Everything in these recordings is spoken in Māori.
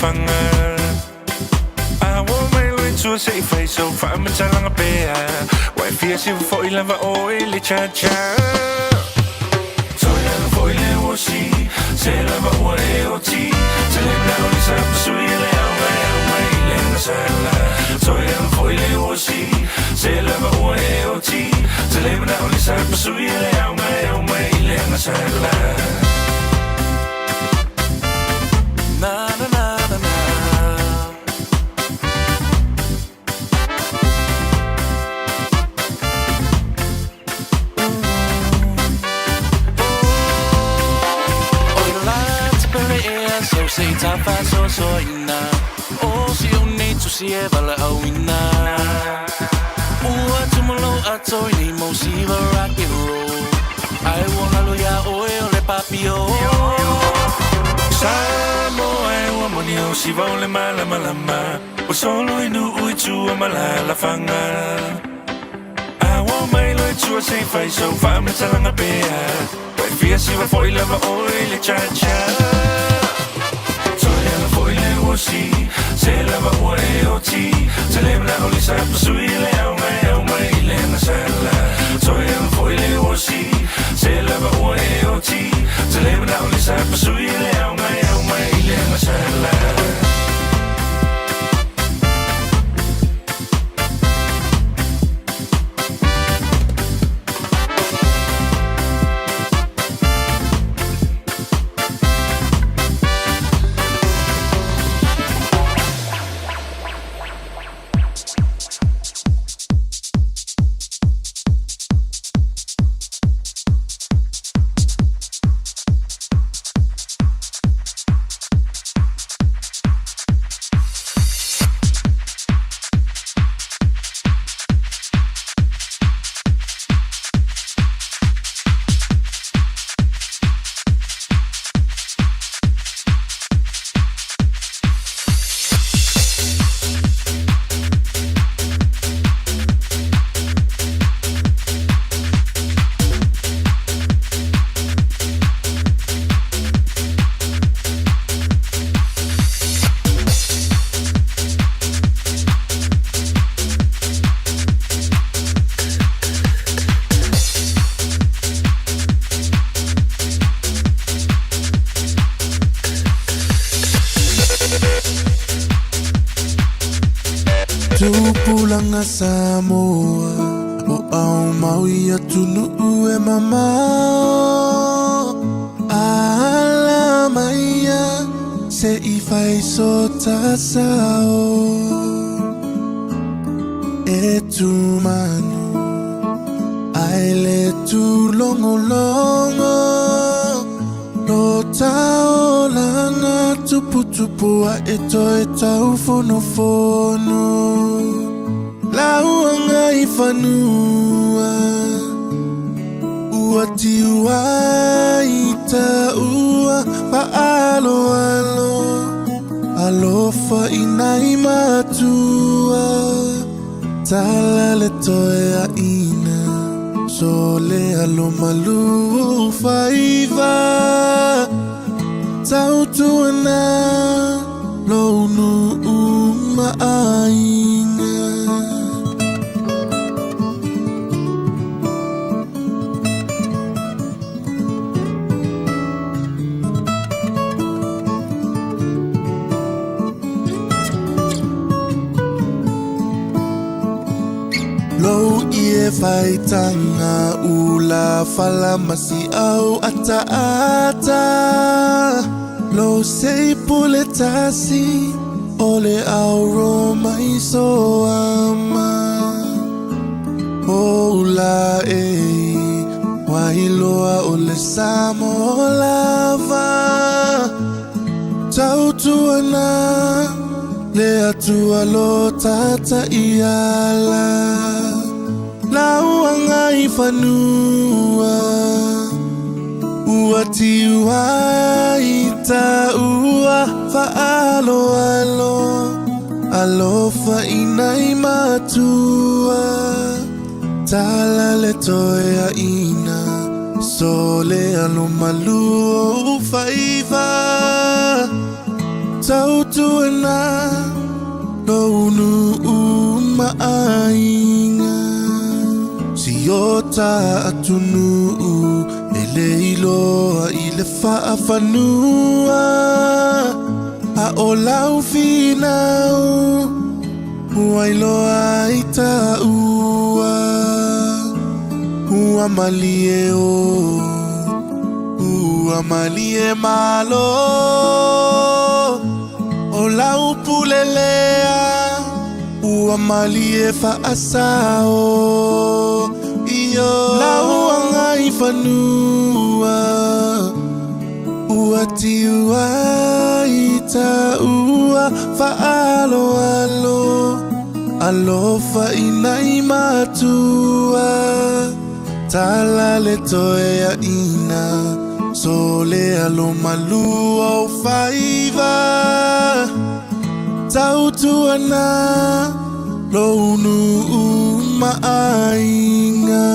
fanga I want my way to a safe face so far I'm telling a bear why fears you for 11 oil cha cha so yeah for 11 was she say love what it tell him now it's up sweet way lenga sala so yeah for 11 was she say love what it tell him now it's up sweet way lenga sala na na na na na so say tafa so ina oh si oni tu si e vala awina ua tumolo atoi ni mo si va rock and roll I wanna lo ya ole papio Samoa wa moni o si va ole mala o solo inu uitu malala fanga I want my life to a safe face so far I'm telling a bear but fear si va foi lava ole cha cha si se lava o ti se lembra o lisa suile au mai lenga sala so eu foi le o si se lava o ti se lembra o lisa suile au mai lenga sala Tupulanga Samoa o Aoauli atunu e mama ala maia se I fai so tasao e tu manu ai le tu longo no taolanga tupu a eto tau fono Lauanga I whanua Ua tiua I ta ua Paalo Alofa I nai matua Tala le toe a ina Sole alo malu faiva Tau tuana Lonu aina Lo ie fai tanga ula fala masi au ata Lo sei pule tasi ole au roma iso ama Ola wailoa ole samo lava Tautuana le atua lo tata iala Lauanga I whanua Ua tiua I ta ua Whaalo Alofa I nai matua Tala le toe a ina Sole alo malu o whaiva Tautuana Lounu Maainga Siota Atunu Eleilo Ile Faafanua Aolau Finau Wailoa Itaua Uamalieo Uamalie malo Olau pulelea Uamalie faasao Iyo Lau angai fanua Uatiua itaua Faalo alo Alofa inai matua Talale toea ina Sole alo malu au faiva Tautuana Lounu Maainga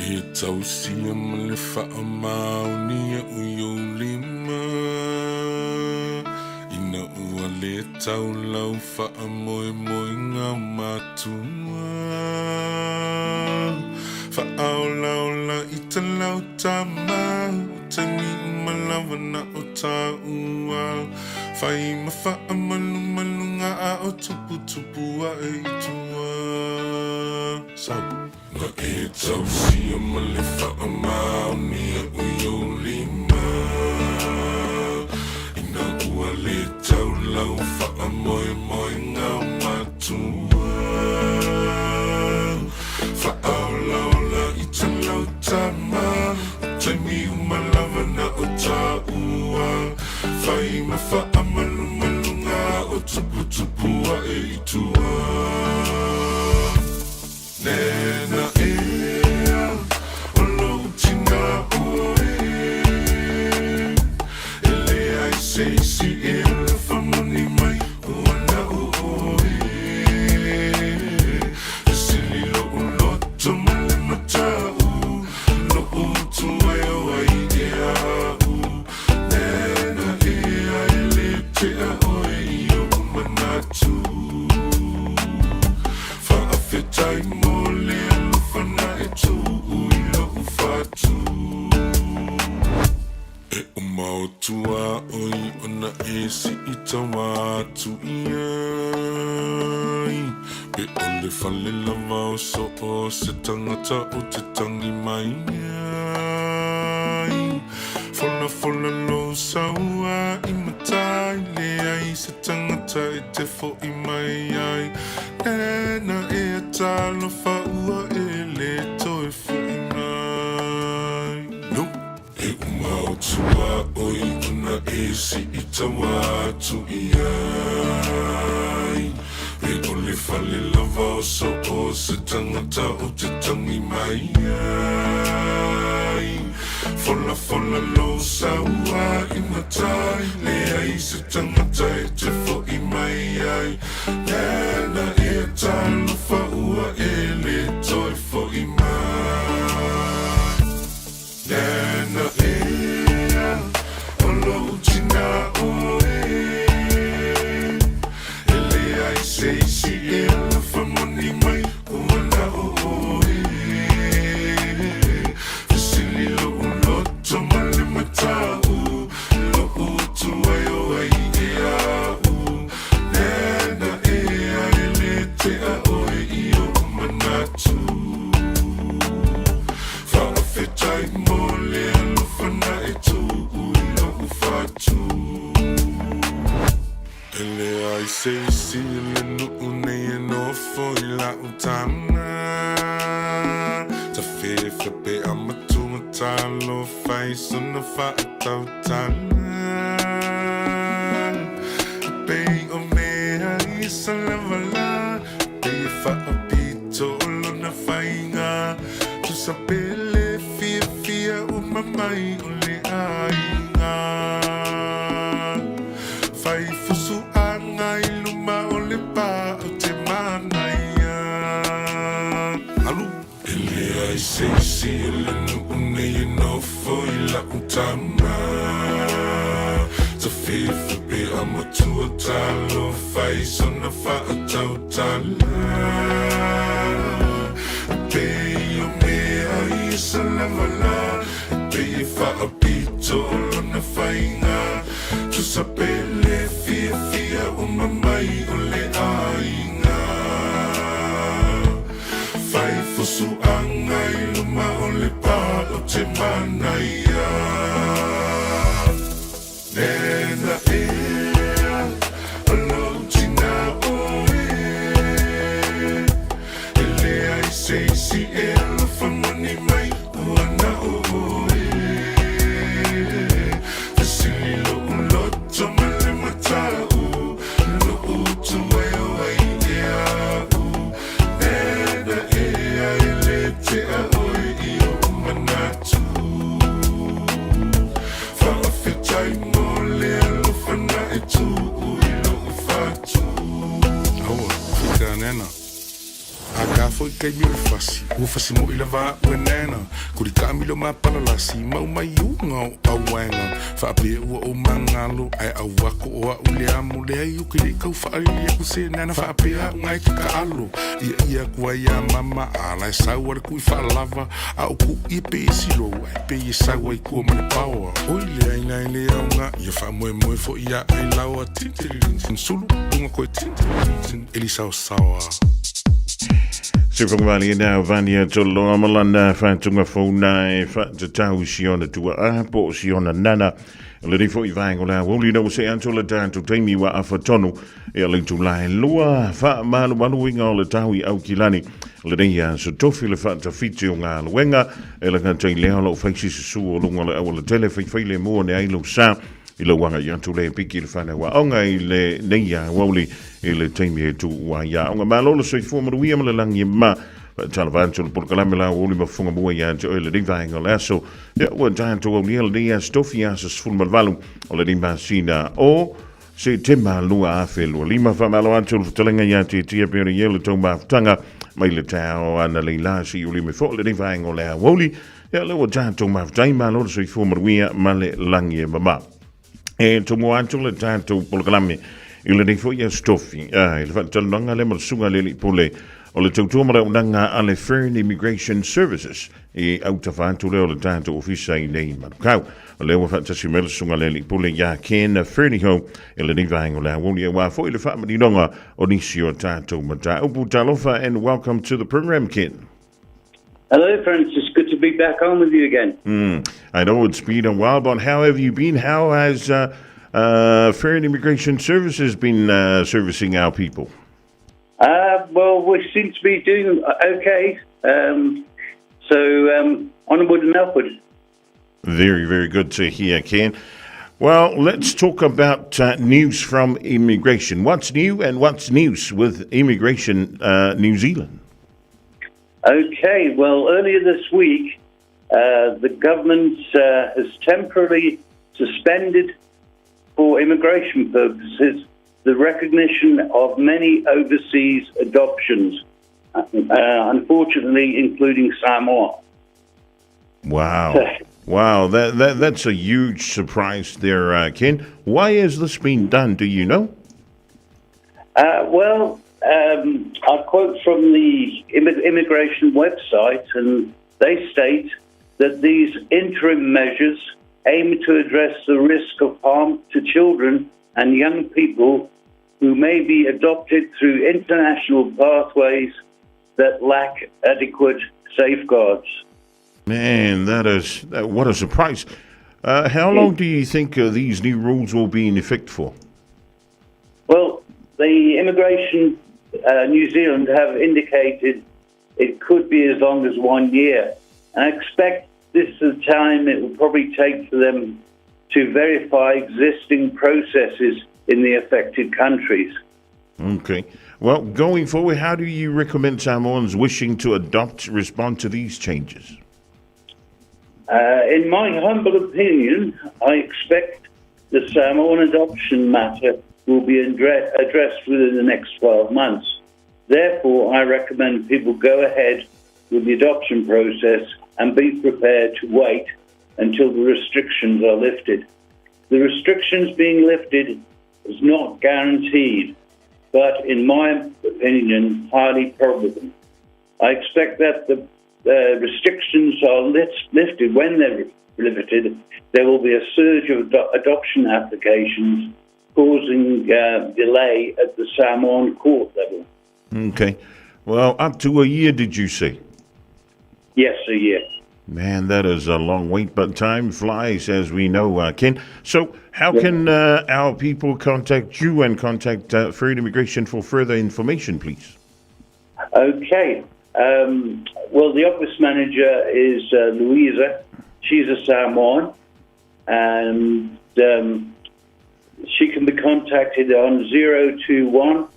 E tausia ma le whaamaonia uyo lima Ina ua le tau lau whaamoe moe ngā matua Whaolaola I ta lau tamau Tani umalawa na o ta ua Whai ma whaamalu malunga a o tupu tupu a e itua Nga e tausia ma le whaamaonia uyo lima Ina ua le tau lau whaamoe moe ngā matua Whaolaola I ta lau tama Tani umalawa na o ta ua Whai ma whaamalu malunga o tupu tupu a e itua Nena ea, olo utinga oe Ele ai seisi ele whamani mai Uana oe Sili lo uloto male matau Lo utu ai o ai e au Nena ea ele te a oe I o manatu Whaafetai mo Tua oi ona e si ita watu iai Pe ole fale lava o so o se tangata o te tangi mai ai Fola lo saua I matai le ai se tangata e te fo I mai ai Nena e atalo faua e le toe fo I mai E umautua oi una e si ita watu iai E ole fale lava o so o se tangata o te tangi mai ai Fola lo saua I matai Le ai se tangata e te fo I mai ai Nena e talo faua e le toi fo I mai Nena ea, olo utina oe Ele ai seisi ele whamoni mai Uana oe Sili lo uloto male matau Lo utu ai o ai e au Nena ea ele te a oe I o manatu Whaafetai mole alofana e tu uilo ufatu Ele ai seisi ele nuune e nofo I la utana Ta whewhepe amatu matalo whai sona whaatautana Pei o mea I sa lavala Pei e whaapito lona whainga Tu sa pele fia fia o mamai o le ainga Ele ai se ele no nei no foi la utama. Te fifu be amatua talo fai sona fa atau tala. Be yo me ai salavala. Be fa apito lona fainga. Tu sapele fia umamai ole ainga. Fai fusu angai luma ole pa o te manaia. Nena ea, alo tina oe. Ele ai si elo whamani mai uana oe. Tasili lo uloto male matau, lo utu eo ai ea u. Nena ea ele te a oe i o manatu. Whaafitai mo lea lo whana e tu ui lo whatu. Aua, whika nena. A ka foi kai mi fasi, o fasi mo ila va wenena. Kuri ka mi lo mapala lasi, mau mai unga o wanga. Fa pe o mangalo ai a wako o ule amu le ai uki le kau fa ali ku se nana fa pe a ngai ka alo. Ia ku ia mama ala sa war ku fa lava a ku I pe silo ai pe sa wai ku mo power. O le ai ngai le nga ia fa mo fo ia ai lawa tintin sulu unga ko tintin elisa sawa. Fofogamua now vania to Loamalana Fantunga Fona Fatau Siona to Apo Siona Nana Lady for Ivangola Aoauli no se Antola Dan to Tami wa Afatono Eling to Lai Lua Fa Malu Maluing all the Tawi Aukilani Ladia so Tofila Fanta Fitunga Wenga Elegante Leolo Faxis Su Lunga Awala Telefile Mo ne Ailo Sa Ilo wanga yantule piki le fana wa onga ile neia Aoauli ile taimi tu wa ya onga malolo so forma wi amala langi ma talavanto por kalamela Aoauli Fofogamua ya to ile divanga laso ya wa tanto Aoauli dia stofia so fulma valu ole dimba sina o se tema lua afelo lima fa malo anto telenga ya te pere yelo tomba tanga mai le tao ana le lasi uli me fo le divanga le Aoauli ya lo tanto ma taima lo so forma wi male langi mama. E to mo anto le tanto polkalame ile dei foi stofi il fatto non ale mo sunga le pole o le tutu mo nanga ale Foreign Immigration Services e autofanto le tanto ufisa in nei ma kau le wo fatto si mel sunga le pole ya ken Foreign ho ile dei vango la woni wa foi le family nonga onisio tanto mata ubutalofa and welcome to the program Ken. Hello, Francis. Good to be back on with you again. I know it's been a while, but how have you been? How has Foreign Immigration Services been servicing our people? Well, we seem to be doing okay. So onward and upward. Very, very good to hear, Ken. Well, let's talk about news from immigration. What's new and what's news with Immigration New Zealand? Okay, well, earlier this week, the government has temporarily suspended, for immigration purposes, the recognition of many overseas adoptions, unfortunately, including Samoa. Wow. Wow, that's a huge surprise there, Ken. Why has this been done, do you know? I quote from the immigration website, and they state that these interim measures aim to address the risk of harm to children and young people who may be adopted through international pathways that lack adequate safeguards. Man, what a surprise. How long do you think these new rules will be in effect for? Well, the Immigration New Zealand have indicated it could be as long as 1 year. And I expect this is the time it will probably take for them to verify existing processes in the affected countries. Okay. Well, going forward, how do you recommend Samoans wishing to respond to these changes? In my humble opinion, I expect the Samoan adoption matter will be addressed within the next 12 months. Therefore, I recommend people go ahead with the adoption process and be prepared to wait until the restrictions are lifted. The restrictions being lifted is not guaranteed, but in my opinion, highly probable. I expect that the restrictions are lifted. When they're lifted, there will be a surge of adoption applications, causing delay at the Samoan court level. Okay. Well, up to a year, did you say? Yes, a year. Man, that is a long wait, but time flies, as we know, Ken. So how can our people contact you and contact Freedom Immigration for further information, please? Okay. Well, the office manager is Louisa. She's a Samoan, and she can be contacted on 021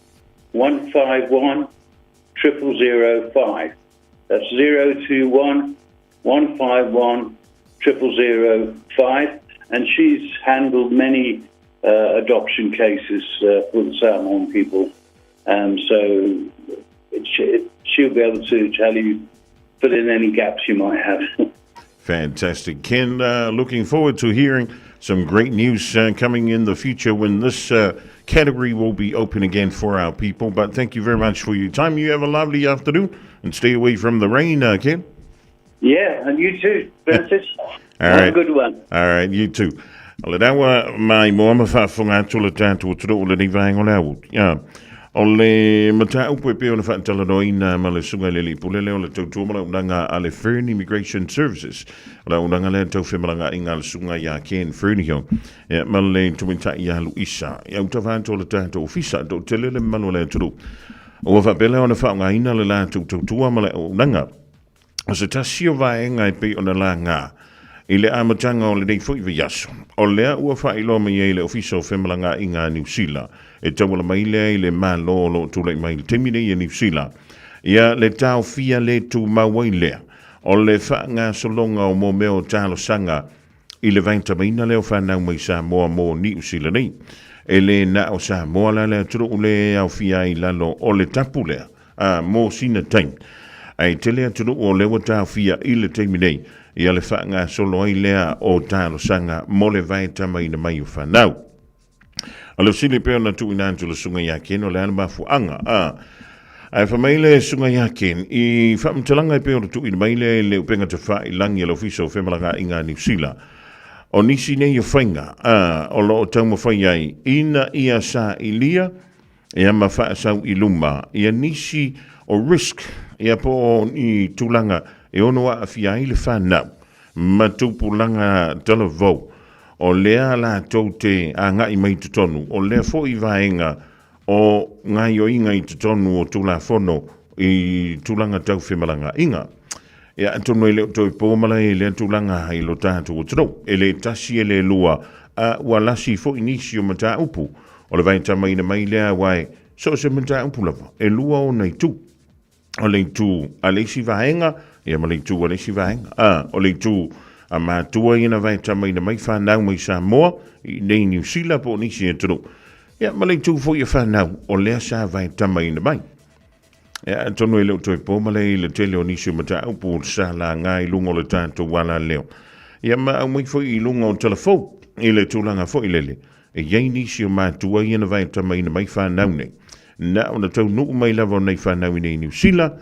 151 0005. That's 021 151 0005, and she's handled many adoption cases for the Samoan people, so she'll be able to tell you, fill in any gaps you might have. Fantastic. Ken, looking forward to hearing some great news coming in the future when this category will be open again for our people. But thank you very much for your time. You have a lovely afternoon and stay away from the rain, Ken. Yeah, and you too, Francis. Have a good one. All right, you too. Ole dawa mai mo mawhawhunga tula tātou turo ole ni vaengo lau. Ole mata upo pe ona whaatala noina ma le sunga le lipulele ole tau tuamala unanga ale Fern Immigration Services. Ola unanga le tau whemalanga inga le sunga ya Ken Fernihio. Ma le tumita ia Luisa. Ia utavanto ole tātou ofisa do telele manu le turu. O whapele ona whaunga ina le la tau tuamala unanga. O se tasio vaenga e pe ona la ngā. I le amatanga o le nei fwoi vi yaso. O lea ua whailo me ye le ofiso whemalanga i ngā New Zealand. E tawala mai lea i le mālo lo tūlai mai le temine i New Zealand. Ia le tau fia le tu mawai lea. O le whaanga solonga o mo meo tālo sanga i le vainta maina leo whanau mai Samoa mo New Zealand nei. E le na o Samoa la lea turu ule au fia i lalo o le tapu lea. Mo sina taim. Ai tele atunu o lewa tau fia i le teimi nei, ia le whaanga solo ai lea o tālo sanga mo le vai tama ina mai u whanau. A leo sili peo na tu ina antu le sunga ya ken o le ana mafuanga. Ai whamaile sunga ya ken, i whamtalanga i peo na tu ina maile le upenga te wha i langi le ofiso o whemalanga i ngā New Zealand. O nisi nei o whainga, o lo o tau mawhai ai, ina ia sa i lia, ia mawha sau i luma, ia nisi o risk, ia po i tūlanga e ono a fia i le whanau ma tūpulanga tala vau o lea la tau te a ngai mai tutonu o lea fo i vaenga o ngai o inga i tutonu o tūla whono i tūlanga tau whemalanga inga ia antonu e leo toi pōmala e lea tūlanga hai lo tātu o tano e le tasi e le lua a ua lasi fo i nisi o mata upu o le vai tama ina mai lea wai so se mata upu lava e lua o nei tū o le tu a le si vaenga ia ma le tu a le si vaenga o le tu a mātua ina vai tama ina mai whanau mai Samoa i nei New Zealand po nisi e tunu ia ma le tu fo i whanau o lea sa vai tama ina mai ia tonu e leo toi pōmale i le tele o nisi o mata upu sa la ngai lungo le tātou wala leo ia ma au mai fo i lungo o telefou i le tūlanga fo i lele e iei nisi o mātua ina vai tama ina mai whanau nei na ona tau nuu mai lava nei whanau i nei New Zealand,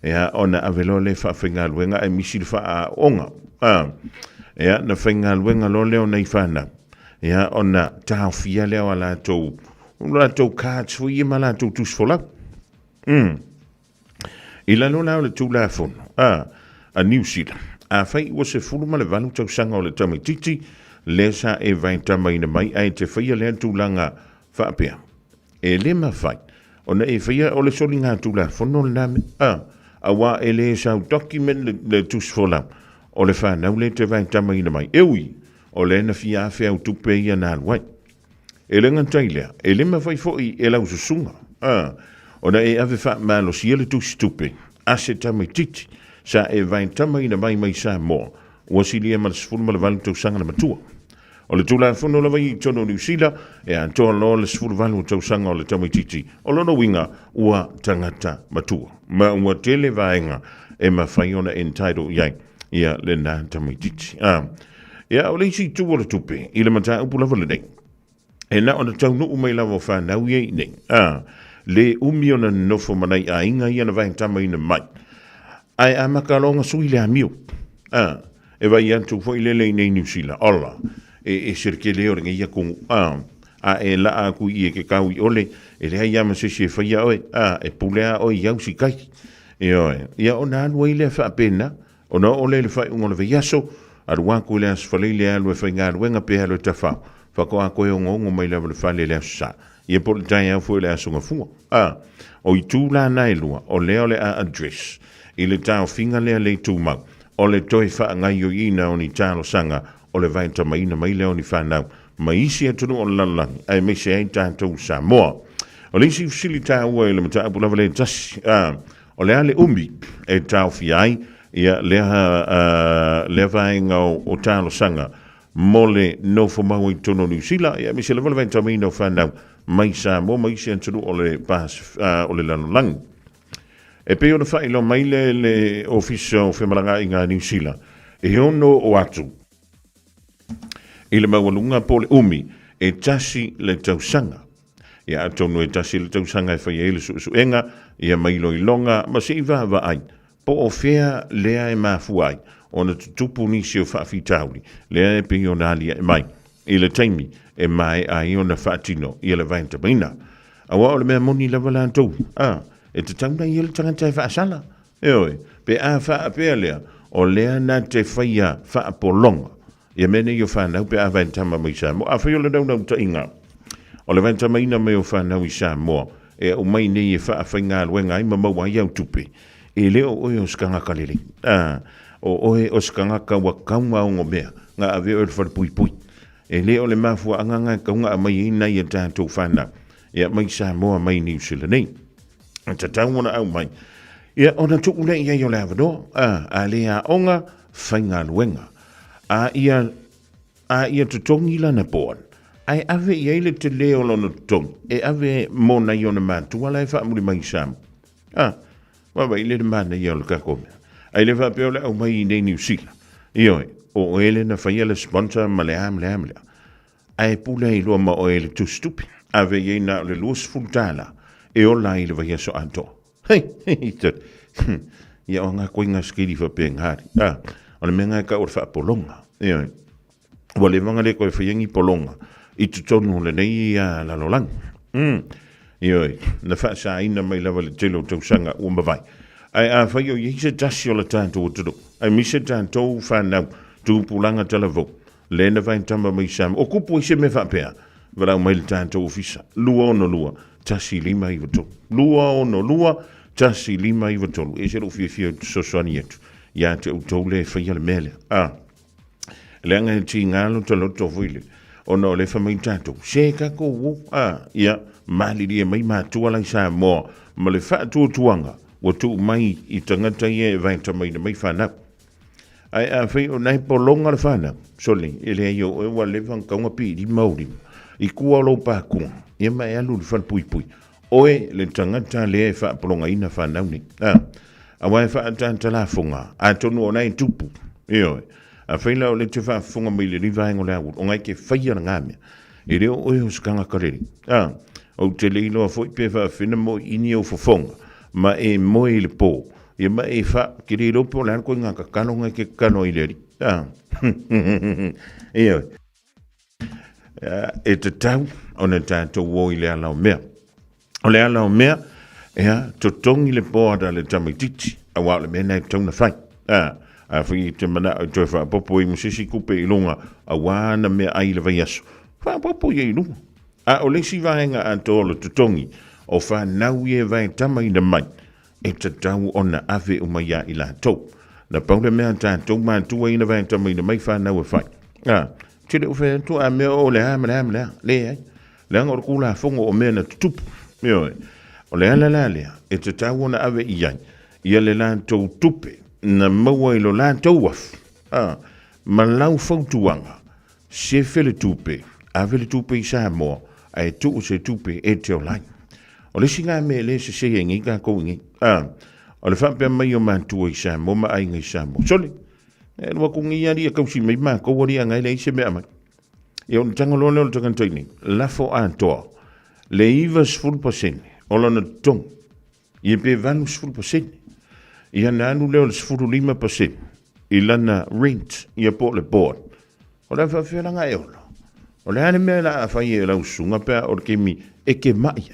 ea ona avelo le whawhingaluenga e misi le wha onga. Ea na whaingaluenga lo leo nei whanau. Ea ona tau fia leo a la tau kāts hui ima la tau tusfola. I lalo lao le tū la fono, a New Zealand. A whai ua se furuma le valu tau sanga o le tamititi, le sa e vai tamaina mai ai te whaia lea tūlanga whaapea. E le mawhai. Ona e whaia o le soli ngā tūla whono le name. A wā e le sau document le tusfola o le whanau le te vai tamaina mai. Eui, o le na fia awhia au tupe ia nā luai. E le ngantai lea, e le mawhai fōi e lau susunga. Ona e ave wha malo si ele tusi tupe. Ase tamai titi, sa e vai tamaina mai mai Samoa. Ua si lia malasfulu ma le valu tau sanga na matua. O le tūla whono lawa i tono New Zealand, e antoa lo le sfuru valu tau sanga o le tamaititi, o lono winga ua tangata matua. Ma ua tele vaenga, e mawhai ona entitled iai, ia le nā tamaititi. Ia o leisi tu ora tupe, i le mata upu lava le nei. E na ona tau nuu mai lava whanau iei nei. Le umi ona nofo manai a inga ia na vai tama ina mai. Ai a makalonga sui le amio. E vai antu fo i lele nei New Zealand. Ola. E sirke leo ringa ia kungu. A e la a kui i e ke kau i ole. E lea ia masisi e whaia oe. E pulea oe iau si kai. E oe. Ia o nā lua i lea wha pena. O na ole le whai ungona veiaso. Aru waku lea sfalei lea lue whai ngā ruenga pēha lue tawhau. Whako a koe o ngongo mai lewa le whale lea sa. Ia po le tai au fue lea sunga fua. O i tū la nai lua. O leo le a address. I le tau finga lea le tū mau. O le toi wha ngai o ina o ni tālo sanga. O le vai tamaina mai leo ni whanau. Ma isi atunu o lalangi. Ai me se ai tātou Samoa. O le isi usili tāua e le mata apu lava le tasi. O lea le umi e tau fiai. Ia lea vai ngau o tālo sanga. Mole no fo mau i tono New Zealand. Ia me se le vala vai tamaina o whanau. Mai Samoa ma isi atunu o le pas o le lalangi. E pe ona whai lo mai le ofisa o whemalanga i ngā New Zealand. E ono o atu. I le mawalunga po le umi e tasi le tausanga. Ia atonu e tasi le tausanga e whai e le suenga. Ia mailo i longa ma se i wa ai. Po o whea lea e mafuai. Ona tutupu nisi o whaafitauri. Lea e pe ona alia e mai. I le taimi e mai a i ona whaatino. I le vainta maina. Awa o le mea moni la wala antou. E te tauna i ele tangata e whaasala. E oe, pe a whaapea lea, o lea na te whaia whaapolonga. Ia mene i o whanau pe a waintama mai Samoa. A whaio le naunau ta inga. O le waintama ina mai o whanau i Samoa. E o mai nei e whaafai ngā luenga i mamau ai au tupe. E leo oe o skanga kalele. O oe o skanga kaua kaunga o ngomea. Ngā ave o le whare pui. E leo le mafua anganga kaunga a mai ina i a tātou whanau. Ia mai Samoa mai New Zealand nei. Ta tauna au mai. Ia ona tuku nei ia yo lava do. A lea onga whainga luenga. A ia tutongi lana poan. Ai ave ia ile te leo lona tutongi. E ave mona i ona mātua lai whaamuri mai Samu. Wawa ile de mana i ole kakome. Ai le whapeole au mai i nei New Zealand. Ioi, o ele na whaia le sponsor malea. Ai pula i lua ma o ele tu stupi. Ave ia na le luas fultala. E o lai le vai so anto. Hei, tot. Ia o ngā koe ngā skiri wha pe ngāri. O le menga ka o wha polonga. Ia. Wa le vanga le koe whaingi polonga. I tutonu le nei a lalolang. Ia. Na wha sa ina mai lava le telo tausanga ua mawai. Ai a whai o i se tasi o le tātou o tudu. Ai mi se tātou whanau tūpulanga talavo. Le na vai tamba mai Samoa. O kupu i se me wha pēa. Varau mai le tātou ofisa. Lua ono lua. Tasi lima i watolu. Lua ono lua, tasi lima i watolu. E se lo fia sosoani etu. Ia te utau le whaia le mele. Le anga he ti ngalo ta loto fuile. Ono le wha mai tātou. Se kako wu. Ia, mali lia mai mātua lai Samoa. Ma le wha tuanga. Watu mai i tangata ia e vaita mai na mai whanau. Ai a whai o nai polonga le whanau. Soli, ele ai o ewa le whan kaunga pi di mauri. I kua lo pākunga. Ia mai alu le whan pui. Oe le tangata le e wha polonga ina whanau ni. A wai wha atanta la funga. A tonu o nai tupu. Ioe. A whaila o le te wha funga mai le riva hengo le awut. O ngai ke whaia na ngāmea. E reo oe o skanga kareri. O te leilo a fwoi pe wha whina mo ini o fofonga. Ma e moe le pō. Ia ma e wha ki re ropo le anko ngā kakano ngai ke kano i leri. Ioe. E te tau. Ona tātou o i le alau mea. O le alau mea, totongi le poada le tamaititi, a wā le mea tauna whai. A whi te mana o toi whapopo i musisi kupe i lunga, a wāna mea ai le vai aso. Whapopo i lunga. A o le si vahenga a tōla totongi, o whanau i e vai tamai na mai, e te tau ona ave o mai a i la tau. Na paule mea tātou mātua i na vai tamai na mai whanau e whai. Tire o whai tu a mea o le le ai. Le anga o kula fongo o mea na tutupu. Mioe. O le ala lea. E te tau ona ave i ai. Ia le lantou tupe. Na maua i lo lantou wafu. Ma lau fautuanga. Se fele tupe. Ave le tupe i Samoa. A e tu o se tupe e te o lai. O le singa me le se se ingi ka kou ingi. O le whapea mai o mātua i Samoa, ma ainga i Samoa. Sole, e lua kungi ia ria kausi mai mā, kou wari angai le ise mea mai. E on tangalo leo le takantaini, lafo atoa, le iwa 10%, o lana tong, i pe valu 10%, i ana anu leo le 5%, i lana rent, i a po le board. O le whawhiaranga e ola. O le ane mea la a whai e lau sunga pea o le kemi e ke mai.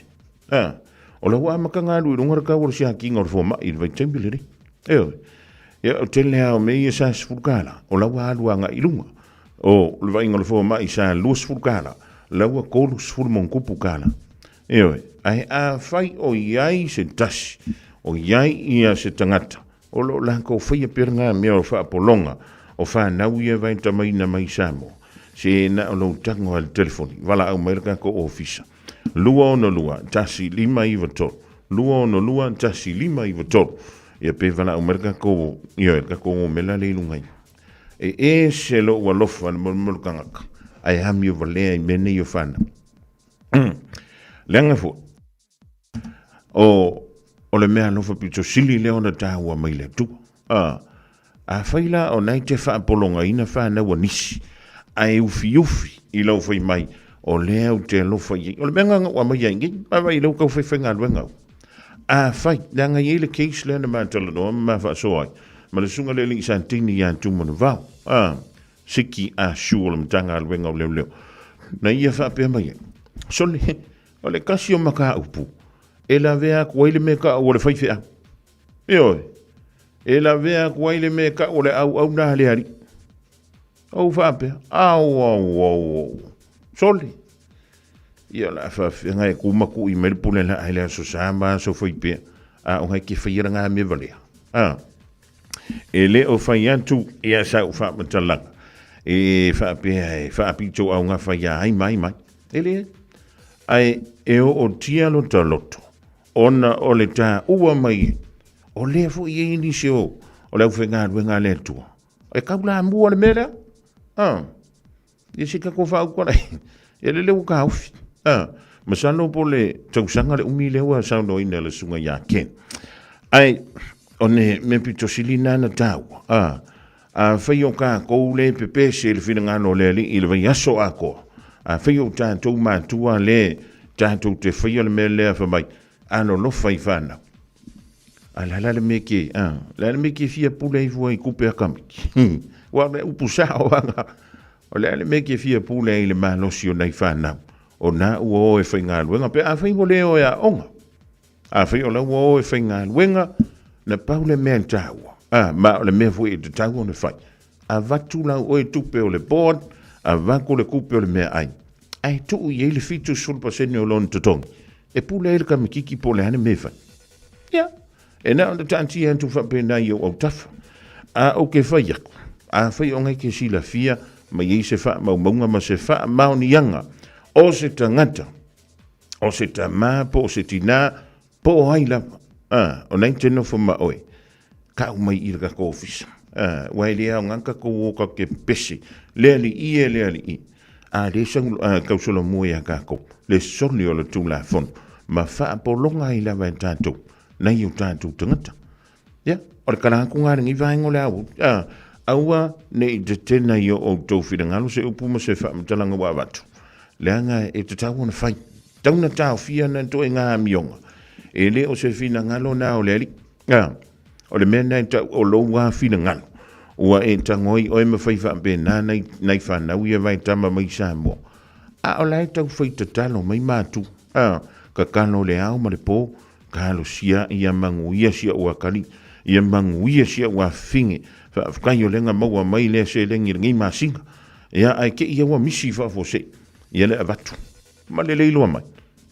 O le waa makanga alu i runga raka o le siha kinga o le fō mai i le vai tembile re. Eo, o tele hao me i sa sifurkala, o la waa alu anga i runga. O le vai inga le fō mai i sa lua sifurkala, la waa kolu sifurmon kupu kala. Eo, ai a whai o iai se tasi, o iai ia se tangata. O lo lanko whaia peranga mea o whaapolonga, o whanau ia vai tamaina mai Samoa. Se na o lo tango al telefoni, wala au mairaka ko ofisa. Lua ono lua, tasi 5 iwa tolu. Lua ono lua, tasi 5 iwa tolu. Ia pe wala au mairaka ko, ia ka ko mela le ilungai. E se lo ua lofa na mulukangaka. Ai hami o valea i mene i o whana. Leanga fu. O le mea lofa pito sili leo na tāua mai le tu. A whaila o nai te whaapolonga ina whana wa nisi. Ai ufi i lau whai mai. O leo te lofa i. O le mea nganga wa mai aingi. Ai lau kau whai whainga luenga. A whai, langa i le case lea na mātala noa ma wha soai. Ma le sunga le li sa tini i antu manu vau. Siki a shua le mtanga luenga o leo leo. Na ia whaapea mai. Sole, o le kasi o maka upu. E la vea kuaile me ka o le whaiwhea. Eoi. E la vea kuaile me ka o le au na le hari. Au whapea. Au. Sole. Ia la whawhea ngai kumaku i meripule la aile so sama so whaipea. O ngai ke whaira ngā me valea. E le o whaiantu ia sa o whaamatalanga. E whapea whaapito au ngā whaia ai mai. E le ai e o tia lo ta loto. Ona o le tā ua mai, o lea fu i e ni se o le uwhenga ruenga le tua. E kaula mua le mera? E sika ko whau kora e le leu ka haufi. Masano po le tausanga le umi leua sauno ina le sunga ya ken. Ai, o ne me pito silina na tau. A whai o ka kou le pepe se le whina ngano le li i le vai aso a koa. A whai o tātou mātua le tātou te whai o le mea lea whamai. Ano lo fai fana. La le meke, la le meke fia pula i fua i kupe a kamiki. Wa le upusa o anga. O la le meke fia pula i le malosi o nei fana. O na ua o e whainga luenga. Pe a whai mo leo e a onga. A whai o la ua o e whainga luenga. Na pau le mea tāua. Ma o le mea fui e te tau o ne whai. A vatu lau o e tupe o le board. A vako le kupe o le mea ai. Ai tuu i e le fitu sulpa sene o lon tatongi. E pula ele ka mikiki po le hane mefa. Ia. E na onda tanti antu whapena i o tafa. A o ke whaiak. A whai o ngai ke sila fia, ma i se wha maunga ma se wha maunianga. O se tangata. O se tamapo, o se tina, po o haila. O nai teno wha oe. Ka umai i raka ko ofisa. Wai lea o nganka ko woka ke pesi. Leali i. A le sang kausolo mua ka ko. Le soli o le tūla fonu. Ma wha polonga i lawa e tātou. Nei o tātou tangata. Ia, o le karako ngā ringi vaengo le au. Aua, ne i te tena i o tau whirangalo se upuma se wha matalanga wa watu. Leanga e te tau ona whai. Tauna tau fia na to e ngā mionga. E le o se whirangalo na o le ali. O le mena e tau o lo wā whirangalo. Ua e tangoi o e mawhai wha mpe nā nei whanau ia vai tama mai Samoa. O lai tau whai te talo mai mātu. Ka kano le au ma le pō, ka halo sia ia mangu ia sia ua kari, ia mangu ia sia ua whinge, whakai o lenga maua mai lea se lengi ringi masinga, ia ai ke ia ua misi whafo se, ia le avatu, ma le leiloa mai,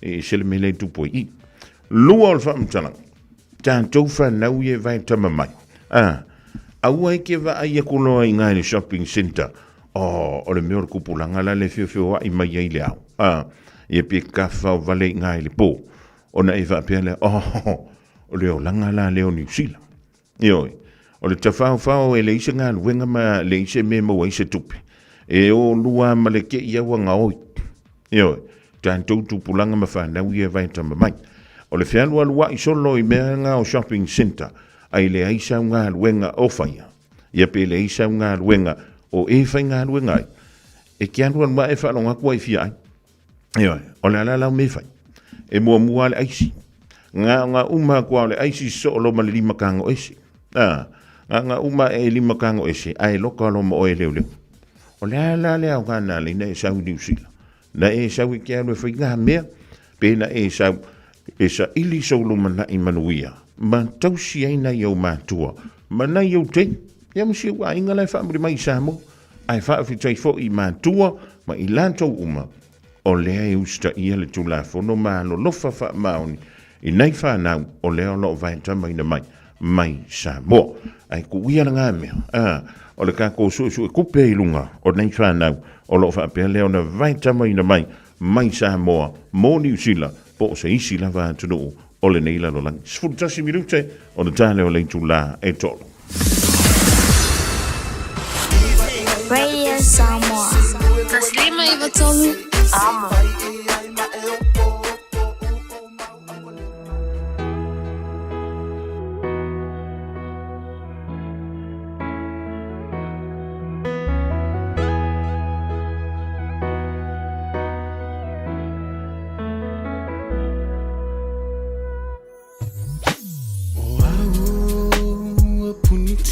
e se le me le tupo i. Lua o le whamtanang, tātou whanau ia vai tama mai, aua e ke wa aia kuloa i ngai le shopping center, o le meo le kupulanga la le fio wa i mai ai le au, ia pe ka whao vale ngai le pō. O na e whapea le, o leo langa la leo New Zealand. Ioi, o le ta whao e le isa ngā luenga ma le isa me maua isa tupe. E o lua ma le ke ia wa ngā oi. Ioi, tāntou tupulanga ma whanau ia vai tama mai. O le whia lua I solo I mea ngā o shopping center, ai le aisa ngā luenga o whaia. Ia pe le aisa ngā luenga o e whai ngā luenga ai. E kia lua e whanonga kua I fia ai. Ioi, o le ala lau me whai. E mua le aisi. Ngā uma kua le aisi so lo ma le lima kango esi. Ngā uma e lima kango esi, ai loka lo ma oe leo leo. O le ala le au ngana le na e sau New Zealand. Na e sau I kia lua whai ngā mea, pe na e sau e sa ili so lo mana I manuia. Ma tausi ai na iau mātua. Ma na iau te, ia msi ua inga lai whaamuri mai Samoa. Ai whaafitai fo I mātua, ma I lantou uma. O lea e usta ia le tula fono ma lo lofa wha maoni. I nei whanau o lea o lo vai tamaina mai Samoa. Ai ku ia na ngā mea. O le kako su e kupe I lunga o nei whanau o lo wha pia lea o na vai tamaina mai Samoa. Mo New Zealand po se isi la va tunu o le nei la lo lang. Sfutasi minute o na tale o le tula e tolo. Radio Samoa. Taslima Ivatolu. Amo.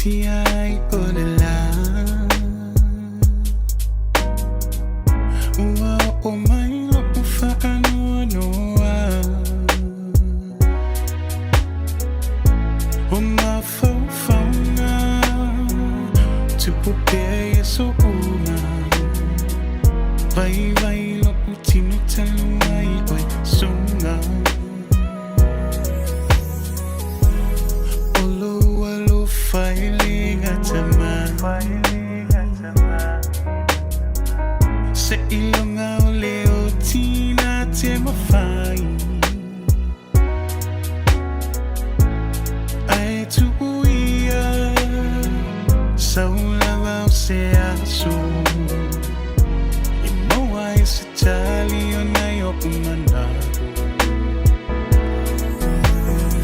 Ai o le la ua o mai lo u whaanoa noa o ngā whauwhaunga tupu pēia so uma vai lo u tino talu ai oe sunga Failing at a man Se ilonga o leo tina te mawhai Ai tu uia Saulawa o se aso I moa e se tali o nai o umana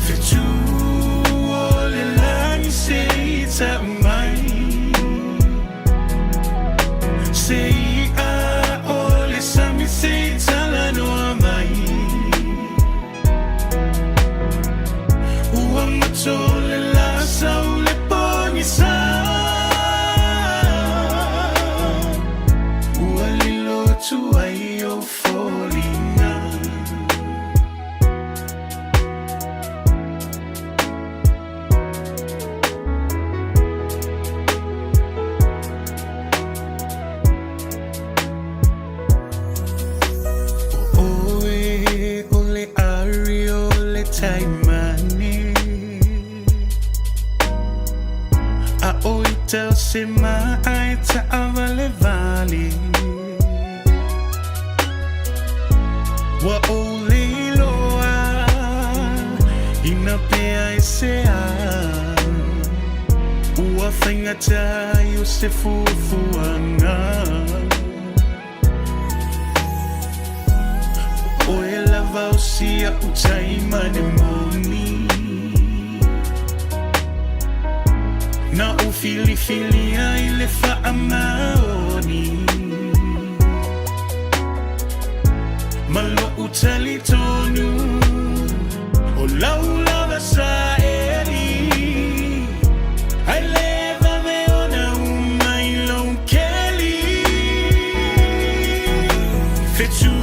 Fetu Say to mine, say all the same. Say tala no mine. Uang matole la saule poni sa. Ualilo tu ayo folina. Taimane Aoauli tau se mai ta avale vale Wa ole loa Ina pea e se a Ua whaingata I o se fufuanga Oe lava o sia utai mane moni Na u fili ai le wha maoni Malo utali tonu O lau lava sa eri Ai leva me ona umai lon keli Fetu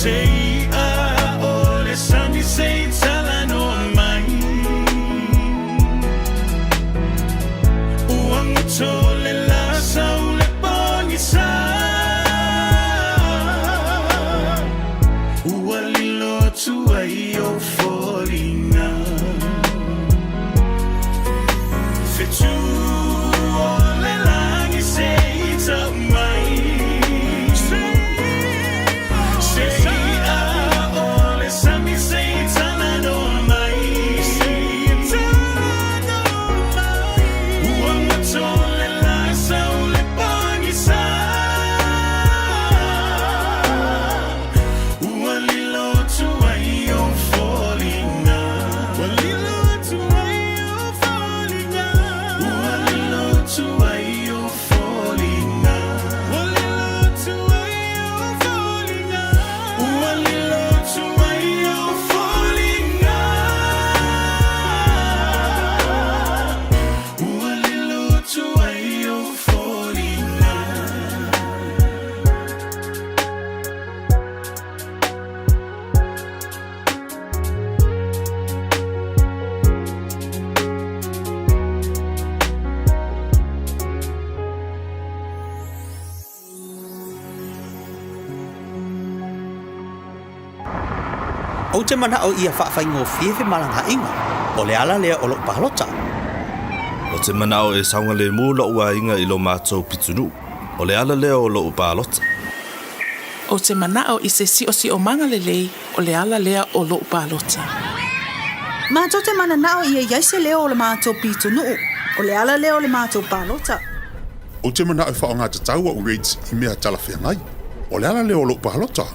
Say all the sun say tala no mai Uang tole la saule poni sa Ualilo tu ayo folina Fetu ole langi say to mai Uang tole la saule poni sa O te mana o ia whaafaingo fiewe malanga inga. O le ala lea o lo palota. O te mana o saunga le mūla ua inga I lo mātou pitunu. O le ala lea o lo palota. O te mana o se si o manga lei, o le ala lea o lo palota. Mātou te mana nao ia iaise leo o le mātou pitunu. O le ala leo o le mātou palota. O te mana o whaonga te taua o reits I mea talawhia ngai. O le ala leo o lo palota.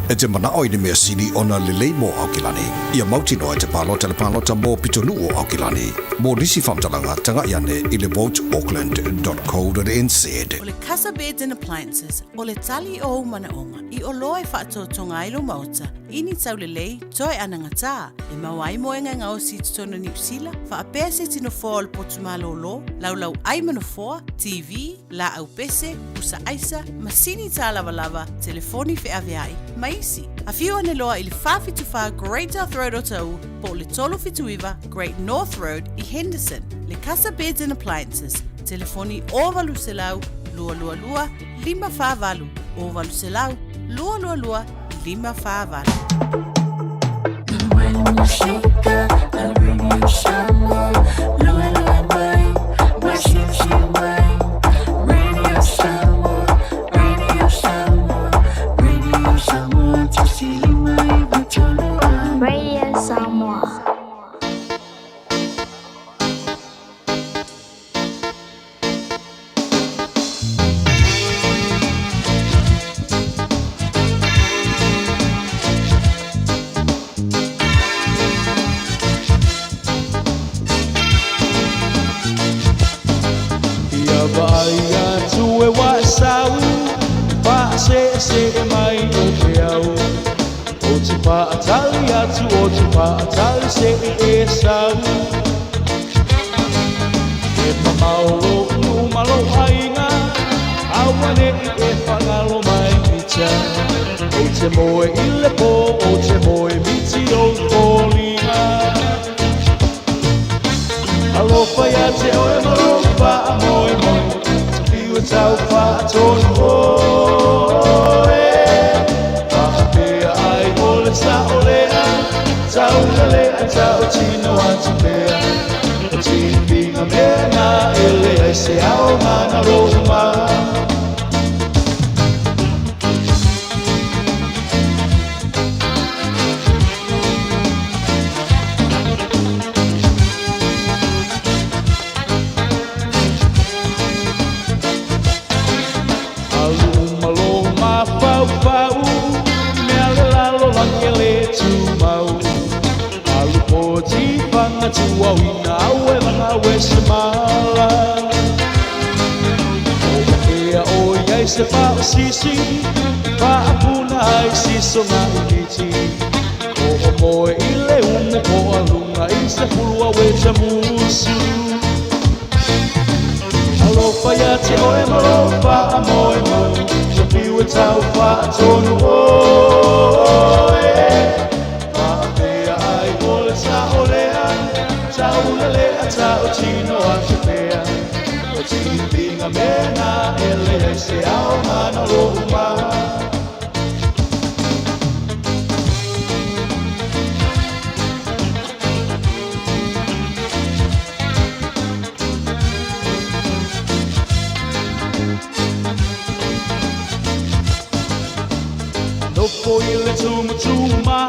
E te mana o I me sini ona lelei mo Aokelani. Ia mautino e te palota le palota mo pitonu o Aokelani. Mo nisi whamtalanga tanga iane I le voteauckland.co.nz. O le Casa Beds and Appliances, o le tali o manaonga, I o loa e whaatotonga ilo mauta, ini tau lelei, toe anangata, e mawai moenga ngau si tutona New Zealand, whaapea se tino fōa le potumalo lo, laulau aimano fōa, TV, la au pese, usa aisa, masini tā lava, telefoni fe aviai, maisi. A fiu ane loa I le whawhituwha Great North Road o tau, po le tolo fituiva Great North Road I Henderson, le Casa Beds and Appliances, telefoni ovalu se lau, lua, 5 ovalu se lau, lua, 5 When you shake up, I'll bring you Samoa. Lua, mai, washing mai. Radio Samoa, to see my vitolo. Radio Samoa. Se mai o te au o te paatali atu o te paatali se e sau e mamalo nu malo hainga awane e whangalo mai mita o te moe I le po o te moe miti o kolinga alofa ia te oe malofa a moe moe te piwa tau wha tonu o Tau tino atu pea Timpinga mena ele ai se ao mana roma Alu malo ma pau pau Mea le lalo langele tu mau Tifanga tua wina aue langa wese mala O ea o iai se pao sisi Paapuna ai siso ngā uniti O moe I le umu po alunga I se pulua wese musu Alofa ia te oe malofa a moe moe Te piwe tau wha tonu oe Tau tino atu pea O timpinga mena ele ai se ao mana roma Nopo I le tumatuma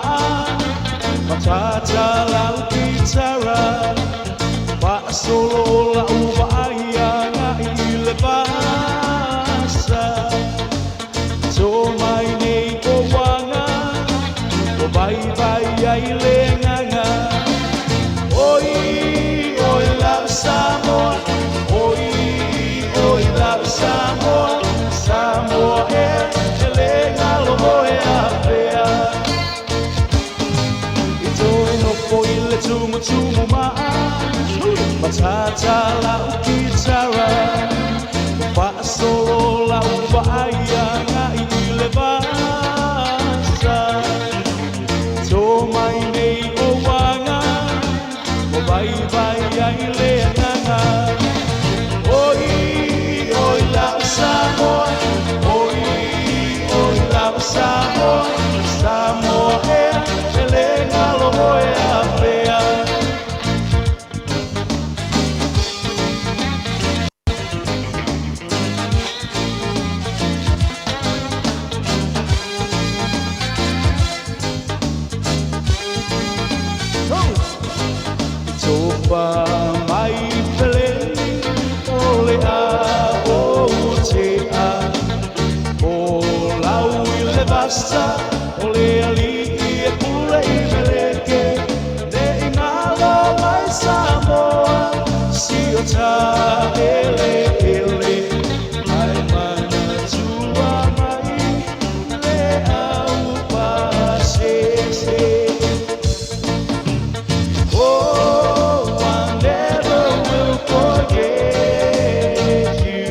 Matata lau kitara Solo la uva aia I le pasa To mai nei ko wanga Ko vai ai le nganga Oi, oi la Samoa Oi, oi la Samoa Samoa e le ngalo moe a pea I toi no po I le tumu maa Matata lau kitara Paasolo lau vaaya ngai le vasa To mai nei o wanga O vai ai le nganga Oi, oi lau Samoa Oi, oi lau Samoa Samoa e le wha mai peleni o le a o te a o lau I le basa o le ali e pule I meleke le ingalo mai Samoa si o ta ele ele ai mana tua mai le au pa se se oh I never will forget you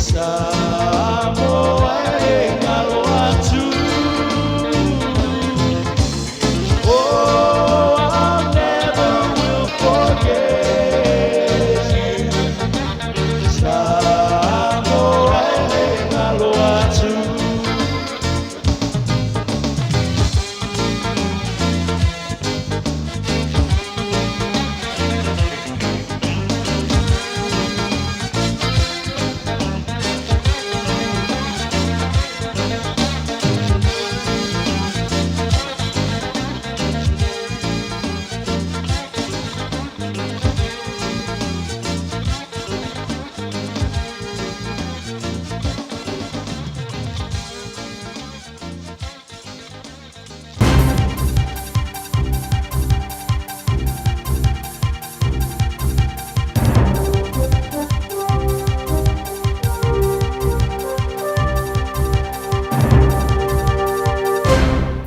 Samoa e ngalo atu oh I never will forget you Samoa e ngalo atu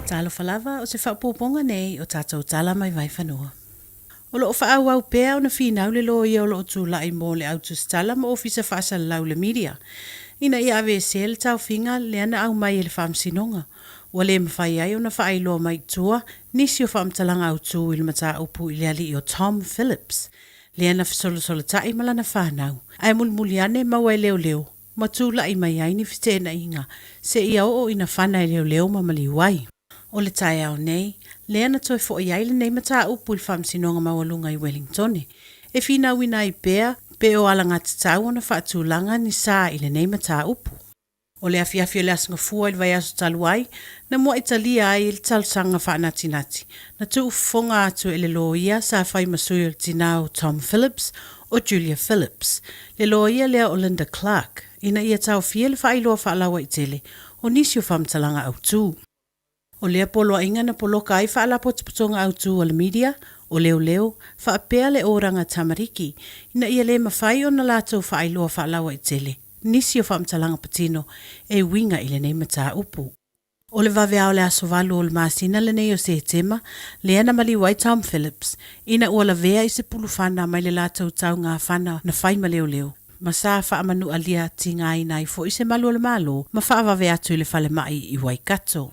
Talo falava o se whaupoponga nei o tātou tala mai vai whanua. O lo o whaau au pēr o na whinau le lo I o lo o tū lai mō le au tūstala ma ofisa whaasa lau le media. Ina I awe se le tau whinga le ana au mai le whaamsinonga. Wa le mawhai ai o na whaai loa mai tua nisi o whaamtalanga au tū I le mata upu I le ali o Tom Phillips. Le ana whisolo tai malana whanau. Ai mulmuli ane mawai leo leo. Ma tū lai mai ai ni whitena inga. Se ia o ina whana leo leo mamali wai. O le tai au nei, le ana toi fo I aile nei mata upu I whamsinonga mawalunga I Wellington. E whina wina I pēr, pe o alanga tatau ona whaatūlanga ni sā I le nei mata upu. O le afiafi o le asinga fua I vai aso taluai, na mua Italia ai il talsanga whaanatinati. Na tu ufonga atu ele loia sa whai masui o tinao Tom Phillips o Julia Phillips. Le loia lea o Linda Clark, ina ia tau fia le whailoa whaalawa I tele, o nisi o whamtalanga au tū. O lea polo inga na polo kai whaala potipotonga au tū o le media, o leo leo, whaapea le oranga tamariki, ina ia le mawhai o na lātou whaailoa whaalawa I tele, nisi o whaamtalanga patino, e winga I le nei mata upu. O le vavea o le aso valu o le masina le nei o se tema, le ana mali wai Tom Phillips, ina ua la vea I se pulu whana mai le lātou tau ngā whana na whai ma leo leo. Ma sa whaamanu alia ti ngai nai fo I se malu o le malo, ma whaavavea atu I le whale mai I Waikato.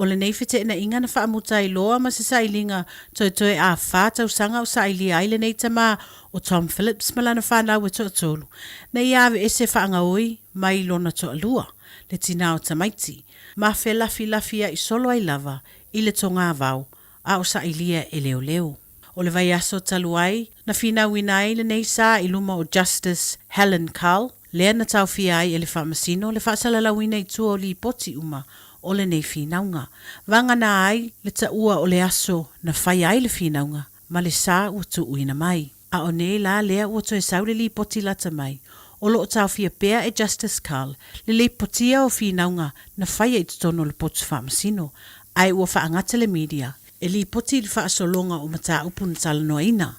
O le nei fete na inga na whaamuta I loa ma se sailinga toi a whātau sanga o saili ai le nei tama o Tom Phillips malana whanau e toa tolu. Na iawe ese whaanga oi mai lona toa lua, le tina o tamaiti. Ma fe lafi I solo ai lava, I le tonga vau, a o sailia e leo leo. O le vai aso taluai, na whina winai le nei sa I luma o Justice Helen Carl, lea na tau fia ai e le whamasino, le whaasalala wina I tua o li poti uma, o le nei whinaunga. Vanga na ai le taua o le aso na whai ai le whinaunga, ma le sā ua tu uina mai. A o nei la lea ua tu e saure li poti lata mai. O lo o tau fia pēr e Justice Carl, le li potia o whinaunga na whai e tutono le potu whamasino. Ai ua whaangata le media, e li poti le whaasolonga o mata upu na tala noa ina.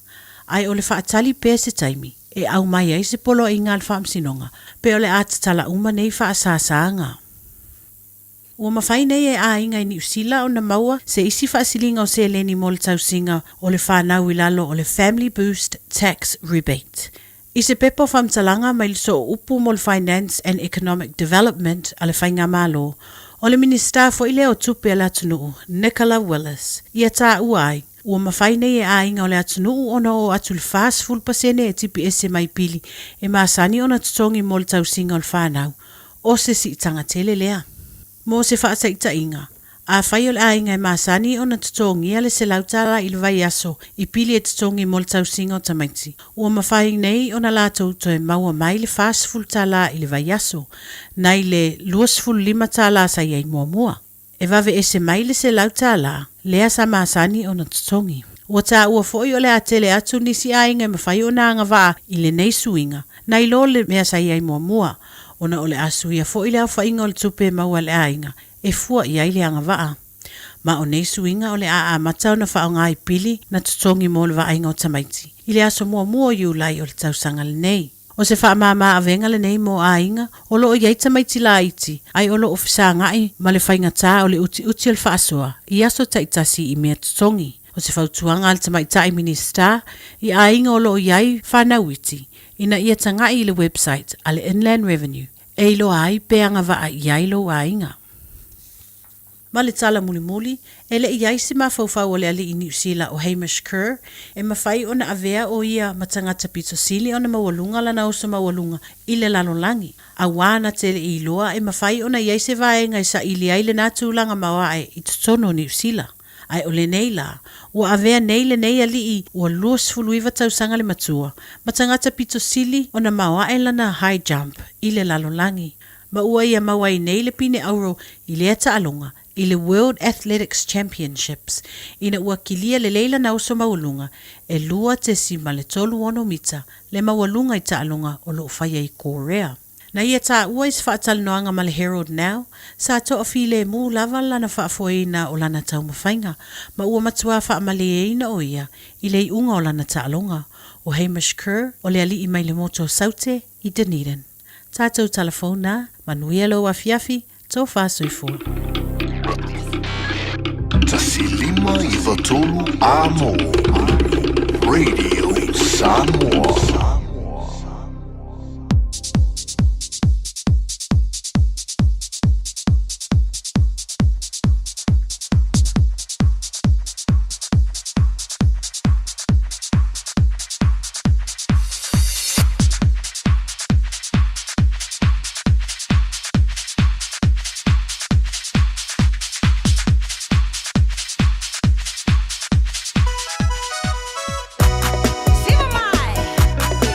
Ai o le whaatali pēr se taimi, e au mai ai se polo I ngā le whaamasinonga, pe o le atatala uma nei whaasāsaanga. Ua mawhai nei e a inga I New Zealand o na maua se isi whaasilinga o se leni mo le tausinga o le whanau I lalo o le Family Boost Tax Rebate. I se pepo whamtalanga mai le so upu mo le Finance and Economic Development a le whainga malo, o le Minister fo I leo tupe ala tunu, Nicola Willis. Ia tā uai, ua mawhai nei e a inga o le atunu ona o atu le fast full pasene e tipi ese mai pili e maasani ona tutongi mo le tausinga o le whanau, o se si tanga tele lea. Mo se whaasaita inga, a whai o le a inga e maasani o na tutongi ale se lautara I le vai aso I pili e tutongi mo le tausinga o tamaiti. Ua mawhai nei o na lātou to e maua mai le fast full tala I le vai aso, nai le luas full lima tala sa iai mua mua. E vave ese mai le se lautara, lea sa maasani o na tutongi. Ua tā ua fo'i o le atele atu nisi ainga ma whai o nā ngawaa i le nei suinga. Na i lo le mea sai ai mua. Ona o le asu ia fo'i le au whainga o le tupe maua le ainga. E fua i ai le angawaa. Ma o nei suinga o le a matau na whao ngai pili na tutongi mo le vainga o tamaiti. I le aso mua i ulai o le tausanga le nei. O se wha maa avenga le nei mo a inga, o lo o iai tamaiti la iti, ai o lo ofisa ngai ma le whainga tā o le uti o le whaasua, i aso taitasi i mea tutongi. O se whautuanga le tamaita i minista, i a inga o lo o iai whanauiti, ina ia tanga i le website a le Inland Revenue, e ilo ai peanga va a iai lo a inga. Ma le tala muli, e le iai si mawhauwhau o le ali i New Zealand o Hamish Kerr, e mawhai o na avea o ia matangata pito sili o na mawalunga lana o sa mawalunga i le lalolangi. A wana tele i loa e mawhai o na iai se vaenga i sa ili ai le natulanga mawae i tutono New Zealand. Ai o le nei la, ua avea nei le nei ali i ua luas fuluiva tausanga le matua, matangata pito sili o na mawae lana high jump i le lalolangi. Ma ua ia mawai nei le pine auro i le ata alonga, i le World Athletics Championships, ina ua kilia le leila na uso maulunga, e lua te si ma le tolu ono mita, le mawalunga i taalonga o lo whaia i Korea. Na ia ta ua is whaatal noanga ma le Herald Now, sa to o file mu lava lana whaafoeina o lana tau mawhainga, ma ua matua whaamaleeina o ia, i le unga o lana taalonga, o Hamish Kerr, o le ali i mai le moto saute i Dunedin. Tātou telefona, manuelo a fiafi, tō whāsoifua. Tasilima i Vatolu Amo Radio Samoa. Simamai.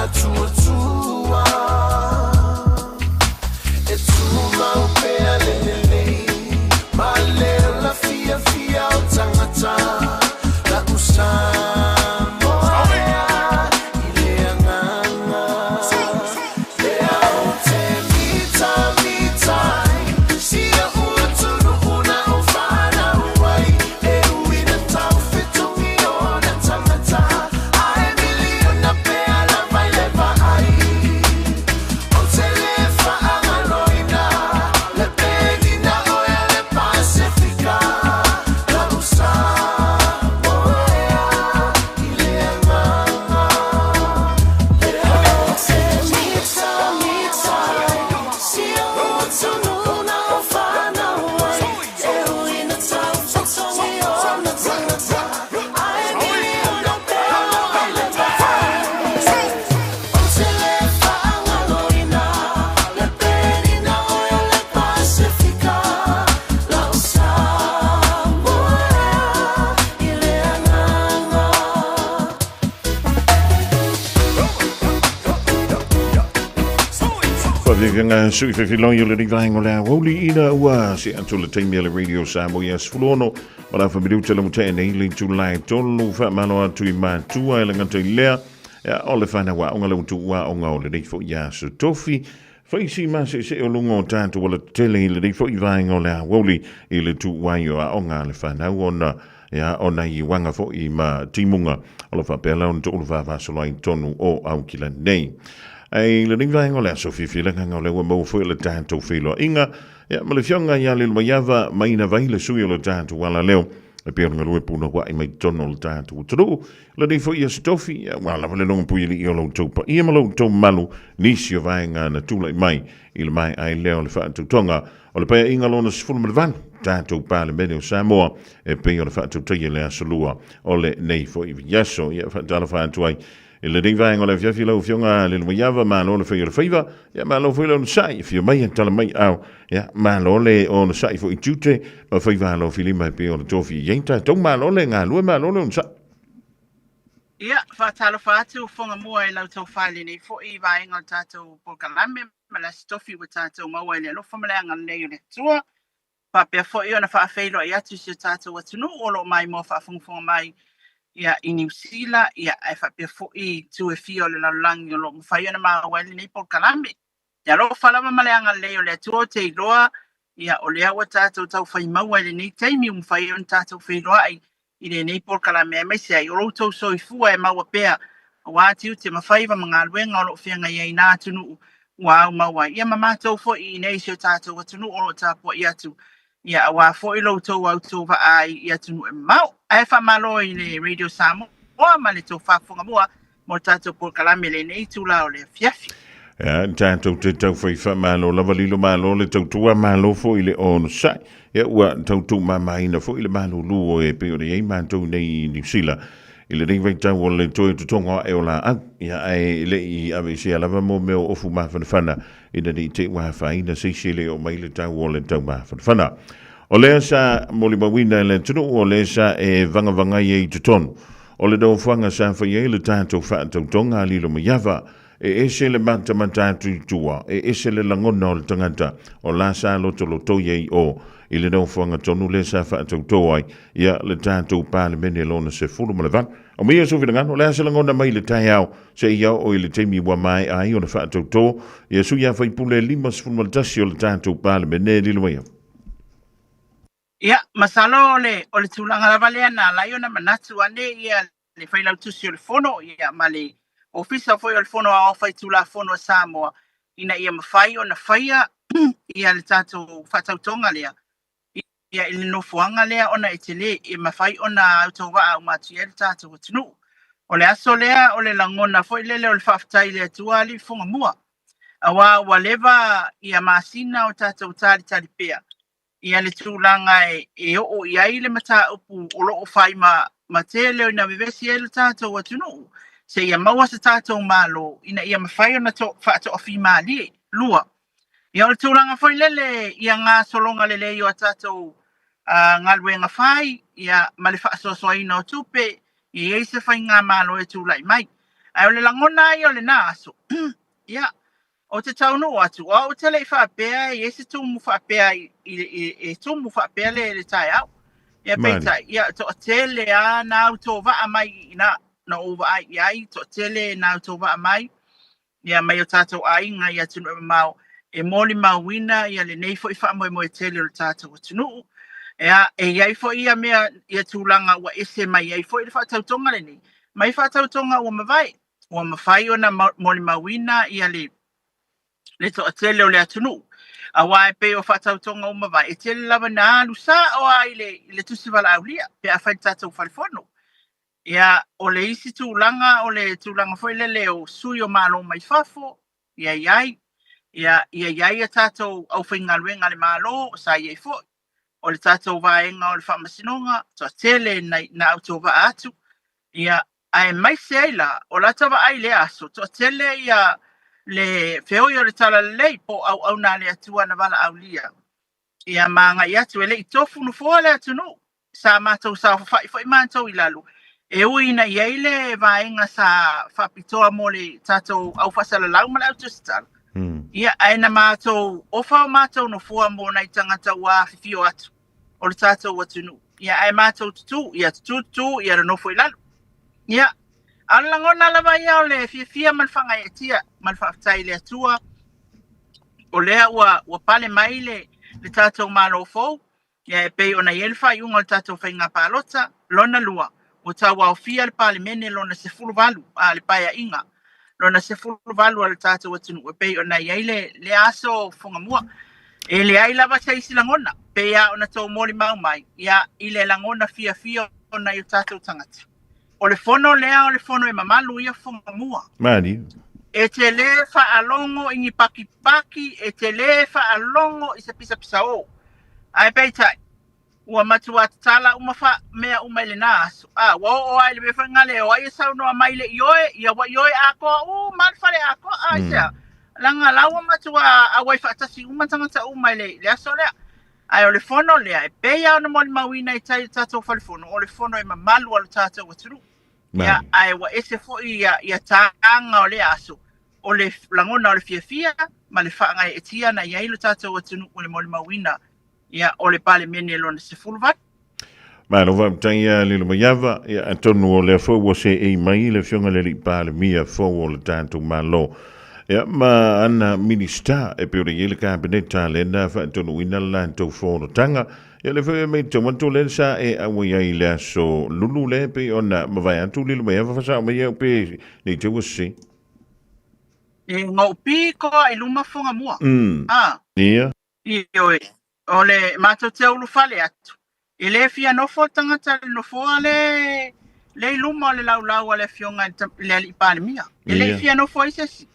atuatua e tuma upea lelele malela fia fia o tangata la Samoa ile anganga le au te mita mita sia utunu una ufana uai e uina tau fitungi ona tangata ai miliona pea la vai leva ai o te lefa angaloina le pedina oia le Pacifica la Samoa ile anganga le au te mita mita sia utunu una ufana uai e uina tau fitungi ona tangata ai miliona pea la vai leva ai o te lefa angaloina le pedina oia le Pacifica la Samoa ile anganga Whawhikinga sui whewhiloi o le rivahengo le Aoauli ina ua se anto le teimi le Radio Samoa yes fulono ma la whamiru te lamu te nei le July tolu whamano atu I mātua e le ngata I lea o le whana wa onga lau tu ua onga o le reifo ia su tofi whaisi ma se o lungo o tātu o le tele I le reifo I vahengo le Aoauli I le tu wai o a onga le whana ona ona I wanga fo I ma timunga o le whapela on to o le whawasolo ai tonu o au kila nei ai le ning vai ngole so fi le nga le mo fo le tanto filo inga ya ma le fionga ya le mayava mai na vai le sui le tanto wala leo e pe nga lo puno wa I mai tono le tanto tru le ni fo ia stofi ya wala le long pu I lo topa I ma lo to malu nisi o vai nga na tu mai il mai ai leo le fa tu tonga o le pe inga lo na sfulu me van tanto pa le bene o Samoa e pe o le fa tu tye le asolua o le nei fo I yaso ya fa dala fa tu ai e le ding vaenga le fiafi lau fionga le maiava ma lo le whaia whaiva ya ma lo whaila on sai fio mai en tala mai au ya ma lo le on sai fo I tute ma whaiva lo fili mai pe on tofi yenta tong ma lo le ngā lua ma lo le on sai Ia, whaatalo whaatu Fofogamua I lau tau whaile nei fo I vaenga o tātou Fofogamua ma la stofi wa tātou maua I le alofa maleanga nei o le tua papea fo I ona whaafeilo I atu si o tātou atunu o lo mai mo whaafongafonga mai ia I New Zealand ia e whapea fo I tu e fio le laulangi o lo mwhai ona maa wale nei Fofogamua ia lo whalama maleanga leo le tua te iloa ia o lea wa tātou tau whai maua le nei teimi mwhai ona tātou whailoa ai I le nei Fofogamua mai se ai o lo tau soifua e maua pea wa tiu te mawhaiva mga luenga o lo whianga ia I nā tunu wa au maua ia mamatou fo I nei si o tātou atunu o lo tāpua I atu ia wa fo I lo tau au tau wa ai I atunu e mau ai whamalo I le Radio Samoa ma le tau Fofogamua mo tātou Fofogamua le nei tula o le fiafi ya tātou te tau whaifa malo lava lilo malo le tau tua malo fo I le on sai ya ua tau tu mamaina fo I le malo luo e pe o le ei mātou nei New Zealand I le ring vai tau o le toi tutonga e o la au ia ai le I ave se alava mo meo ofu mawhanawhana ina ni te wahafaina se se le o mai le tau o le tau mawhanawhana o lea sa moli mawina le tunu o lea sa e vanga I tutonu o le do whanga sa whai le tātou whaatau tonga lilo mayava e ese le mata tu tua e ese le langona o le tangata o la sa loto ye o I le do whanga tonu le sa whaatau toai ia le tātou pāle mene lona se fulu malavan o mea so whirangan o le asa langona mai le tai au se ia o I le teimi wa mai ai o le whaatau tō ia su ia whaipule lima se fulu malatasi o le tātou pāle mene lilo mai ia masalo o le tūlanga la valea na lai ona manatu ane ia le whailau tusi o le fono ia ma le ofisa foi o le fono a ofai tūla fono a Samoa ina ia mawhai o na whaia ia le tātou whatautonga lea ia I le nofuanga lea ona e te le e mawhai ona autau waa o matu ia le tātou atunu o le aso lea o le langona foi lele o le whaftai lea tua li Fofogamua a wa leva ia masina o tātou tali pea ia le tūlanga e o I le mata upu o lo o whai ma te leo ina vevesi e le tātou atunu se ia maua sa tātou malo ina ia mawhai ona whaato ofi mali lua ia o le tūlanga foi lele ia ngā solonga lele i o tātou ngā luenga whai ia ma le whaasosoaina o tupe i se whai ngā malo e tūlai mai Ai o le langona ai o le nā aso. Ia, o te taunu atu, o te lei whapea, i ese tumu whapea, i tumu whapea le tai au. Ia peita, ia to tele a nā uto wa mai ina na ova ai ai to tele nā uto wa mai. Ia mai o tātou ainga ia tunu e mau e moli mauina ia le nei fo i wha mo e tele o tātou o tunu. Ia e iai fo ia mea ia tūlanga ua ese mai iai fo i le whaatautonga le nei. Mai whaatautonga ua mawai. Ua mawhai o na moli mauina ia le to tele o le atunu. A wae pe o whaatautonga o mawai. E tele lava nā alusa o ai le tusi wala aulia. Pe a whai tātou whalifono. Ia o le isi tūlanga o le tūlanga foi le o sui o malo mai fafo. Ia iai. Ia iai a tātou au whaingaluenga le malo sa iai foi. O le tātou vaenga o le whamasinonga. To tele na auto va atu. Ia ai mai se aila o la tava ai le aso. To tele ia le feoi o le tala lei po au nā le atua na wala aulia. Ia maanga i atu e le i tofu no fua le atu no. Sa mātou sa whai mātou i lalu. E uina i eile vaenga sa whapitoa mo le tātou au whasala lau ma le autostala. Ia aina mātou ofa o mātou no fua mo nei tangata wā whiwhio atu. O le tātou atu no. Ia ai mātou tutu, ia tutu, ia ranofo i lalu. Ia, alangona lava ia o le fia malwhanga e tia, malwhaftai le atua. O lea ua pale mai le tātou malo fau. Ia e pei ona ielfa i unga le tātou whainga pālota, lona lua. O tawa o fia le pale mene lona se fuluvalu, a le paia inga. Lona se fuluvalu a le tātou atunu. E pei ona iai le aso Fofogamua. E le ai lava sa isi langona. Pei a ona tau moli mau mai. Ia i le langona fia ona i o tātou tangata. O le fono lea o le fono e mamalu ia Fofogamua. Mani. E te le whaalongo i ni paki, e te le whaalongo i se pisa o. Ai peitai, ua matua tala umafa mea umaile nā aso. Wa ai le befangale o ai sau noa maile ioe, ia wa ioe ako, malfale ako, isea. Langa lawa matua a wai whaatasi umatangata umaile le aso lea. Ai o le fono lea, e peia o na moli mawina i tai tātou whalifono, o le fono e mamalu alu tātou waturu. Ia ai wa ese fo ia tāanga o le aso. O le langona o le fia, ma le whaangai e tia na iailu tātou watunu o le moli mawina. Ia o le pale mene lona se fulvat. Ma lo va tanga le maiava ia atonu o le fo wo se e mai le fionga le pale mia fo o le tanto malo. Ia ma ana minister e pe o le cabinet le na fa atonu ina la to fo no tanga. Ia le fo me to manto le sa e a wa ia le so lulu le pe ona ma vai atu le maiava fa sa mai pe ni te wo se. E ngau pi ko ai luma Fofogamua. Ia. Ioe. O le mātou te ulu whale atu. E le fia nofo tangata le nofo le luma o le lau a le fionga le ali pāle mia. E le fia nofo i sesi.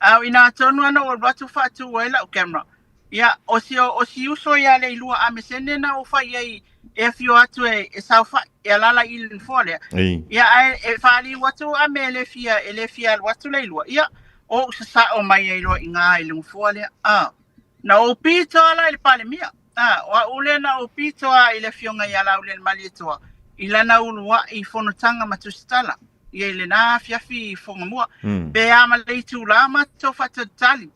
Au ina tonu ana o watu whatu o ela o camera. Ia, o si uso ia le ilua a mesene na o whai ei e fio atu e sau whai e alala i le nofo lea. Ia, e whaali watu a me le fia watu le ilua. Ia, o usasa o mai e ilua i ngā i le nofo lea. Na o pito ala i le pale mia. Wa ule na o pito a i le fionga i ala ule le mali toa. I lana ulua i fonotanga matusitala. I le na fiafi i Fofogamua. Be ama le itu la mato fata tali.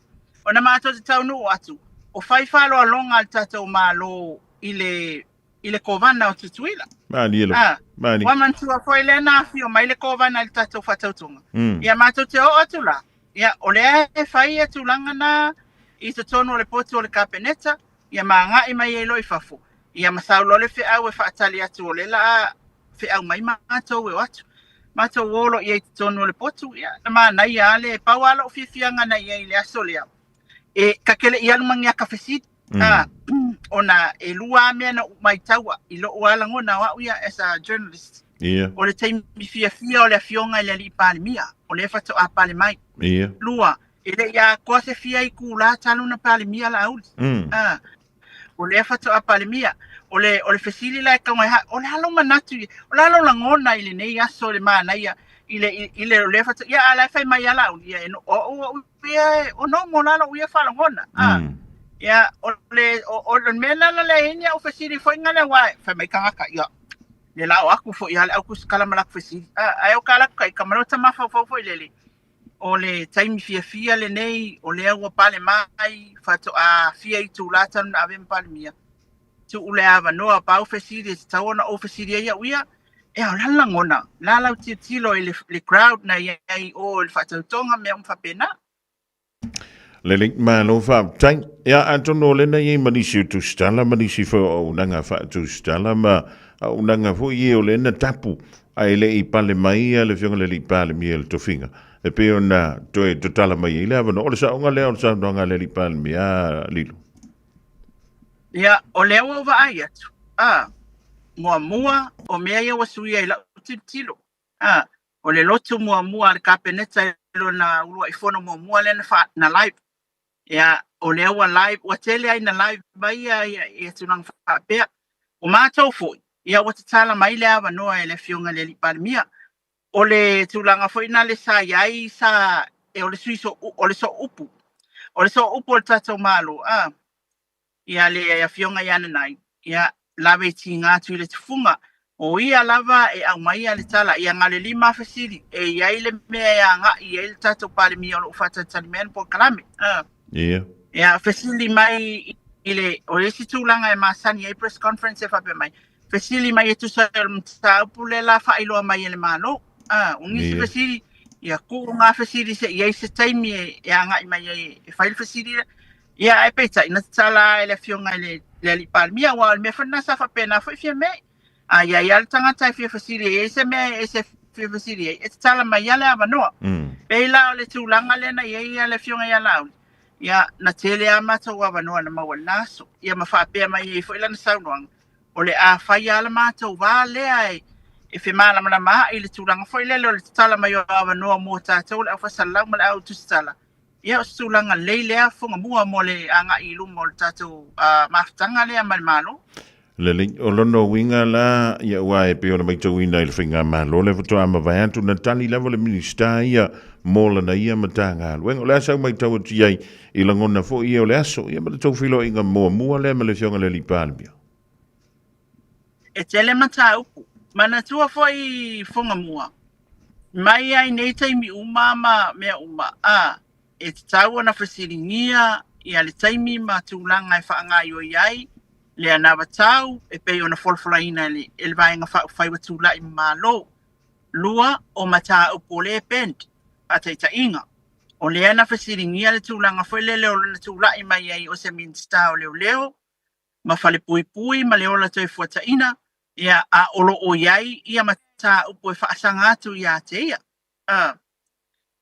O na mato te taunu atu. O whaifalo alonga al tatou malo i le kovana o tutuila. Mani elo. Mani. Wa mantua fo i le na fio mai le kovana al tatou fatautunga. Ia mato te o atu la. Ia o le e whai atu langa na i te tono o le poto o le kapeneta, ia maanga i mai e loi fafo. Ia masaulo le whiau e whaatali atu o le la whiau mai mātou e watu. Mātou wolo i e te tono o le poto, ia na maa nai a le pauala o whiwhianga na i le aso lea. E kakele i alumangi a kawhesit, o na e lua mea na mai taua i lo o alangona wa uia as a journalist. O le taimi whiawhia o le fionga i le li pāle mia, o le whato a pāle mai. Lua. Ele ia koa se fia i kula talo na palemia la auli. O le fato a palemia. O le fesili la kaunga ha. O le halo manatu. O le halo langona ili nei aso le maa na ia. Ile o le fato. Ia ala fai mai ala auli. O no mo lalo uia fa langona. Ia o le mena la le inia o fesili foi ngale wai. Fai mai kangaka ia. le lao aku fo ia le aku skala malak fesili ai o kala kai kamarota mafa fo lele o le taimi fia le nei o le ua pale mai fato a fia i tūlatan a ven pale mia tu ule ava noa pau fesili e tawana o fesili ia uia e o lalangona lalau tilo i le crowd na iai o le fatautonga mea umfapena Le link malo fa tai ya atono le na ye manisi tu stala manisi fo o nanga fa tu stala ma o nanga fo ye o le na tapu ai le I pale mai le fionga le pale mi le tofinga e pe ona to tala mai le ava no le sa nga le o sa nga le pale mi a lilo ya o le o va ai atu mua o mea ia wasuia I la tilo o le lotu mua le kapeneta lo na ulua ifono mua le na live ya o le ua live wa tele ai na live mai ia tunang whapea o mātou foi ia wa tatala mai le awa noa e le fionga le lipalmia o le tulanga foi na le sa iai sa e o le suiso o le so upu o le tatou malo ia le ia fionga iana nai ia lawe ti ngātu I le tufunga o ia lava e au mai le tala ia ngale 5 fasili e iai le mea ia nga ia le tatou pale mi o lo ufata talimen po kalame ia fasili mai ile o le situlanga e masani e press conference e fape mai fasili mai e tusa mtaupu le la whailoa mai le malo ungisi fasili ia ku ngā fasili se iai se taimi e anga I mai e whaile fasili ia e peita ina tala e le fionga le li palmia wa me fana sa fa pena foi fie me ia ia tanga tai fie fasili e se me e se fie fasili e tala mai ia le avanoa peila o le tulanga le na ia le fionga ia lau ia na tele ama to wa avanoa na mawa naso ia ma fa pe mai e foi la na saunoang o le a fa ia le mato va le ai e fe mala mala ma I le tulanga foi le le tala mai o avanoa mo ta to le fa salam le au tustala ia sulanga leilea Fofogamua mo le anga I lumo le tatou maftanga le amal malo. Le link o lono winga la ia ua e pe ona mai tau ina I le whinga malo le fato ama vai antu na tali level le minista ia mola na ia matanga. Wenga o le asau mai tau ati ai I langona fo ia o le aso ia mata tau filo inga mua le ma le fionga le lipalbia. E tele mata upu. Mana tua fo I Fofogamua. Mai ai nei taimi umama mea uma e te tau ana whasiringia I ale taimi ma tūlanga e whaanga I o iai, le anawa tau e pei ona wholwhalaina le vaenga whaiwa tūla I malo, lua o mata upo le bend, a teita inga. O le ana whasiringia le tūlanga whailele o lana tūla I mai ai o se minsta o leo, ma whale pui ma le ola toi fuataina, ia a olo o iai ia mata upo e whaasanga atu ia te ia.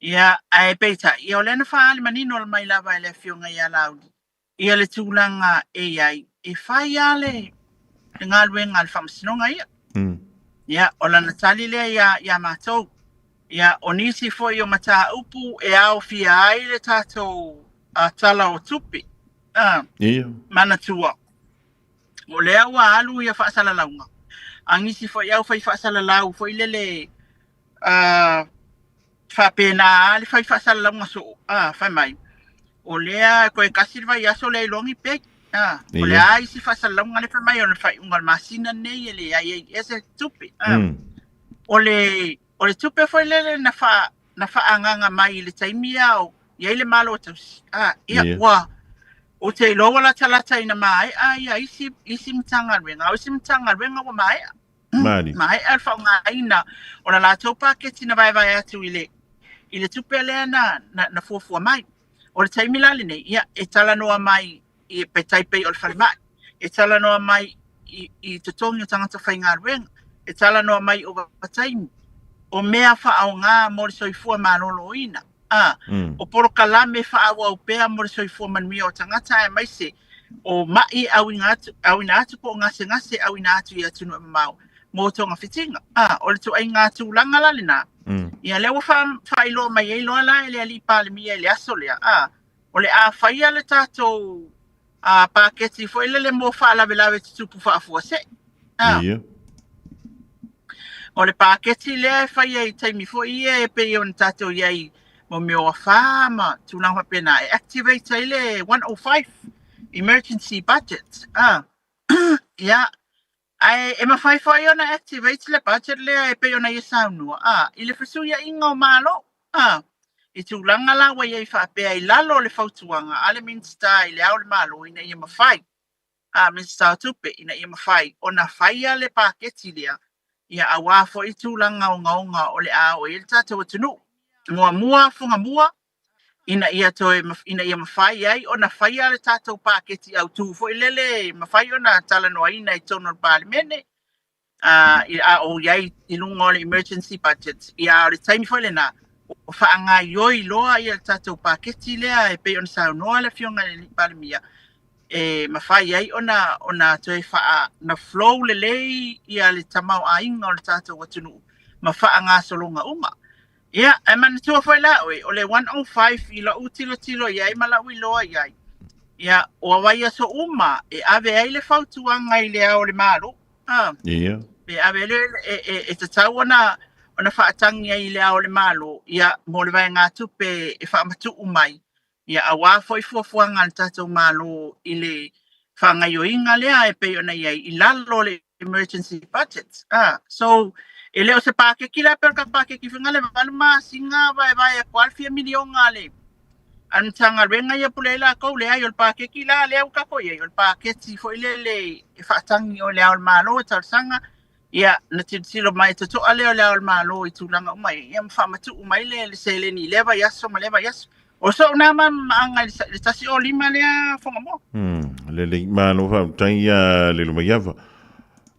Ia ai peita ia le na faali manino le mai lava le fionga ia lauli ia le tulanga e ai e fai ale ngalwe ngal famsinonga ia ia o la natali le ia matou ia onisi foi o mata upu e au fia ai le tatou tala o tupi mana tua o le awa alu ia faasala launga angisi foi au fai faasala lau foi lele fa pena ali fai fa la nga so fa mai o lea ko e kasi vai aso le longi pe o le ai si fa la nga le fa mai o le fai ungal masina nei ele ai ese tupi o le tupi foi le na fa anga mai le taimia o ia le malo tu ia wa o te lo wala talata ina mai ai isi mtanga renga o isi mtanga renga wa mai mai alfa nga ina o la topa ke tina vai atu ile tupele na fofua mai o le taimila le nei ia e tala noa mai I petai pei o le whare mai e tala noa mai I totongi o tangata whainga ruenga e tala noa mai o wataimi o mea wha au ngā mo le soifua manolo ina o poro kalame wha au au pea mo le soifua manmia o tangata e mai se o mai au ina atu po ngase au ina atu I atunu e mamau mo tonga fitinga o le tu ai ngā tūlanga la le nā ia lewa whailo mai e loa la ele ali pale mi ele aso lea o le a whaia le tātou paketi fo ele le mo whaalawe tupu whaafua se o le paketi lea e whaia I taimi fo ia e pei o na tātou iai mo meo a whaama tūnanga pena e activate ele 105 emergency budget ia Ai, e mawhai ona activate le budget lea e pe ona i saunua. I le whasuia inga o malo. I tūlanga la wa iei whapea I lalo le whautuanga. Ale minsta I le au le malo ina i mawhai. Minsta tupe ina i mawhai. Ona whaia le paketi lea. Ia awafo I tūlanga o ngaunga o le ao e le tātou atunu. Mua Fofogamua. Ina ia toe ina ia mawhai ai ona whaia le tātou paketi au tūfo I lele mawhai ona talanoa ina I tono le palimene. O iai I lunga o le emergency budget. Ia o le taimi fo le na. O whaanga ioi loa I le tātou paketi lea e pe ona saunoa le fionga le palimia. E mawhai ai ona toe wha na flow le lei ia le tamau a inga o le tātou watunu. Ma whaanga solonga unga. Ia, e mana tua foi la o le 105 I la utilo iai ma la uiloa iai. Ia, o awaia so uma e ave ai le whautuanga I le ao le maru. Ia. Pe ave le e te tau ona whaatangi ai le ao le malu. Ia, mo le vai ngā tupe e whaamatu umai. Ia, a wafo I fuafuanga le tātou malu I le whangaioinga lea e pe ona iai I lalo le emergency budget. So, e leo se pakeki la perka pakeki whinga le valuma singa vai a kualfia milionga le. Antanga renga ia pule la kou lea I ol pakeki la lea ukako ia I ol paketi fo ile le e whaatangi o lea ol malo e tarsanga. Ia, na tilo mai to ale o lea ol malo I tūlanga umai. Ia mwhamatu umai le seleni leva yaso ma leva yaso. O so nama anga le tasi o lima lea Fofogamua. Le malo whautai le luma yawa.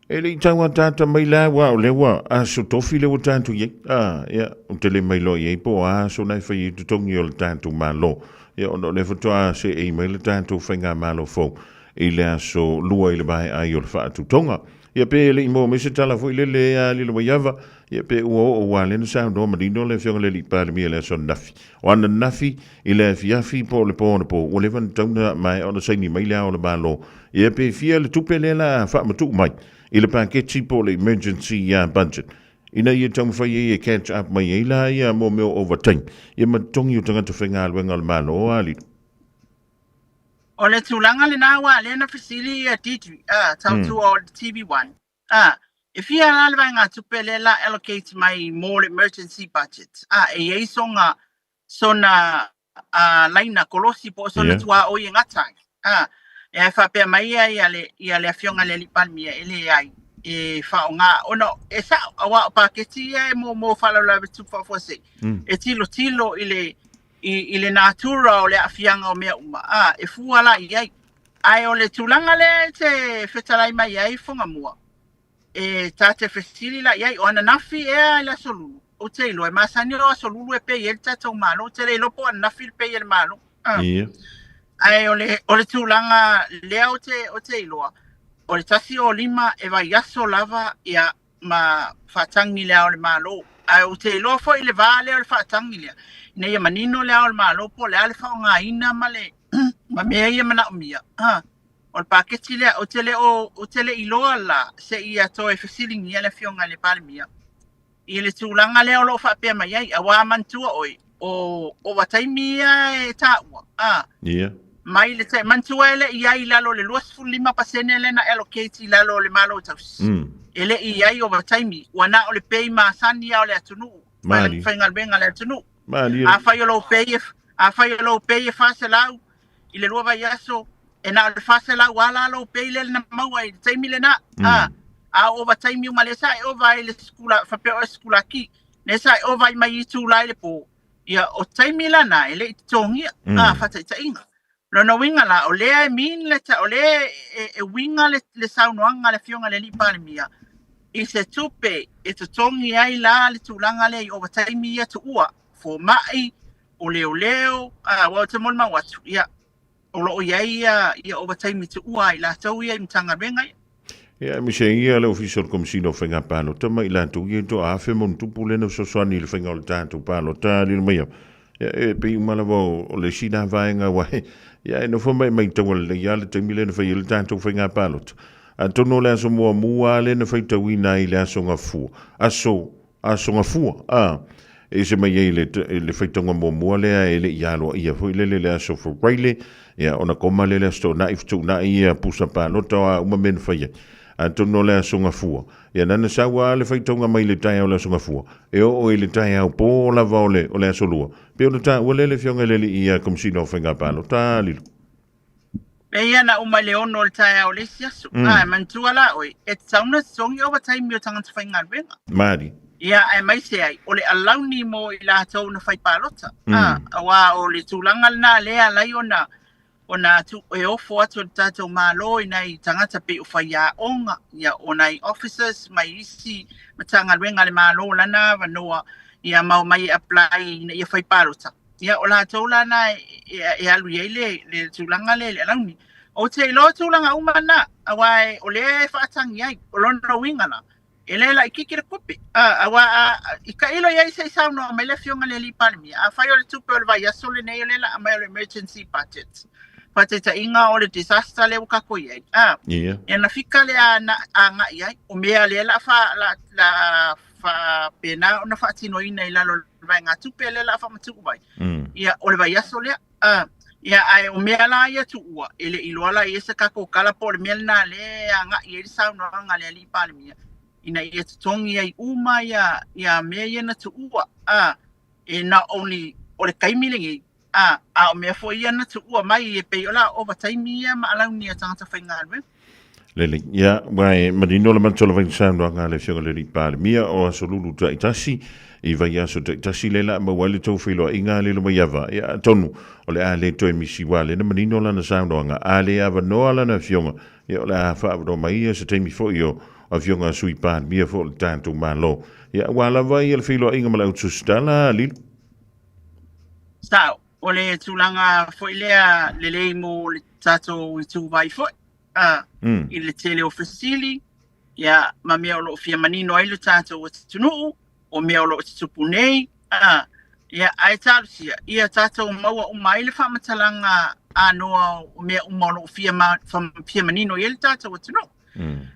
E le taua tata mai la wa o le wa a so tofi le o tantu ye. Ia, o te le mai lo ye po a so nai whai tu tongi o le tantu malo. Ia, ono le whatua se e mai le tantu whainga malo fo. I le aso lua I le bai ai o le whaatu tonga. Ia pe le imo me se tala fo I le lo yawa. Ia pe ua o wa le na sao no marino le fionga le li pale mi le aso nafi. O ana nafi I le fiafi po le po na po. O le van tauna mai o na saini mai le o le malo. Ia pe fia le tupe le la wha matu mai. I le paketi po le emergency budget. Ina ia tau mwhai e catch up mai e la ia mo meo overtime. Ia matongi o tangata whainga alwenga le malo o ali. O le tūlanga le nāua le na whisili a Didri, tautu o TV1. E fia la le vai ngā tupe le la allocate mai mo le emergency budget. E ei sona laina kolosi po sona tua o i ngatai. E ai whapea mai ia le afionga le li palmia e le ai. E whao ngā ono, e sa awa o paketi e mo whalala vitu whawhose. E tilo I le natura o le afianga o mea uma. E fuala I ai. Ai o le tūlanga le te whetalai mai ai Fofogamua. E tate whesili la iai o ana nafi ea la solulu. O te ilo e masani o solulu e pe el tatou malo. O te le lopo ana nafi pe el malo. Ai o le tūlanga lea o te iloa. O le tasi o lima e vai aso lava ia ma whatangi lea o le malo. Ai o te iloa fo I le vale o le whatangi lea. Nei ia manino lea o le malo po lea le whao ngā ina ma le ma mea ia mana umia. O le paketi lea o te le iloa la se ia toe whesilingi ia le fionga le palimia. I le tūlanga lea o lo whapea mai ai a wā mantua oi o wataimi ia e tāua. Mai le te mantua ele ia I lalo le 25% le na allocate I lalo le malo taus. Ele ia o wataimi wana o le pei maasani o le atunu. Mali. Whaingal benga le atunu. A whai o lo pei e whase lau I le lua vai aso e na le whase lau ala lo pei le na maua I taimi le na. A o wataimi uma le sa e o vai le skula, whapeo e skula ki. Ne sa e o vai mai I tū lai le po. Ia o taimi la na ele I tongia. Whata I ta inga. Lona winga la o lea e min le ta o lea e winga le saunoanga le fionga le lipa le mia. I se tupe e te tongi ai la le tūlanga le I o wataimi ia tu ua. Fo mai o leo wa te mon mawatu. Ia o lo ia o wataimi tu ua I la tau ia I mtanga renga ia. Ia mi se ia le official commissioner whainga palo. Tama I la tu ia to a fe mon tupu le no soswani le whainga o le tātou palo. Tā li mai. Ia e pe umalawa o le sina vaenga wahe. Ia e no whamai mai tawa le ia le taimi le na whai le tātou whainga palo. A tono le aso mua le na whai tau ina I le aso ngā fua. Aso ngā fua. E se mai e le whaitonga mua lea e le ialoa ia fo le aso for Riley. Ia ona koma le aso na iftu na ia pusa pa nota wa uma men whaia. tono le sunga fua ia nana saua le faitonga mai le tai au le sunga fua e o le tai au po la vole o le solua pe o ta o le fionga le ia komsino fenga palo ta lilu e ia na uma le ono le tai au le siasu mantua la oi e sauna songi over time yo tanga tfainga venga mari ia ai mai se ai o le alauni mo i la tau na fai palota wa o le tulanga na le ala ona tu e ofo atu tatou malo i nei tangata pe o fai a onga ia o nei officers mai isi matanga wenga le malo lana vanoa ia mau mai apply ia fai palota ia o la tau lana e alu le tulanga le alauni o te lo tulanga umana awai o le whaatangi ai o lona winga na ele la ikikira kopi awa ikailo ia se sauna mai le fionga le lipalmi a fai o le tupe o le vai asole nei le la mai o emergency budget pateta inga o le disaster le ukako ia ia na fika le ana anga ia o mea le la fa pena ona fa tino ina ila lo vai nga tupe le la fa matu vai ia o le vai asole ia ai o mea la ia tu ua ele iloala ia se kako kala po le mea na le anga ia sauna anga le lipalmi ina ia tongi ai uma ia mea ia na tu ua e na only o le kaimilingi o mea fo ia na tu ua mai e pe ola overtime ia ma alau ni a tangata whaingarwe lele ia vai marino le mantola vai sando nga le fionga le ripale mia o asolulu ta itasi i vai aso ta itasi lela ma wale tau filo inga le lo maiava ia tonu o le ale to emisi wale na marino la na sando nga ale ava no ala na fionga ia o le a fa do mai se temi fo io a fionga sui pan mia fo tanto malo ia wala vai el filo inga mala utustala li sao o le tulanga fo ilea le mo le tato i tu vai fo i le tele ofisili ia ma mea o lo fia manino ai le tato o tunu o mea o lo tupunei ia ai talusia ia tato maua umai le whamatalanga anoa o mea uma o lo fia manino i le tato o tunu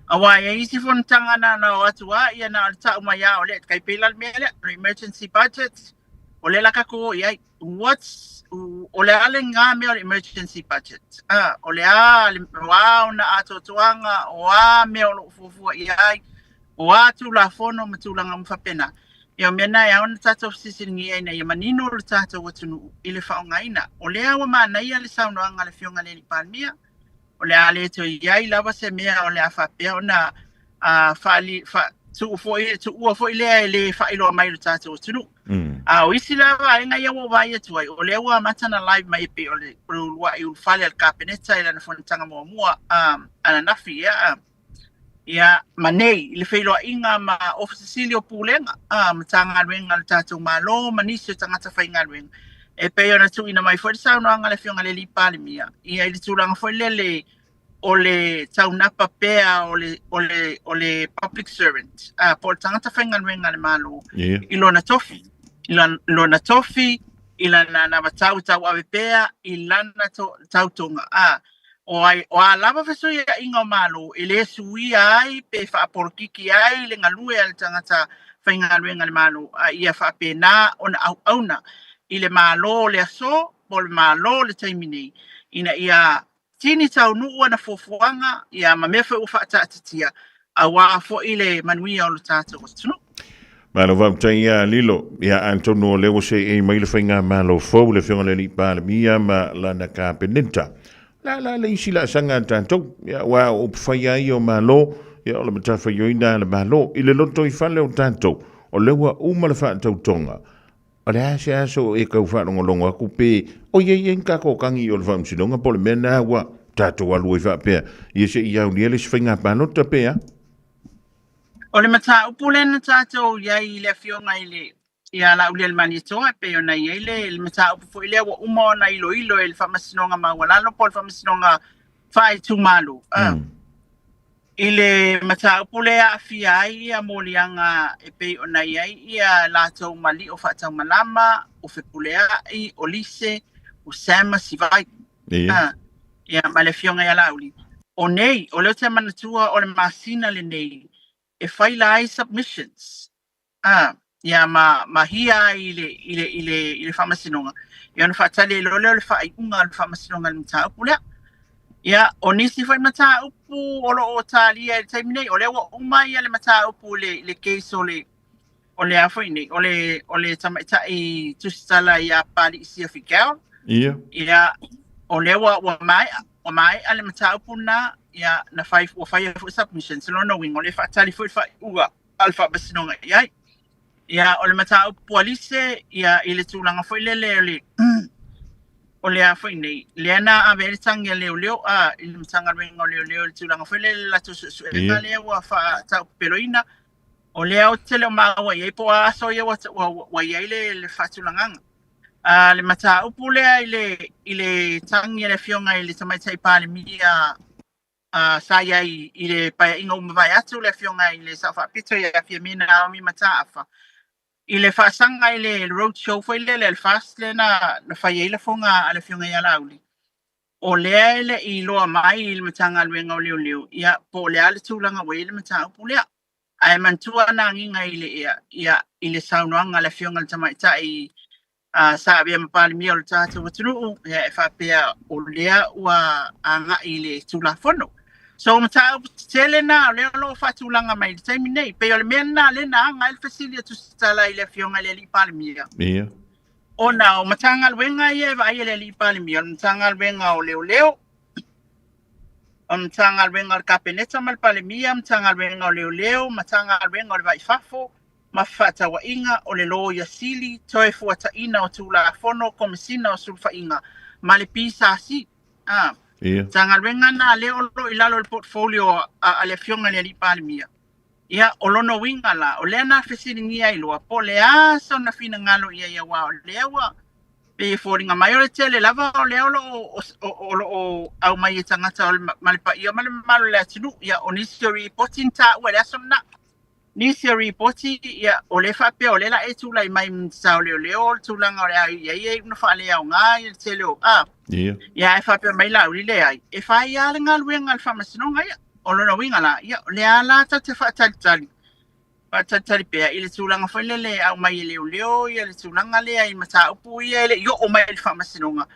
awa ia isi fon tangana na watua ia na ta umaya o le kai pela me le emergency budget o le la kako ia what's o le ale nga me o emergency budget o le wa na atotuanga o me o fufu ia o atu la fono matulanga mfapena ia mena ia ona tato sisingi ina ia manino le tato watunu ile faungaina o le awa mana ia le sauno anga le fionga le palmia o le ale to iai lava se mea o le afapea ona tu fo ile le failo mai le tato tunu o isi lava inga ia wo vai tu ai o le wa matana live mai pe o le wa i fale al capeneta ila na fontanga mo mua ana nafi ia manei le failo inga ma officelio pulenga matanga wenga le tato malo manisi tangata fainga wenga e pe ona tu ina mai foi sa no anga le fionga le lipale mia ia i tulanga foi le o le taunapa pea o le public servant por tangata whainga wenga le malo ilona tofi ilana na matau tau ave pea ilana tautonga o a lava feso ia inga malo ile sui ai pe fa porkiki ai le ngalue al tangata whainga wenga le malo ia fa pena ona auna ile malo le aso pol malo le taimini ina ia tini tau nuu ana fofuanga ia mamefe ufa atatia awa fo ile manuia o tata o tunu malo va taia lilo ia Antonio lewo se e mai le whainga malo fo le fionga le lipa mia ma la na capeneta la isi la sanga tanto ia wa o whaia i o malo ia o le matafa yoina le malo ile loto i fale o tanto o lewa uma le wha tautonga o le aso e kau whanonga aku pe o ye nka ko kangi o le whamsinonga po le mena wa tato alu e whapea i se i au niele se whainga panota pea o le mata upulena tato iai le fionga ile ia la ule le mani toa pe ona iai le mata upu ile wa uma na ilo e le whamasinonga mawalalo po le whamasinonga whai tumalu ile mata upule a fiai ia molianga e pe ona iai ia lato mali o whatau malama o whepulea i o lise o sama sivai ia ma le fionga ia lauli o nei o leo te manatua o le masina le nei e whaila ai submissions ia ma hia ile whamasinonga ia ona whaatale loleo le whai unga le whamasinonga le mata upulea Ia, o nisi fai mata upu o lo o talia e taimi nei, o le wa umai ale mata upu le case o le afo ini, o le tamaita i tustala ia pali isi afikao. Ia. Ia, o le wa mai ale mata upu na, ia na fai fu submission, silo no wing, o le fatali fu ua alfa basinonga iai. Ia, o le mata upu alise, ia ile tūlanga fo le o le a foi nei le ana a vele tangia leo a il mtanga wenga leo le tulanga foi le la tu su nga le wa fa ta peroina o le o tele ma wa ye po a so ye wa ye le fa tulanga a le mata upu le ile tangia le fionga ile tamai tai pale mia a sa ya ile pa ingo mva ya tu le fionga ile sa fa pito ya fia mina mi mata afa ile fa sanga ile road show foi le fast le na fa ile fonga ale fionga ya lauli o le ile i loa mai il matanga luenga o leo ia po le ale tūlanga wa ile matanga pulea ai mantua na nginga ia ile saunoanga le fionga le tamaita i sa abia mapali mia o le tata watunu ia e fa pea o lea ua anga ile tūla fono so mata tele na le lo fa tūlanga mai le taimi nei pe o le mena le na anga il fasilia tu stala ile fionga le li pali mia Ia. o na o matanga luenga ia va ile li pali mia o matanga luenga o leo o matanga luenga o kapeneta mal pali mia matanga luenga o leo matanga luenga o le vai fafo mafata wa inga o le lo ya sili toe fuata ina o tula fono komisina o sulfa inga male pisa si Ia. tanga luenga na leo lo ilalo el portfolio a le fionga le li pali mia ia o lono winga la o le na fesini ngia iloa po le aso na fina ngalo ia wa o lewa pe foringa mai o le tele lava o le o au mai e tangata o malipa ia malo le atinu ia o nisi reporting ta ua le aso na nisi reporting ia o le fa pe o le la e tula i mai msa o leo tulanga o le ai ia una fa le au ngai le tele o Ia. ia e fa pe mai la uri le ai e fa ia le ngaluenga le famasinonga ia o lona winga la ia le ala ta te fa tali tali pe ile tulanga foi le au mai leo ia le tulanga le ai mata upu ia le yo o mai le famasinonga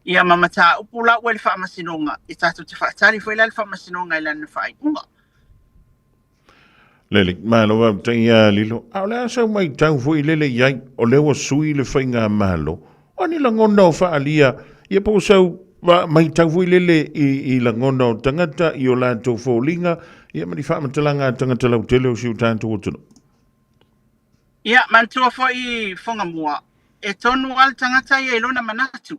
ia mata upu la o le famasinonga i tatu te fa tali foi le famasinonga ile na fai unga Lele, malo wa taia lilo. Au le sa mai tau foi lele iai o le wa sui le fainga malo. Ani la ngona o fa alia ia po sau mai tau foi lele i la ngona o tangata i o la to folinga ia mani fa matalanga tangata lau tele o siu tanto o tunu. ia mantua foi Fofogamua e tonu al tangata ia ilona manatu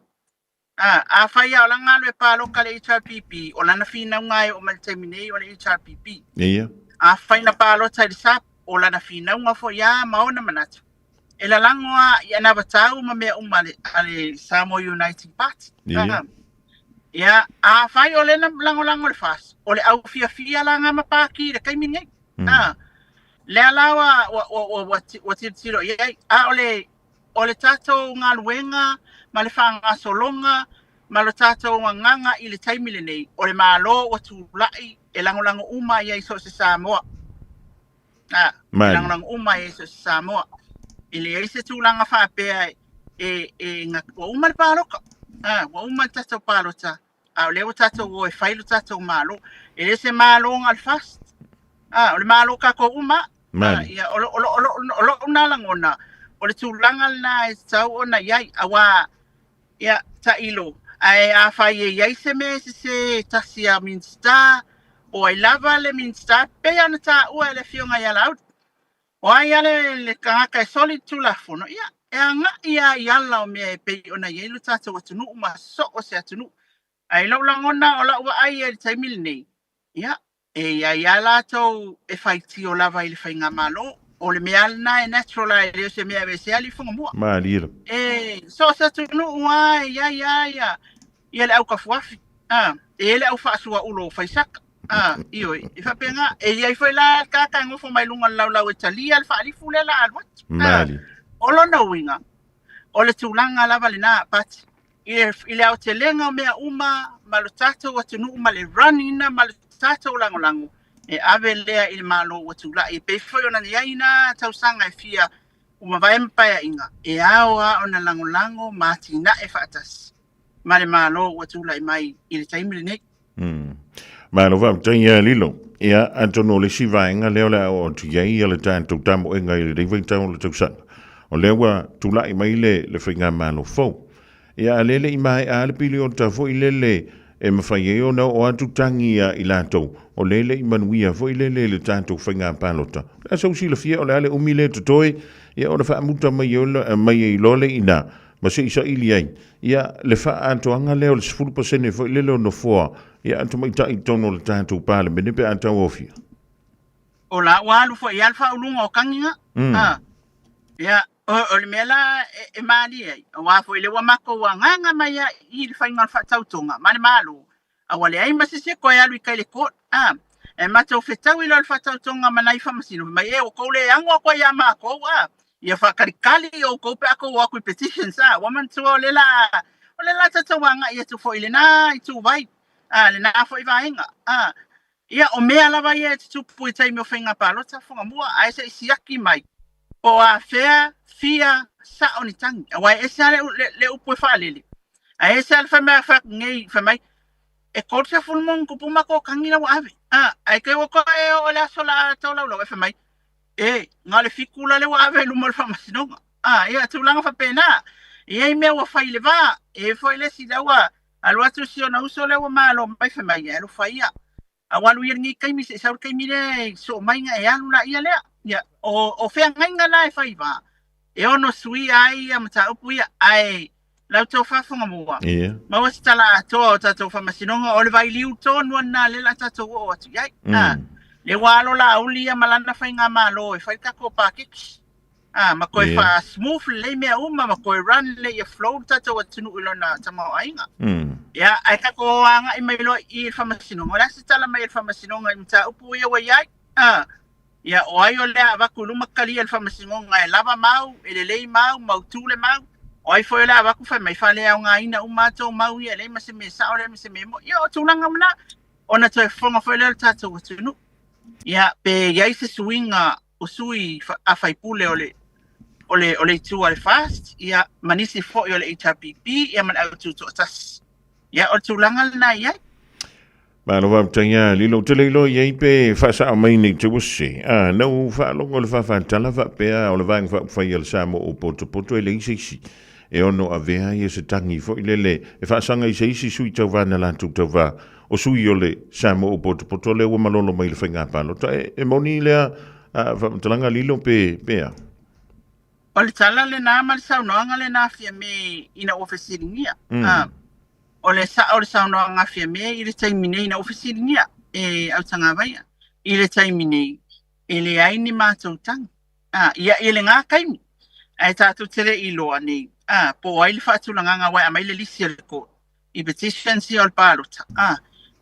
a fai au langa le palo kale HRPP o lana fina ngai o maltemine o le HRPP Ia. a fai na palo tai sap o lana fina nga fo ia maona manatu e la langoa ia na batau ma me umale ale Samoa United Party ia a fai o le lango le fas o le au fia langa mapaki le kaimingai le alawa wa tiro ia a o le tato ngaluenga ma le fanga solonga ma le tato nganga i le taimile nei o le malo wa tulai e lango uma ia iso se Samoa lango uma ia iso se Samoa ile ise tulanga fa pe nga wa uma le paloka wa uma tato palota a le tato o failu tato malo ele se malo ngal fast o le malo ka ko uma ia o una langona o le tulanga na tau ona iai awa ia ta ilo ai a fai iai se me se tasia minsta o ai lava le minsta pe ana ta ua le fionga ia lau o ai ale kanga solid tula fono ia e anga ia la o me pe ona iai lu tata watunu ma so o se atunu ai lau langona o la ua ai e taimil nei ia e ia la tau e fai ti o lava i le fainga malo o le mea na e natural le se mea se ali Fofogamua Malira. So sa tu no wa ia le au ka fuafi e le au fa sua ulo fa sak io e fa penga e ia foi la ka ngo fo mai lunga lau e tali al fa ali fule la al Mali. o lo no winga o le tulanga la valina pat ile au telenga mea uma malutato wa tunu uma le runina malutato lango e ave lea il malo watula e pe foi ona iaina tausanga e fia uma vai mpa inga e awa ona lango matina e fatas male malo watula i mai il taimile nei Ma lo va tanya lilo. Ia antono le sivainga leo la o tiai le tanto tamo e ngai le vei tamo le tausan. O lewa tulai mai le whainga malo fau. Ia lele i mai a le pili o ta fo i lele e mawhai o na o atu tangia i lato. O lele i manuia fo i lele le tanto whainga palota. La sau si le fia o le ale umile to toi. Ia o na wha amuta mai i lole i na. Ma se isa ili ai. Ia le wha antoanga leo le 10% fo i lele o no foa. Ia anto mai tai tono le tanto pale. Mene pe anto ofia. O la walu fo i alfa ulunga o kanginga. Ia. O le mela e mali ai. O wafo i le wamako wa nganga mai i le whainga le whatautonga. Mane malu. A wale ai masise koe alu i kai le kot. E mata o whetau i le whatautonga manai whamasino. Mai e o kou le angwa koe ia mako. Ia whakarikali o kou pe ako waku i petitions. Waman tua o le la tatawanga i atu fo i le na i tu vai. Le na fo i vaenga. Ia o mea lava ia te tupu i taimi o whainga palota. Fofogamua ai se isiaki mai. O a fia sa oni tangi. Wa esa le upo falele. A esa le fama fa ngei famai. E korsa fulmon kupu mako kangina wa ave. Ai ke ko e o la sola tola lo famai. Ngale fikula le wa ave lu mal fama sinonga. Ia tulanga fa pena. Ia me wa faile va. E faile si dawa. Alwatu si ona uso le wa malo mai famai ya lo faia. Awalu yengi kai mi se sa kai mi le so mai nga ya lu la ia le. Ia o fea ngainga la e faiva. E ono sui ai a mata upu ia ai lau tau Fofogamua. Ma wasi tala atoa o tatou whamasinonga o le vai liu tōnua nā le la tatou o atu iai. Le walo la auli a malana whainga malo e whaikako pākiki. Ma koe wha smooth le mea uma ma koe run le ia flow tatou atunu ilo na tamau ainga. Ia ai kako anga i mailo i whamasinonga. O lasi tala mai i whamasinonga i mata upu ia wa iai. Ia o ai o lea avaku luma kali al whamasingonga e lava mau, e le lei mau, mau tūle mau. O ai foi lea avaku whai mai whale au ngā ina umato mau ia lei mase me sao lea mase me mo. Ia o tūlanga mana, o na toi whonga foi lea tātou atunu. Ia pe iai se suinga o sui a whaipule o le tua le fast. Ia manisi foi o le HRPP, ia man au tūto atas. Ia o tūlanga lena iai. Ma lo va tanya lilo tele lo ye pe fa sa mai ni te wose. No fa lo ngol fa tala fa pe o le vang fa il Samoa o poto ele isi. E ono avea ye se tangi fo ilele. E fa sanga isi sui tau va na la tu tau va. O sui o le Samoa o poto le o malolo mai le whainga palo. E moni lea fa talanga lilo pe a. O le tala le nā mali sau noanga le nā fia me ina ofesiringia. O le saunoa ngafia mea i le taimine na ofisiringia e au tanga vaia. I le taimine e le aini mātou tang. Ia i le ngā kaimi. Ai tātou tere i loa nei. Po ai le whaatulanga wai a mai le lisi le ko. I petition si o le pālota.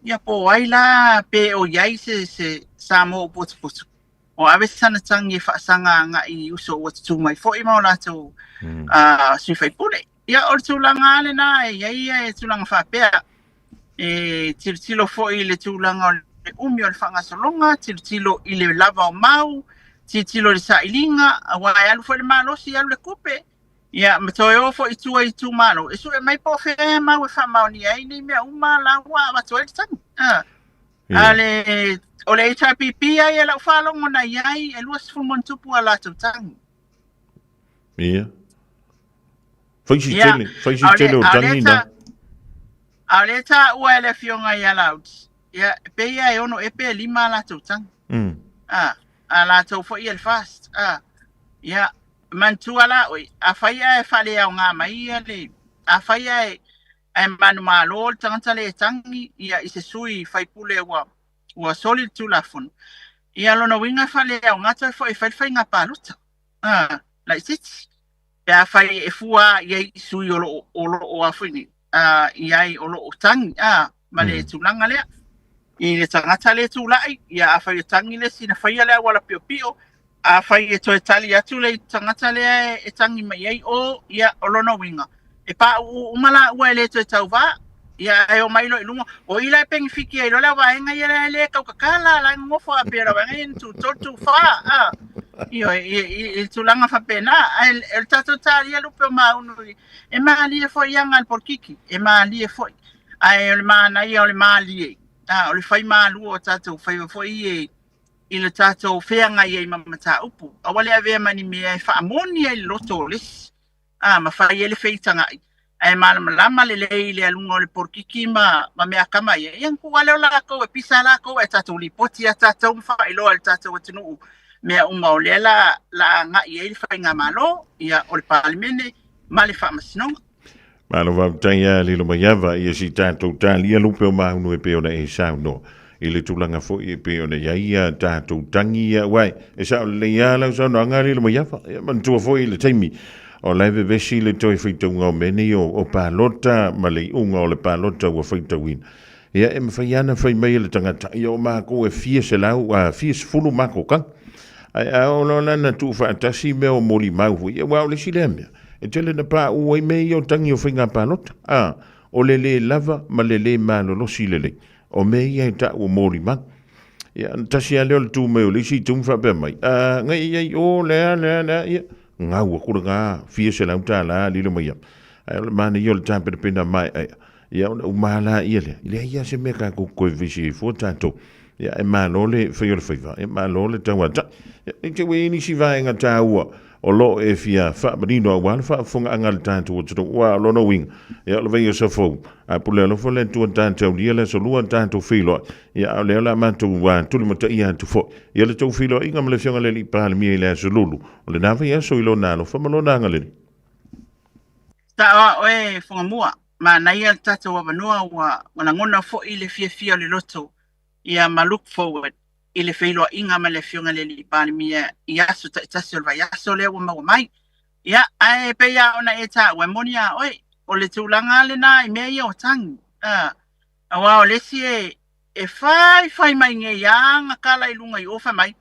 Ia po ai la pe o iai se Samoa o potu. O awe sana tangi e whaasanga nga i uso o tu mai. Fo i mau lātou sui whaipule. Ia o tūlanga ale nā e tūlanga whapea. E tilo fo i le tūlanga o le umi o le whangasolonga, tilo i le lava o mau, tilo le sailinga, a wai alu fo le malosi alu le kupe. Ia matoe o fo i tū malo. E su e mai po whea mau e whamau ni ai nei mea uma la wa matoe le tangi. Ale o le HRPP ai e lau whalongo na iai e luas fulmon tupu a lātou tangi. Ia. Faisi tele o tangi na. A le ta ua ele fionga i alaut. Ia, pe ia e ono e pe lima la tau tangi. A la tau fo i el fast. Ia, mantua la oi. A whaia e whale au ngā mai ia le. A whaia e manu malo tangata le tangi. Ia, i se sui whaipule ua solid tu la fun. Ia lona winga whale au ngata fo i whai ngā paluta. Lai siti. Pea whai e fua iei sui o awhini. Iai o tangi. Ma le tūlanga lea. I le tangata le tūlai. Ia a whai o tangi le sina whai lea wala pio pio. A whai e toe tali atu le tangata lea e tangi mai iei o ia o lona winga. E pa umala ua le toe tau wā. Ia e o mailo i lunga. O ila e pengi whiki e lola waenga ia le kaukakala. La ngofo a pera waenga i tu totu wha. Io il tulanga fa pena el tato tali lu pe maunu e ma ali e foi yanga al porkiki e ma ali e foi ai el mana io le mali o le whai mālu o tātou whai whai i le tātou whenga i mamata upu. A wale a vea mani mea e whaamoni e loto lis. Ma whai e le whaitanga i. Ai malama le lei le alunga o le porkiki ma mea kama i. Ian ku wale o lako e pisa lako e tātou li poti a tātou mwha i loa le tātou atunu mea uma o le la nga i e le whainga malo ia o le palimene ma le whaamasinoga. Malo va tanya lilo mayava ia si tātou tāli a lupe o mahunu e peona e sauno. I le tūlanga fo i peona ia tātou tangi ia wai. E sao le ia lau sauno anga lilo mayava. Ia mantua fo i le taimi. O laive vesi le toi whaitaunga o meni o pālota ma le unga o le pālota ua whaitauina. Ia e mawhaiana whai mai le tangata. Ia o mako e fia se lau, fia se fulu mako kang. Ai o lana tu whaatasi mea o moli mau. Ia wau le sile mea. E tele na pā ua i mei o tangi o whainga pālota. O le lava ma le malolosi le. O mei ai ta o moli mang. Ia tasi a leo le tū meo le si tūmwha pe mai. Ngai ai o lea ia. Ngā ua kura ngā fia se lau tā la lilo mai am. Ai o le mana i o le tāpere pena mai ai. Ia o maala ia le. Ia ia se mea kā koe visi e fua tātou. Ia e malo le whai o le whaiva. Ia malo le tauata. Ia te wei ni si vai ngā tā ua. O lo e fia fa marino a wala fa funga angal tanto o tro wa lo no wing ya lo veio so fo a pule lo fo le tu tanto dia le so lu tanto filo ya le la mantu wa tu le mata ia tu fo ya le tu filo inga me le fionga le pa le mi le so lulu o le nava ya so ilo na lo fa malo na ngale ta o e Fofogamua ma na ia tata wa vanua wa ngona fo i le fia le loto ia ma look forward i le whailo inga ma le fionga le li pāni mia i aso ta itasio lwa i aso lea wa maua mai. Ia, ae peia ona e ta ua moni a oi, o le tūlanga le na i mea ia o tangi. Awa o lesi e whai mai nge ia nga kala i lunga i ofa mai.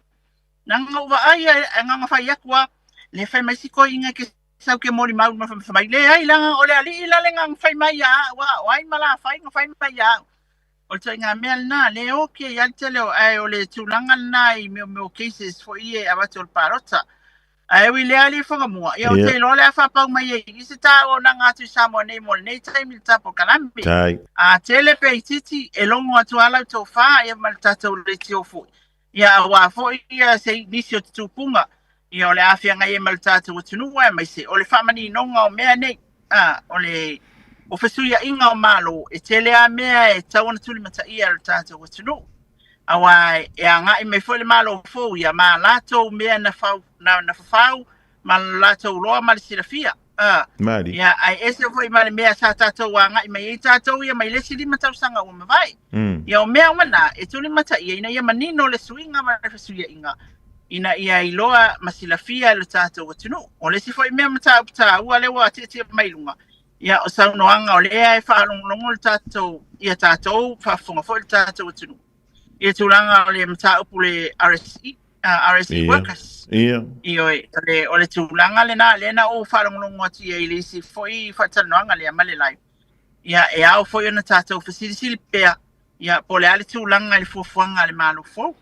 Nanga uwa ai e nganga whai akua, le whai mai siko inga ke sau ke mori mau ma whai mai. Le ai langa o le ali ila le ngang whai mai ia, o ai mala whai mai ia. O te ngā mea na, le oke i ante leo ai o le tūlanga na i meo cases fo i e awatu o le pārota. Ai ui lea li Fofogamua. Ia o te lo le a whapau mai e, i se tā o na ngātu Samoa nei mo le nei taimi le tapo kalambi. A tele pe i titi e longo atu alau tau wha ia ma le tātou le tio fo. Ia a wā fo i a se nisi o te tūpunga. Ia o le awhia ngai e ma le tātou o tunua e mai se. O le whamani nonga o mea nei. O le... O fesuia inga o malo, e tele a mea e tawana tuli mata ia le tātou o tunu. Awa e a ngai me fo le malo fo ia ma lato mea na fafau, ma lato loa ma le sirafia. Ia ai ese fo i ma le mea sa tātou a ngai mai e tātou ia mai lesi lima tau sanga o mawai. Ia o mea umana e tuli mata ia ina ia manino le suinga ma le fesuia inga. Ina ia i loa ma silafia le tātou o tunu. O lesi fo i mea mata upta ua lewa tia mailunga. Ia o saunoanga o lea e whaalongongo le tātou, ia tātou whaafonga fo le tātou atunu. Ia tūlanga o le mata upu le RSE workers. Ia. O le tūlanga le na o whaalongongo ati e le si fo i whaatanoanga le amale lai. Ia e au fo i ona tātou whasirisili pea. Ia po le ale tūlanga le fuafuanga le malo fo.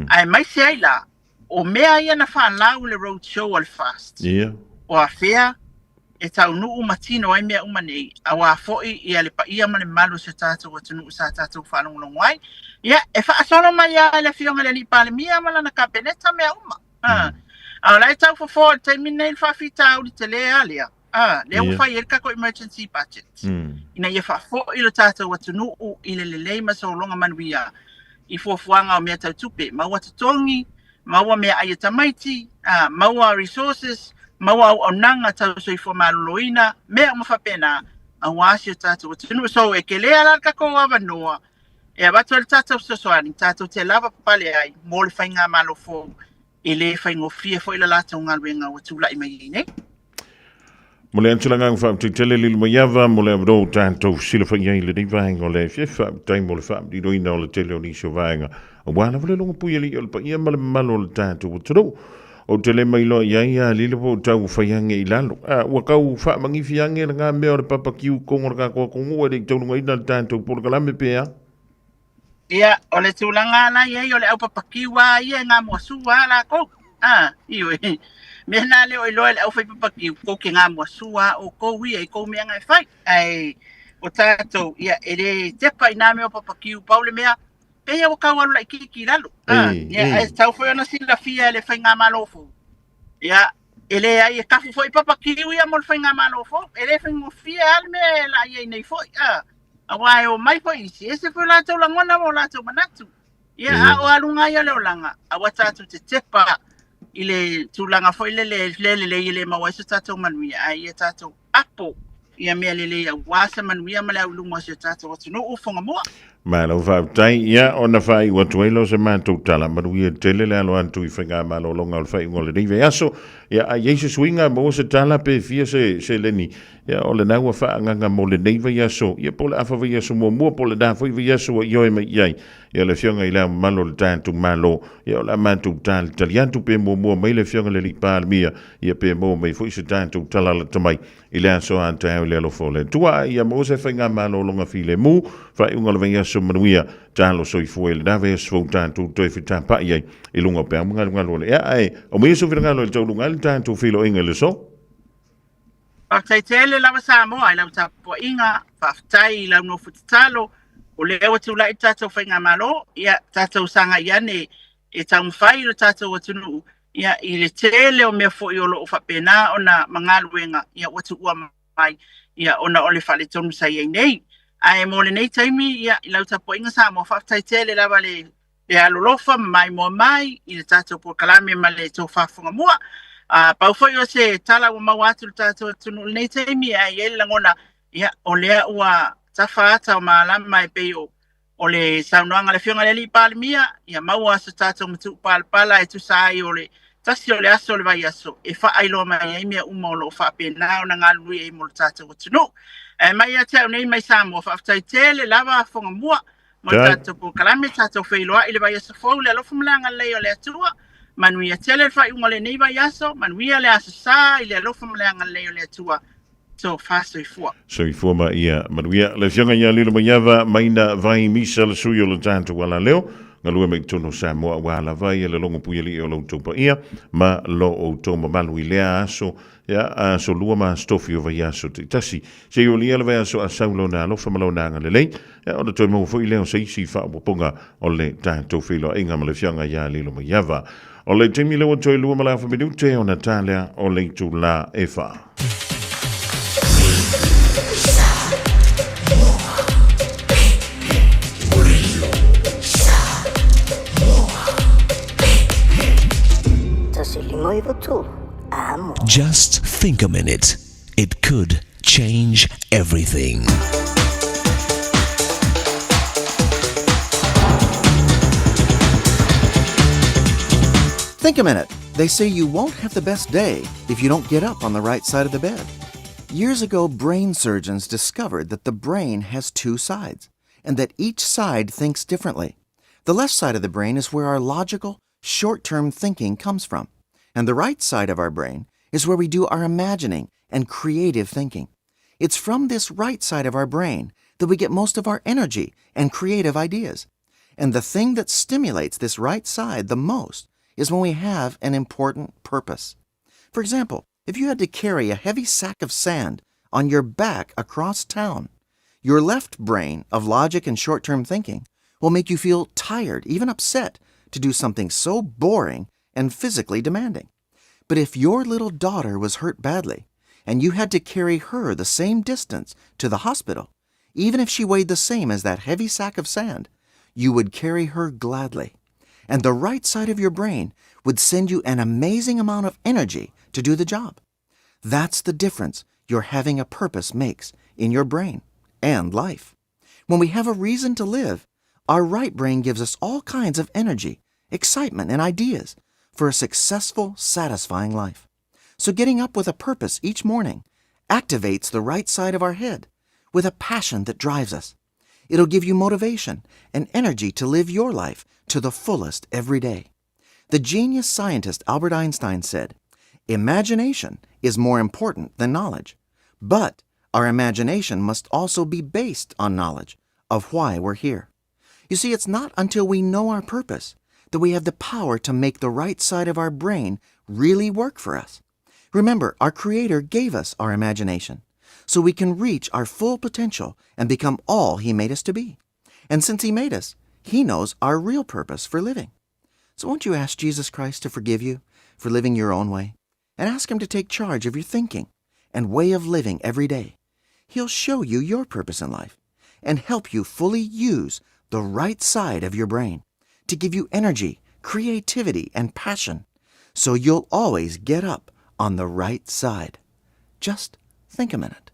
Ai mai se ai la, o mea ia na whaalau le road show al fast. Ia. O a fea, e tau nuu matino ai mea umanei, a wā foi i ale pa ia male malu se tātou atunu sa tātou whanonglong wai. Ia, e whaasono mai a le fionga le li pale mia mala na ka peneta mea uma. A lai tau fofo, te minei whawhita au li te lea lea. Lea uwhai e kako emergency budget. Ina ia whafo i lo tātou atunu i le lelei maso longa manuia. I fuafuanga o mea tau tupe, maua tatongi, maua mea aia tamaiti, maua resources, maua o nanga tau soi fo maloloina, mea mawhapena, a wāsi o tātou. Tunu so e ke lea la kako awa noa, e abatu le tātou sosoani, tātou te lava papale ai, mō le whainga malo fō, e le whaingo fia fo ila lātou ngaluenga o tūla i mai nei. Mo le antulanga ngā te tele lilu mai awa, mo le abro tātou sila whainga i le ni vahenga o le fia tai mo le whaam di roina o le tele o nisio vahenga. O wāna wale longa pui ali o le pa ia male malo le tātou o tūrou. O tele mai lo ia lile po tau whaiange i lalo. Ua kau wha mangi whiange na ngā mea o le papa kiu kongor ka kua kongu e rei taununga ina le tātou por kalame pēa. Ia, o le tūlanga la ia o le au papa kiu a ia ngā muasua la kou. Iwe. Mea nā leo i loa le au whai papa kiu kou ke ngā muasua o kou ia i kou mea ngai whai. Ai, o tātou ia e re tepa i nā mea o papa kiu paule mea. pe o ka wala ki lalo ya e tau foi ona sila fia le fainga malofo ya ele ai ka foi papa kiwi ya mol fainga malofo ele fainga fia alme la ye nei foi awa o mai foi si ese foi la tau langona mo la tau manatu ya o alunga ya le olanga awa tatu te tepa ile tulanga foi le mawaiso tatu manuia ai tatu apo ia mea lele ya wasa manuia mala ulunga se tatu watu no Fofogamua. Malo whautai, ia o na whai watuelo se mātou tala, maru ia tele le alo antu I whainga malo longa o whai ngole rive aso, ia a yeise swinga mo se tala pe fia se leni, ia o le naua whaanganga mo le neiva aso, ia pole awha vai aso mua pole da whai vai aso a ioe mai iai, ia le fionga I lea malo le tātu malo, ia o la mātou tali antu pe mua mai le fionga le li pālmia, ia pe mai fui se tātu tala la tamai, I lea so anta au le alo fole. Tua ia mo se whainga malo longa file mu, whai unga le vai aso manuia talo soi fuel da ve so tanto to fita pa ia I lunga pe mga ngalo e ai o me so viranga lo to lunga tanto filo ingele so tai tele lava Samoa la tapo inga faftai la no futalo o le o tu la tato whainga malo ia tato sanga iane e tau mwhai lo tato watunu ia I le tele o mea fo I olo o whapena o na mangaluenga ia watu ua mai ia ona ole whale tonu sa iei nei ai mo le nei taimi ia I lau tapo inga Samoa whaftai tele lava le alolofa mai mo mai I le tato po kalame ma le tō Fofogamua pau foi o se tala o mawatu le tato tunu le nei taimi ai ele langona ia o lea ua tafa ata o malama mai peo o le saunoanga le fionga le li palemia ia maua se tato matu palpala e tu sai o le tasi o le aso le vai aso e wha ailo mai ai mea uma o lo wha pena o na ngalui e mo le tato o tunu mai a tau nei mai Samoa whaftai tele lava Fofogamua mo tato po kalame tato whailoa I le vai aso fau le alofu malanga leo le atua manuia tele whai unga le nei vai aso manuia le aso sa I le alofu malanga leo le atua so faso I fua so I fua ma ia manuia le fionga ia lilo maiava maina vai misa le sui o le tanto wala leo ngalua me tono Samoa wala vai le longo puili o lo topa ia ma lo o toma malu I lea aso ya so lua ma stofi o vai aso tasi se o lia le vai aso a saulo na lo famalo na ngale lei ya o to mo foi leo se isi fa ponga o le tanto filo inga ma le fianga ya lilo maiava o le temi le o to lua ma la fa minute o Natalia o le tu la efa Just think a minute. It could change everything. Think a minute. They say you won't have the best day if you don't get up on the right side of the bed. Years ago, brain surgeons discovered that the brain has two sides, and that each side thinks differently. The left side of the brain is where our logical, short-term thinking comes from. And the right side of our brain is where we do our imagining and creative thinking. It's from this right side of our brain that we get most of our energy and creative ideas. And the thing that stimulates this right side the most is when we have an important purpose. For example, if you had to carry a heavy sack of sand on your back across town, your left brain of logic and short-term thinking will make you feel tired, even upset, to do something so boring and physically demanding. But if your little daughter was hurt badly, and you had to carry her the same distance to the hospital, even if she weighed the same as that heavy sack of sand, you would carry her gladly. And the right side of your brain would send you an amazing amount of energy to do the job. That's the difference your having a purpose makes in your brain and life. When we have a reason to live, our right brain gives us all kinds of energy, excitement, and ideas for a successful, satisfying life. So getting up with a purpose each morning activates the right side of our head with a passion that drives us. It'll give you motivation and energy to live your life to the fullest every day. The genius scientist Albert Einstein said, "Imagination is more important than knowledge, but our imagination must also be based on knowledge of why we're here." You see, it's not until we know our purpose that we have the power to make the right side of our brain really work for us. Remember, our Creator gave us our imagination so we can reach our full potential and become all He made us to be. And since He made us, He knows our real purpose for living. So won't you ask Jesus Christ to forgive you for living your own way? And ask Him to take charge of your thinking and way of living every day. He'll show you your purpose in life and help you fully use the right side of your brain to give you energy, creativity, and passion, so you'll always get up on the right side. Just think a minute.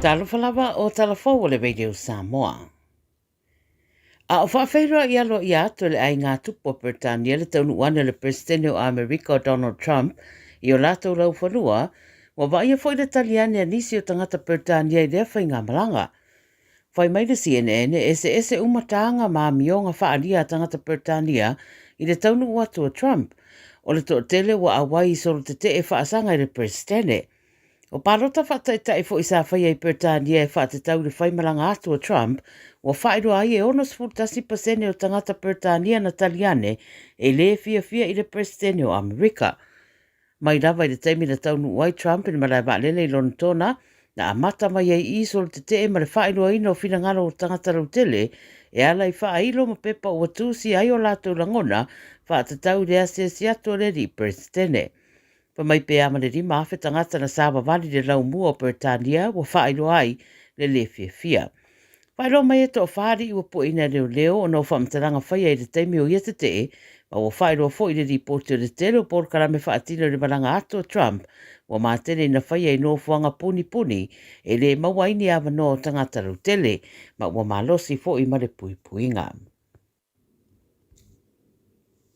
Talofalava o talafo o le Radio Samoa. A o whawhaira i alo i atu le ai ngā tupo Britania le taunu wana le Presidente o Amerika Donald Trump i o lato lau whanua, wa vai a whai le taliane a nisi o tangata Britania i lea whai ngā malanga. Whai mai le CNN ese umatanga mā mionga whaalia tangata Britania i le taunu watu o Trump, o le to tele wa awai i soro te e whaasanga i le Presidente. O palota whataita fo isa whai ai Britania e whatatau le whai malanga atu o Trump, wa whairu ai e onos fultasi pasene o tangata Britania na taliane e le fia i le Presidente o Amerika. Mai lava i le taimi na taunu wai Trump in malai waalele i lontona, na amata mai ai iso le te ma le whairu ai no fina ngalo o tangata rautele, e ala i whailo ma pepa o tusi ai o lato langona, whatatau le ase atu le di Presidente. Pa mai pe amane di mawhi tangata na sawa wali le lau mua o Britania wa whailo ai le fia. Whailo mai e to whaari i wa po ina leo o no whamtaranga whai ai le teimi o iata te ma wa whailo fo i le ripoti o le tele o por karame whaatino le malanga ato o Trump wa mātene na whai ai no fuanga puni e le mawaini awa no tangata rau tele ma wa malosi fo i mare puinga.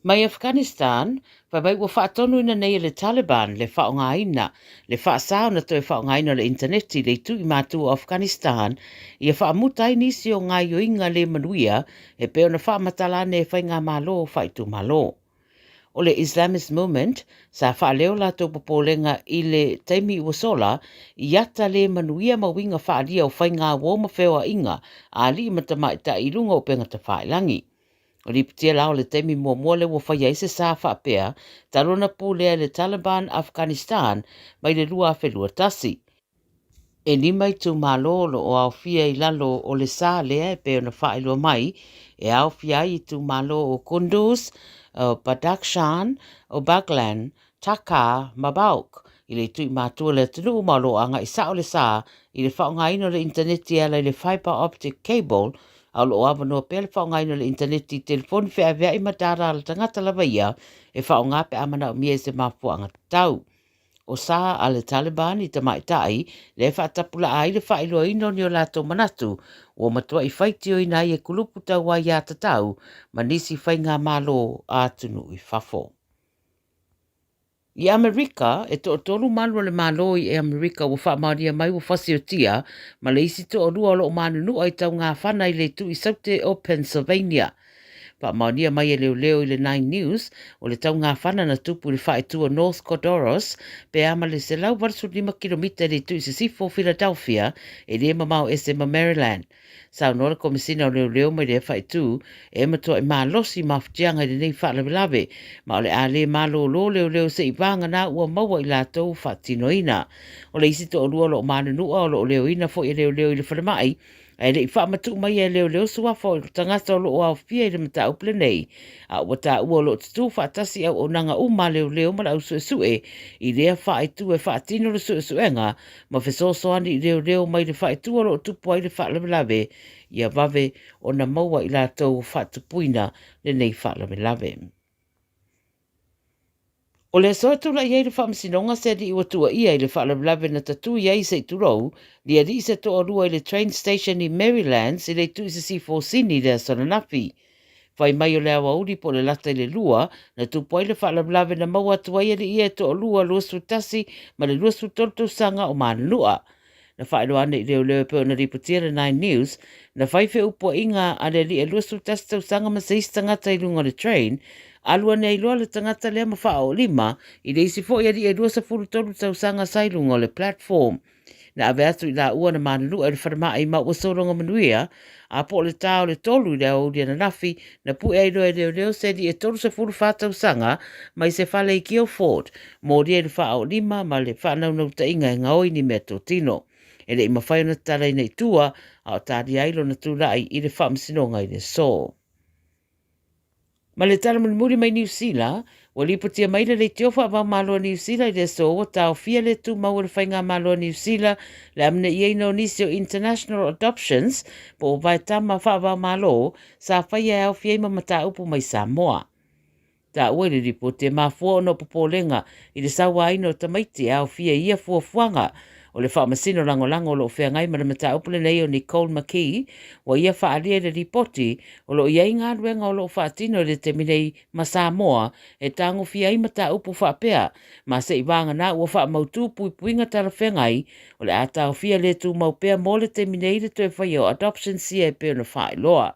Mai Afghanistan, whai wa whaatonu ina nei le Taliban le whaongaina, le whaasao na toi whaongaina le interneti le tu i mātu o Afghanistan, i a whaamutai nisi o ngai o inga le manuia e peo na whaamatalane e whai ngā malo o whaitu malo. O le Islamist Movement, sa whaaleo la tō popolenga i le taimi uasola, i ata le manuia ma winga whaalia o whai ngā woma whewa inga, a li matamai ta i runga o penga ta whaelangi. O li pitia lao le temi mua le wa whai se sa whaapea, tarona pūlea le Taliban Afghanistan mai le lua whelua tasi. E ni mai tu malo lo o au fia i lalo o le sa lea e peo na whaelua mai, e au fia i tu malo o Kunduz, o Badakhshan, o Baghlan, Taka, Mabauk, i le tui mātua le tunu malo anga i sa o le sa, i le whaongaino le interneti ala i le fiber optic cable, au lo ava no pele whaongaino le interneti telefoni whea vea i matara ala tangata lava ia e whaonga pe amana o mie se mafuanga tau. O sa ale Taliban i tamai tai le whaatapula ai le whailo ino ni o lato manatu o matua i whaitio ina i e kulupu tau ai a tatau ma nisi whai ngā malo a tunu i whafo. I Amerika, e to tolu manu le malo i Amerika wa whaamaria mai wa whasiotia, ma le isi to o lua lo manu nu ai tau ngā whana i le tu i saute o Pennsylvania. Whaamaria mai e leo i le 9 News, o le tau ngā whana na tupu le whaetua North Codoros, pe ama le se lau varsu 5 kilomita le tu i se sifo Philadelphia, e le mamau esema Maryland. Sau nora komisina o leo mai le whaetu, e matua i maa losi mawhtianga i le nei whaalawe, ma o le a le malo lo leo se i vanga na ua maua i lātou whaatinoina. O le isi to o lua lo manu nua o lo leo ina fo i leo i le whanamai, ai le i whaamatu mai e leo suafo i tangata o lo o au fia i le mata uple nei, a ua ta ua lo tutu whaatasi au o nanga uma leo mara au sue i lea whaetu e whaatino le suenga, ma whesosoani i leo mai le whaetu o lo tupu ai le whaalawe, ia vave o na maua i lātou whaatupuina le nei whaalawe. O le soatula iei le whaamasinonga se di iwa tua ia i le whaalawe na tatu iei se turou, li ari se to orua i le train station i Maryland se le tu i se sifo sini le Sonanafi. Whai mai o le Aoauli po le lata i le lua, na tupu ai le whaalawe na maua tua ia li ia to o lua luasu tasi ma le luasu tolto sanga o manulua. Na whaelo ane i leo peo na ripotia le 9 News, na whaife upo inga a le li e luasu tasi tau sanga ma seis tangata i lunga le train, alua nei loa le tangata lea mawha o 5, i le isi fo ia di e 2 tau sanga sailunga o le platform. Na ave atu I la ua na mananu e le whanama I mau wasoronga manuia, a po le tau le tolu le au dia na nafi, na pu e iro e leo se di e tolu se furu whātau sanga, mai se whale I Kio Ford, mō ria le wha o lima, ma le whanau nau ta inga e ngaoi ni mea tō tino. E le ima whai ona tala nei tua, a o tādi ailo na tūrai I le whaamsinonga I le so. Ma le tala muri mai New Zealand, wa lipotia mai le tiofa wa malo New Zealand I le so o tau fia le tu mau le whainga malo New Zealand le amne I no nisio International Adoptions po o vai tama wha wa malo sa whai au fia ima mata upu mai Samoa. Ta ue le lipotia ma fua ono popolenga I le sawa ino tamaiti au fia ia fuafuanga o le whaamasino lango lo whea ngai mana mata upule nei o Nicole McKee, wa ia whaalia le ripoti o lo ia inga ruenga o lo whaatino le te minei ma Samoa e tango fia I mata upu whaapea, ma se iwanga na ua wha mautu puinga tala whea ngai o le atao fia le tu maupea mo le te minei le toe whai o adoption CAP o na whaeloa.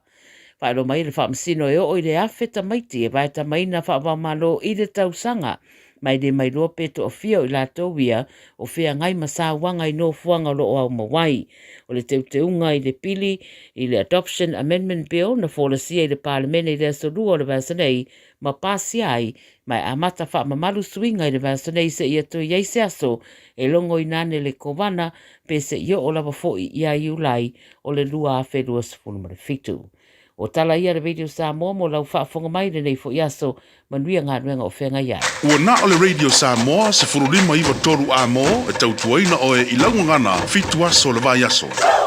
Whaelo mai le whaamasino e o le awheta maiti e vai ta mai na whaamalo I le tausanga, mai le mai loa peto o fia o I la tauia o fea ngai masa wanga I no fuanga lo o au mawai. O le teuteunga I le pili I le Adoption Amendment Bill na fōlasia I le parlemene I le asolua o le vasanei ma pasi ai mai amata wha mamalu swinga I le vasanei se ia to iei se aso e longo I nane le kovana pe se ia o lava fōi ia iulai o le lua a whelua sifunu fitu. O tala ia le Radio Samoa mo lau whaafonga mai le nei fo iaso manuia ngā nuenga o whenga ia. Ua na o le Radio Samoa se furulima iwa toru a mo e tautuaina o e ilangu ngana fitu aso le vai aso. Fire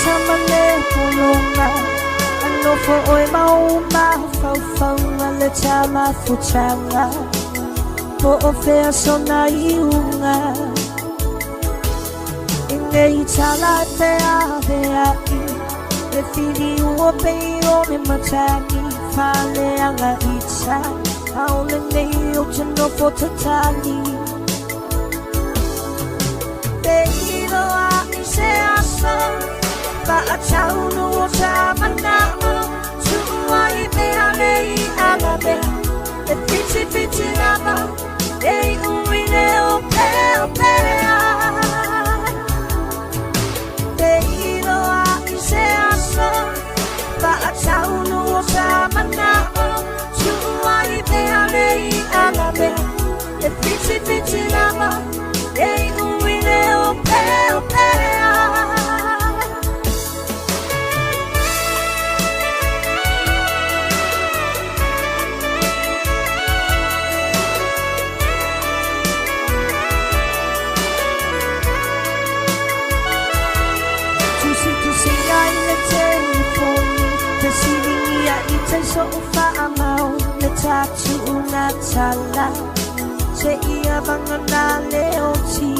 samale kolonga ano fo oi mau ma fau fau le chama fuchanga po ofea sona iunga inei chala te avea le fili uo peo me matani fale anga icha aole nei o chano fo tatani te ilo a se asa ba a chau no o chamana chua i me alei alabe e piti lama ei uine o pea te ilo a se asa ba a chau no o chamana chua i me alei alabe e piti lama ei uine o pea so fa amau le tatu una tala se ia bangana le oti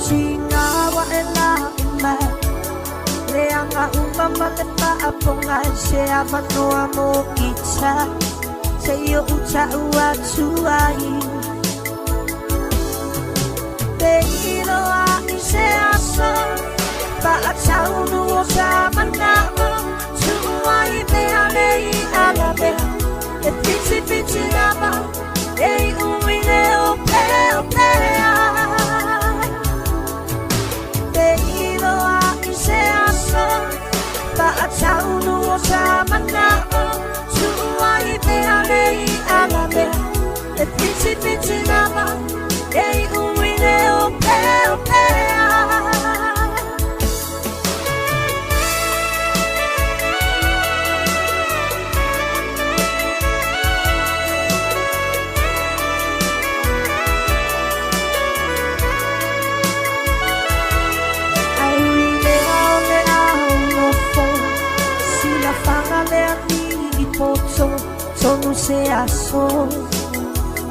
singa wa ela ma le anga umama le pa aponga se avano amo icha se yo ucha ua tuai te ilo a se asa pa a chau no sa mana Why they are lay alabe e piti lama ei uine o pea te ilo a se asa ba a chau no o sa mana why they are lay alabe e piti lama ei uine o pea Sono se aso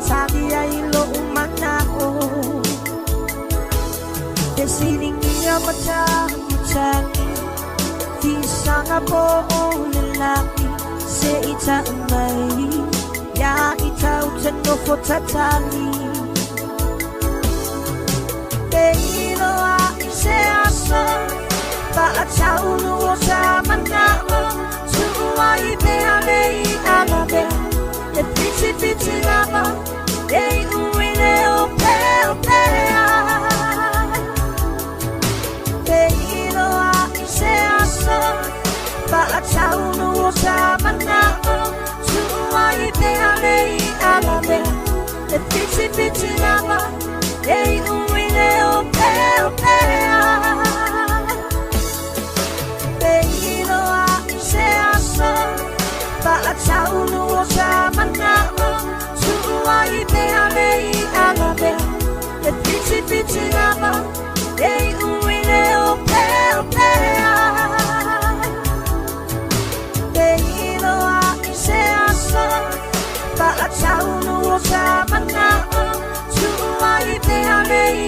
Sabia ilo umanao Te siringia matani Tisanga po lelaki Se ita mai Ya ita uteno fotatali Te ilo a se aso Ba a chau no sa manao Tuai me alei alabe E piti lama Ei uine o pea Te ilo a se asa Ba a chau no o sa manao Tuai me alei alabe E piti lama Ei uine o pea Te ilo a se asa Ba a chau no o sa manao Tuai me alei alabe E piti lama Ei uine o pea Te ilo a se asa Ba a chau no o sa manao Tuai me alei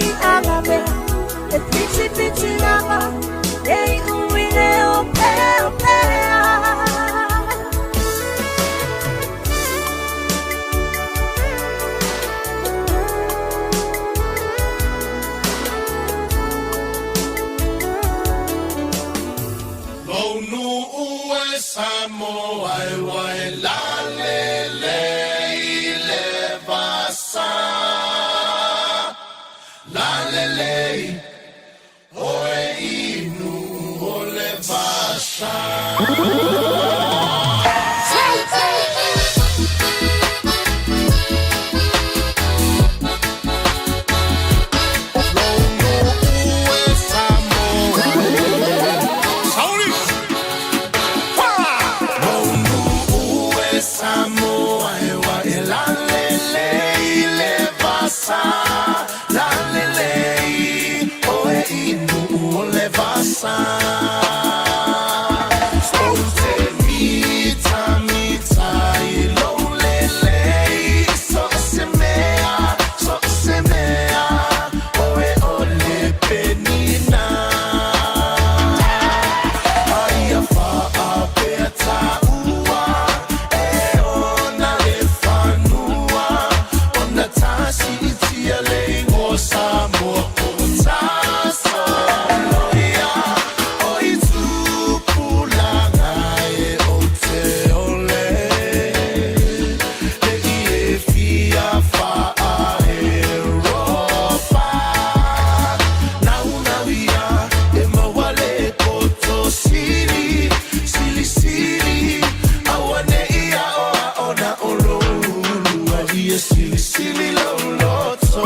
ia sili sili lau loto.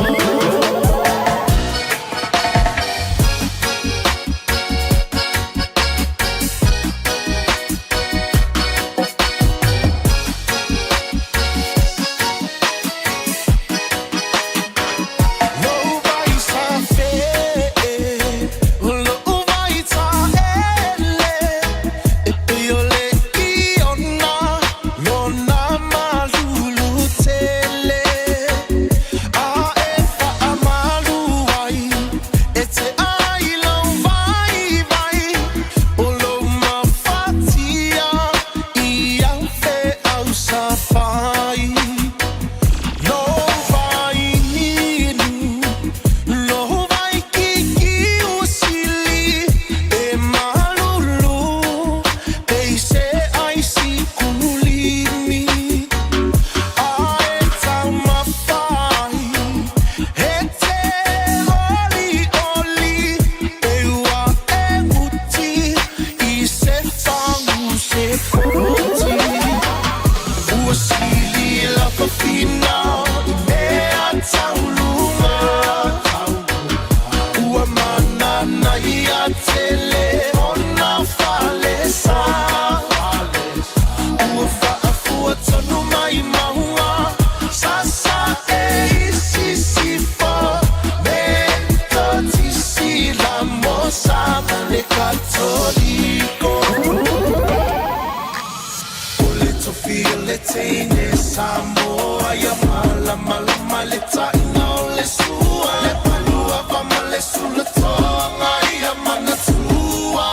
Samoa ya mala mala maleta inaole sua le palua vamale sula tonga ya manatua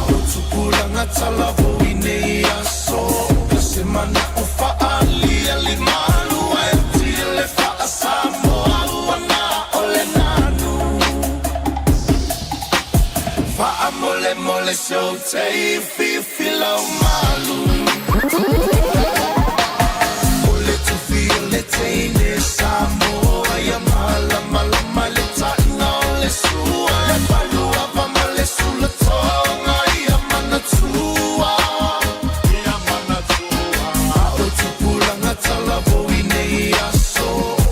utupula ngatala voine ya so semana ufa ali alimalu etile fa Samoa wana ole nanu fa amole mole so te filo malu. Ole tu feel it in Samoa ya mala mala maleta inaole sua le palua vamale sula tonga ya manatua utupula ngatala voine ya so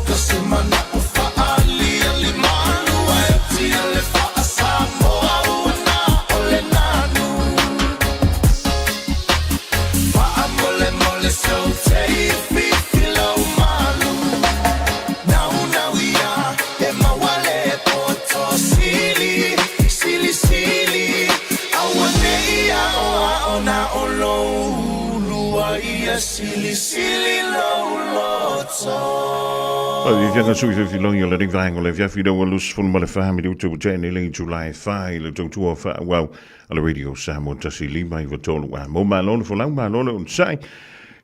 kasemana ufa ali alimalu etile fa Samoa wana ole nanu so take filo malu now ya ema wale poto sili sili sili awane ya ona olo lua ia sili sili loto. Vi fianga sui fi longi le ringa le via fido lus fun male family to January July 5 le to fa wow ala radio Samoa tasi lima I vatolu wa mo malone fo lang malone un sai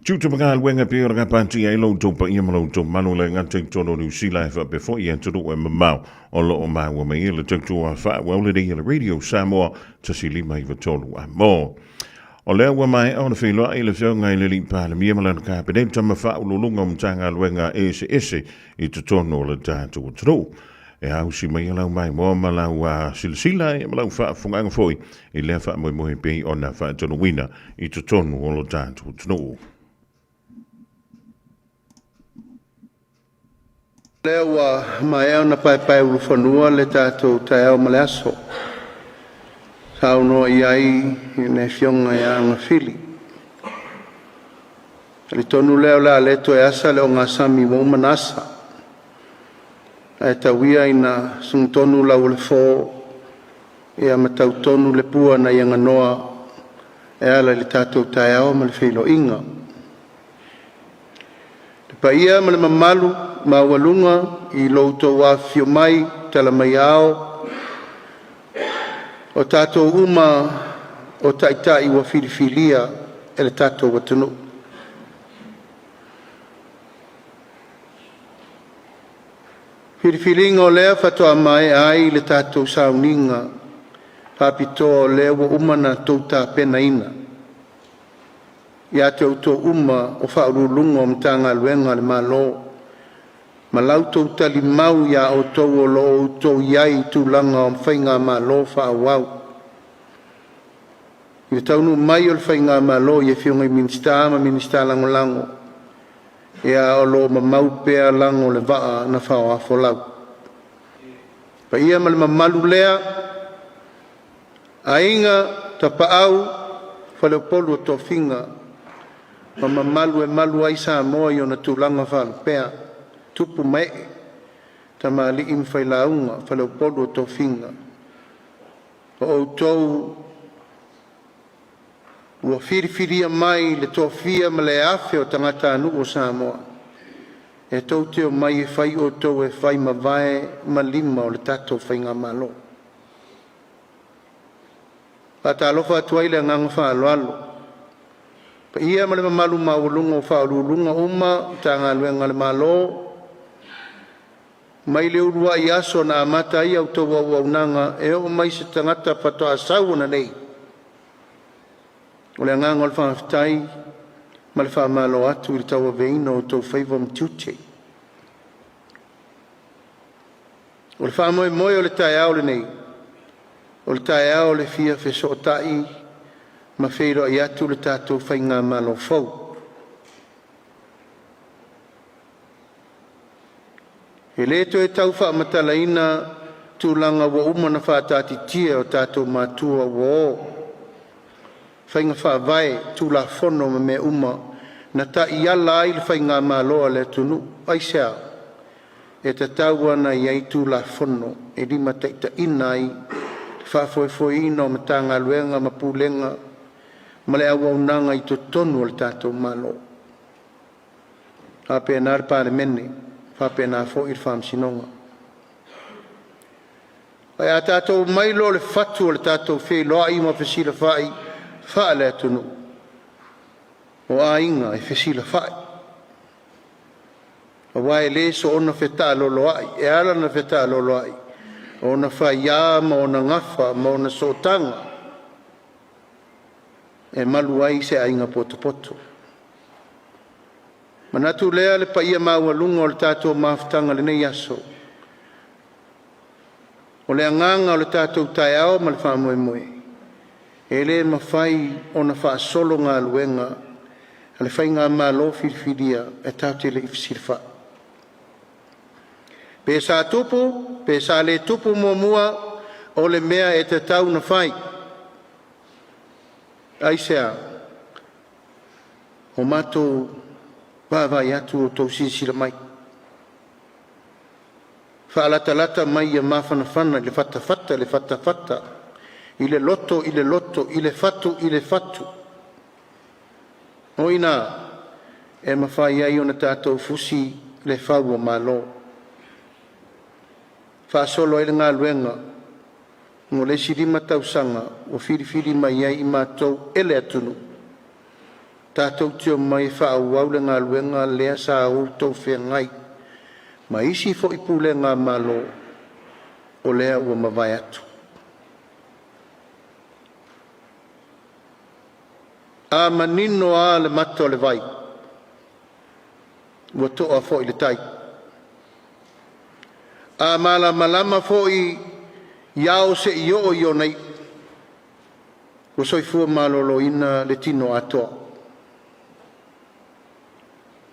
Tutu magal wenga pio nga panti ai lo to pa iamalo to manole ngate tono New Zealand fa before ye to do mau o lo ma wa me le to fa well le radio Samoa tasi lima I vatolu wa mo o le wa mai ona filo ai le so ngai le limpa le mi mala ka pe den tama fa lo lunga mtanga wenga ese I to tono le ta to tro e au si mai la mai mo mala wa silsila e mala fa funga foi I le fa mo pe ona fa tono wina I to tono lo ta to tro Lewa mai ona pai ufanua le tatou tae ma le aso. Sauno iai ne fionga ia nga fili. Le tonu leo la leto e asa leo ngā sami mo manasa. E tawia ina sung tonu lau le fō e a matau tonu le pua na ianga noa e ala le tatou tae au ma le whilo inga. Le paia ma le mamalu ma walunga I louto wa fio mai tala mai ao o tato uma o taitai wa filifilia e le tato watunu. Filifilinga o lea fatoa mai ai le tato sauninga papito o lea wa umana touta pena ina. Ia te auto uma o whaurulunga o mtanga luenga le malo Malauto tali mau ya o tau o lo o tau iai tūlanga o whainga ma lo whaawau. I taunu mai o le whainga ma lo i e whiunga I minista lango lango. ia o lo mamau pea lango le vaa na whao a wholau. Pa ia ma le mamalu lea, a inga ta paau whale polu o tō whinga, ma mamalu e malu ai Samoa i o na tūlanga whalu pea, tupu mai, ta ma li im whai launga whale polu o tō whinga. O tau ua whiriwhiria mai le tōwhia ma le awhi o tangata anu o Samoa. E tau teo mai e whai o tau e whai ma vae ma lima o le tatou whai ngā malo. Pata alofa atuai le nganga wha alo alo. Pa ia ma le mamalu maulunga o wha alulunga uma ta ngā luenga le malo. Mai le urua i aso na amata ia o tau au nanga e o mai se tangata patoa sau na nei. O le nganga o le whaafitai, ma le whaamalo atu i tau aveina o tau whaiva mtiute. O le whaamoe moe o le tae ao le nei. O le tae ao le fia wheso o tai, ma wheiro i atu le tātou whainga malo fau. E leto e tau whaamatalaina tūlanga wa umana whaatati tia o tātou mātua wa o. Whainga whaavai tūla whono me me uma na ta i ala ai le whainga māloa le tunu aisea e ta tau ana i ai tūla whono e rima teita inai whaafoefoi ina o matanga luenga ma pūlenga ma le awa unanga i to tonu o le tātou mālo. Hape nāre pāre mene, hape nā fo i whaam sinonga. Ai a tātou mailo le whatu o le tātou whee loa i ma whesila whai wha le atunu. O a inga e whesila whai. O wae le so ona wheta lolo ai, e ala na wheta lolo ai. O na whai ia, ma ona ngafa, ma ona sotanga. E malu ai se a inga poto poto. Manatu lea le pa ia maua lunga o le tātou maafutanga le nei aso. O le anganga o le tātou tai ao ma le whaamoe moe. E le mawhai o na wha solo ngā luenga, a le whai ngā malo whiriwhiria e tātou le ifsirwha. Pe sa tupu, pe sa le tupu mua o le mea e te tau na whai. Aisea, o mātou whaavai atu o tau sinsira mai. Whaalata mai ia mawhanawhana le whatawhata, le whatawhata. I le loto, i le fatu. Oina, e mawhai ai o na tātou fusi le whau o malo. Whaasolo e le ngā luenga, ngō le sirima tausanga o whiriwhiri mai ai i mātou ele atunu. Tātou tio mai whaau au le ngā luenga lea sa au tau whea ngai. Ma isi fo i pūle ngā malo o lea ua mawai atu. A manino a le mato le vai. Ua toa fo i le tai. A malama fo i iao se i o nei. Ua soifua malolo ina le tino atoa.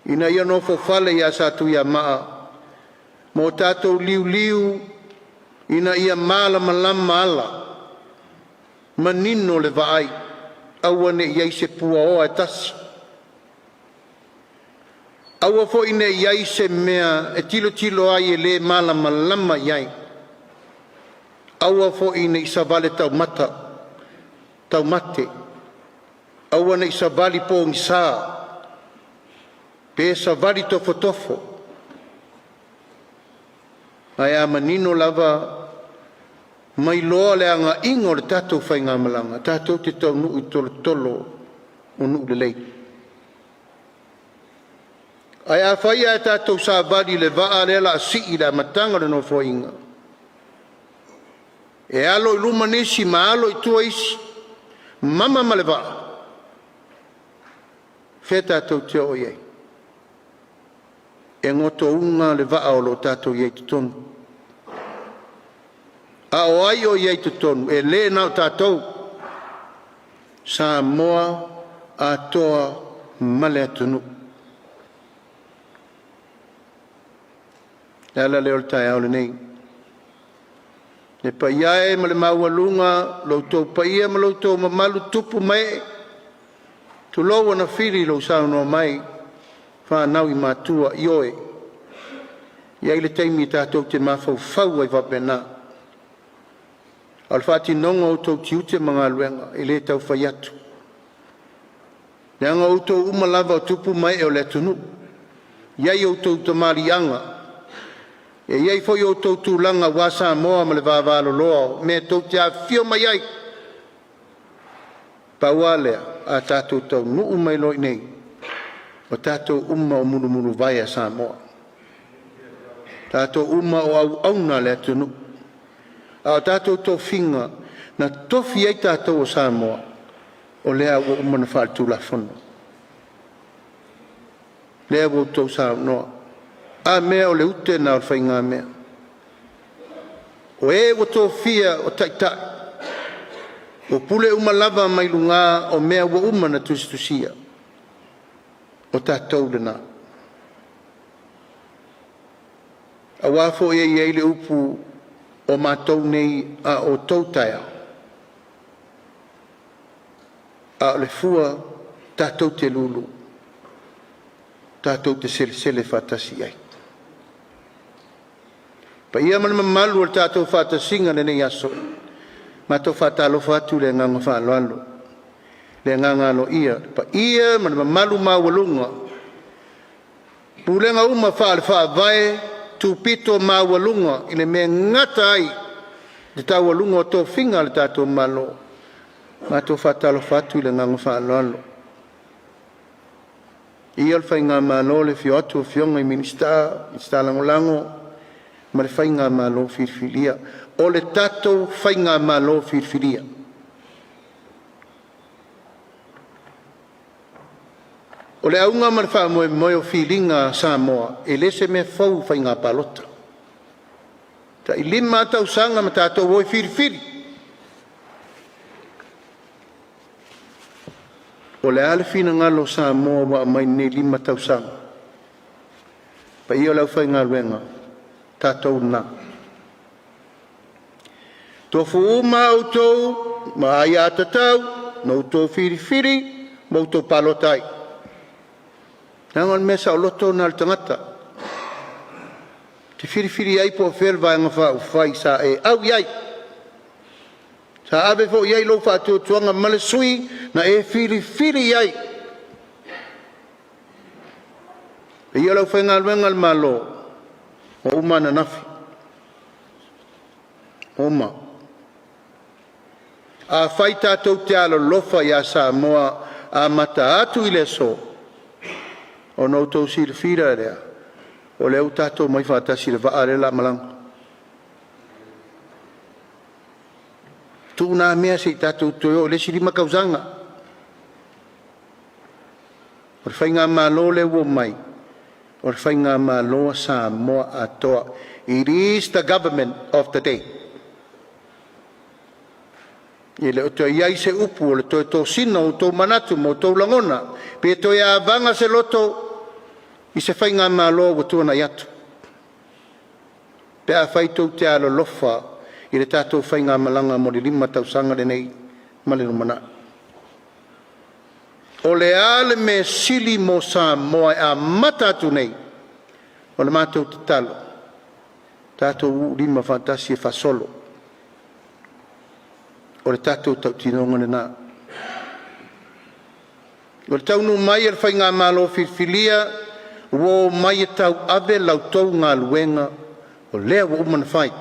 Ina ia no fo fale ia sa tu ia maa. Mo tātou liu ina ia malama ala. Manino le vaai. Aua ne iai se pua o e tasi. Aua fo ine iai se mea e tilo ai e le malama iai. Aua fo ine isa vale tau mate. Aua ne isa vali po ngisa. Pesa vali tofo. Ai a manino lava mai loa le anga ingo le tātou whai ngā malanga. Tātou te tau nuu i tolo o nuu le lei. Ai a whai a tātou sa vali le vaa le ala si i la matanga le no whainga. E alo i luma nesi ma alo i tua isi. Mama ma le vaa. Whe tātou te o iei. E ngoto unga le vaa o lo tātou iei te tonu. A o ai o iei te tonu, e le nao tātou. Samoa a toa male atunu. E ala leo le tai au le nei. Le paiae ma le maualunga, loutou paia ma loutou mamalu tupu mai, tu loa na whiri lo sauno mai, whanau I mātua I oe. Iai le teimi tātou te mawhau whau ai wapena. Al whati nonga o tau tiute mga luenga, I le tau whai atu. Leanga o tau umalava o tupu mai o le tunu. Iai o tau tamari anga. E iai foi o tau tūlanga wa Samoa ma le vāvalo loa, me tau te a fio mai ai. Paualea a tātou tau nuu mai loi nei, o tātou umma o munu munu vai a Samoa. Tātou umma o au auna le tunu. A tātou tau finga na tofi ai tātou o Samoa, o lea o umma na whātu la whono. Lea o tau Samoa. A mea o le ute na o whainga mea. O e o tō fia o taitai. O pule umalava mai lunga o mea o uma na tusitusia. O tātou le nā. A wafo e iei le upu o mātou nei a o tautaya. A le fua tātou te lulu. Tātou te sele whatasi ai. Pa ia mana malu o tātou whātasinga nei aso. Mātou whātalo whātu le nganga whāloalo. Le nganga lo ia. Pa ia mana malu mawalunga. Pulenga uma whāle whāvae tūpito mawalunga. Ile me ngata ai. Le tau walunga o tō whinga le tātou malo. Mātou whātalo whātu le nganga whāloalo. Ia le whainga malo le fioatu o fionga I minista langolango. Ma le whainga malo whirwhiria. O le tātou whainga malo whirwhiria. O le aunga ma le wha moe o whilinga Samoa, e lese me fau whainga palota. Ta I lima tau sanga ma tātou oi whirwhiri. O le ale whina ngalo Samoa wa mai ne lima tau sanga. Pa ia lau whainga luenga. Tātou nā. Tō whuuma o tōu, ma ai ātatau, no tō whiri, mo tō palotai. Nangon mesa o loto nā le tangata. Te whiri ai po whelwa ngā whau whai sa e au iai. Sa abe fo iai lo whātua tuanga male sui, na e whiri iai. E ia lau whainga luenga le malo. O uma na nafi. Oma. A whai tātou te alo lofa ia Samoa a mata atu I le so. O nou tau sira whira rea. O leo tātou mai whātasi le vaa le la malanga. Tūna mea se tātou toyo le sirima kauzanga. O le whainga malo le uo mai. Or whainga maloa Samoa atoa. It is the government of the day. I le o toi iai se upu, o le toi tō sina, o tō manatu, o tō langona. Pe toi a vanga se loto, I se whainga maloa o tōna iatu. Pe a whai tō te alo lofa, I le tātou whainga malanga mo le lima tau sanga le nei, male no mana. O le ale me sili mo Samoa a matatu nei. O le mātou te talo. Tātou lima fantasi e fasolo. O le tātou tau tinonga nā. O le tau nu mai e whai ngā malo whirwhilia. Wo mai e tau ave lau tau ngā luenga. O lea wo umana whai.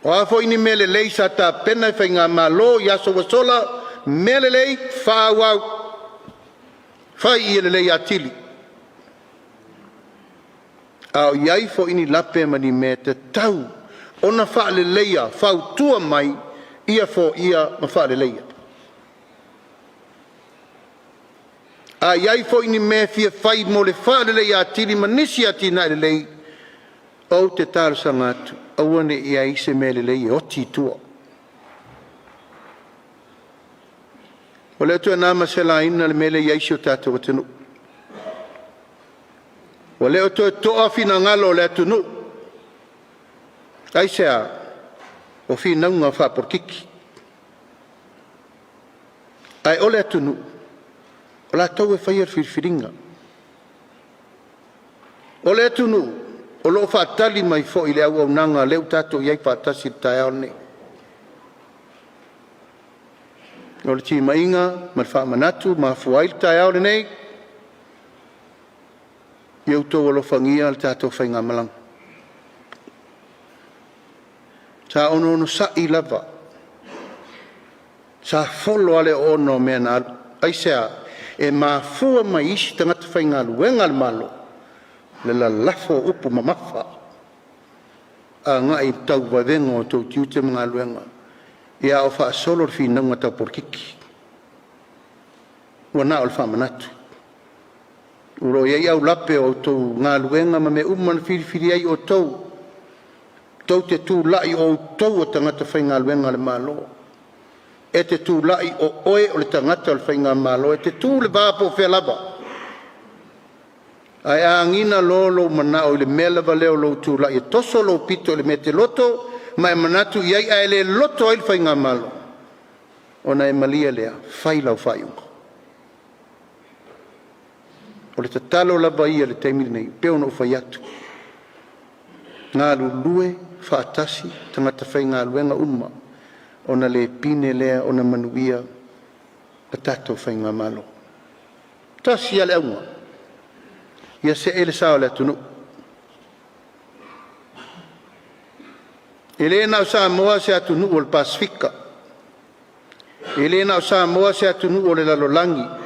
O afo ini mele leisa ta pena e whai ngā malo i aso wasola. Melelei whāwau. Whai I lelei atili. Au iai fo ini lape mani me te tau. Ona wha leleia, whau tua mai, ia fo ia ma wha leleia. A iai fo ini me fia whai mo le wha leleia atili manisi atina lelei. O te tāru sangatu, awane iai se me lelei oti tua. O le atua nāma se la ina le mele iaisi o tātou atenu. O leo toa fina ngalo le tunu. Ai sea o fina nga fa por kiki. Ai ole tunu. Ola tau e whaia whiringa. Ole tunu. O lo fa tali mai fo i le au nanga leu tato iai fa tasi tae ne. O le ti mainga, ma fa manatu, ma fuail tae nei. Iau tau alo whangia al tato whainga malang. Sa ono sa i lava. Sa folo ale ono mena aisea e ma fua mai isi tangata whainga luenga al malo. Le la lafo upu mamafa. A ngai tau wavenga o tau tiute mga luenga. Ia o wha solo fi nunga tau porkiki. Wana o le wha manatu. Uro iai au lape o tau ngā luenga ma me umana whiri ai o tau. Tau te tū lai o tau o tangata whainga luenga le malo. E te tū lai o oe o le tangata o le whainga malo. E te tū le vāpo whelaba. Ai angina lolo mana o le melava leo lo tū lai. E toso lo pito le mete loto. Ma e manatu iai ai le loto ai le whainga malo. Ona e malia lea. Whailau whaiunga. O le tatalo lava ia le teimiri nei, peo no whai atu. Ngā lulue, whaatasi, tangata whai ngā luenga uma, ona le pine lea, ona manuia, a tato whai ngā malo. Tasi ale aunga, ia se ele sao le atunu. Ele nau Samoa se atunu o le Pasifika. Ele nau Samoa se atunu o le lalolangi.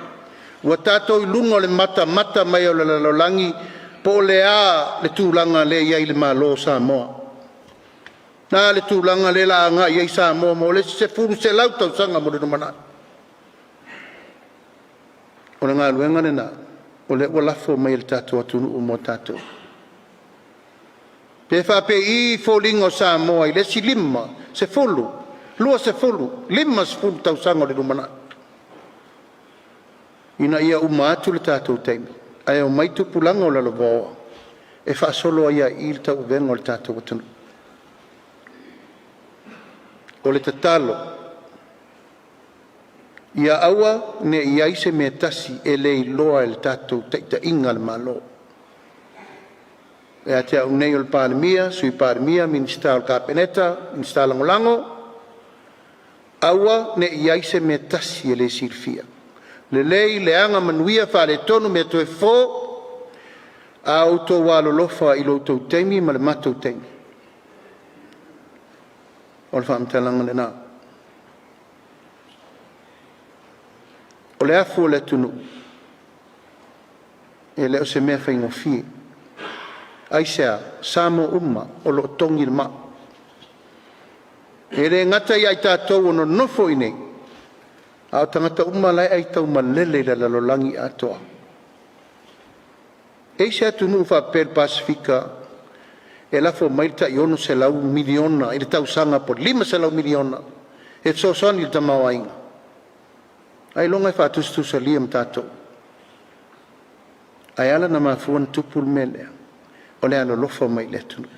Ua tātou I lunga le mata mai o le lalolangi po le a le tūlanga le iai le malo Samoa. Nā le tūlanga le la ngā iai Samoa mo le se furu se lau tau sanga mo le numana. O le ngā luenga le nā, o le ua lafo mai le tātou atunu o mo tātou. Pe whape I fōlinga o Samoa I le si lima, se fulu, lua se fulu, lima se fulu tau sanga o le numana. Ina ia uma atu le tātou teimi. Ai o mai tupulanga o lalo voa. E whaasolo ia I le tau venga o le tātou watunu. O le tatalo. Ia aua ne ia ise me tasi e le iloa e le tātou teita inga le malo. E a te au nei o le pālemia, sui pālemia, minista o le kāpeneta, minista langolango. Aua ne ia ise me tasi e le sirfia. Le lei le anga manuia fa le tonu me to e fo a auto walo lofa I lo tau teimi ma le matou teimi. O le whaamtalanga le nā. O le afu o le tunu. E leo se mea whaingo fie. Aisea, Samo umma o lo tongi le ma. E re ngata I ai tātou ono nofo I nei. A tangata umalai ai tau malele la lalolangi atoa. E se atunu fa per Pasifika e lafo maita I ono se lau miliona, I le tau sanga por 5 se lau miliona. E so soni le tamau ainga. Ai longa fa tustu sa liam tato. Ai ala na mafuan tupul melea. O le alo lofa mai le tunu.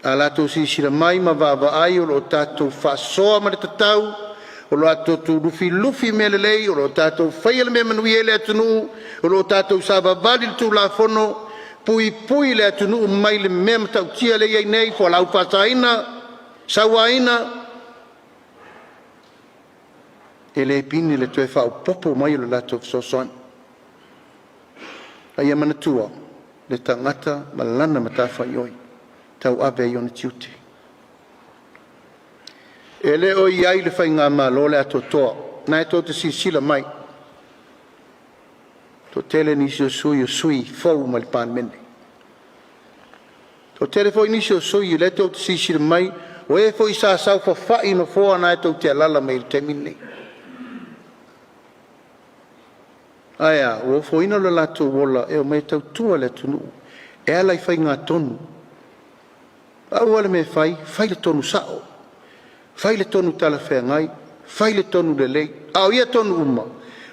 Ala to si sira mai ma vava ai o lo tato fa soa ma le tatau. O lo ato tu lufi mele lei, o lo tato whaiele me manuie le atunu, o lo tato saba vali tu la fono, pui le atunu mai le mea matau tia le iei nei, fo lau whataina, sawaina. E le pini le tue whao popo mai o le lato sosoan. Ai amanatua, le tangata malana matafa ioi, tau ave iona tiute. E le o iai le whainga malo le ato toa. Na e tō te sila mai. Tō tele nisi o sui fau ma le pān mene. Tō tele fo nisi o sui le tō te sila mai. O e fo I sa sau fa whai no fōa na e tō te alala mai le te mine. Aia, o fo ina le lato wola e o mai tau tua le tunu. E ala I whainga tonu. Au ale me whai le tonu sao. Fai le tonu tala whea ngai, fai le tonu le lei, au ia tonu uma,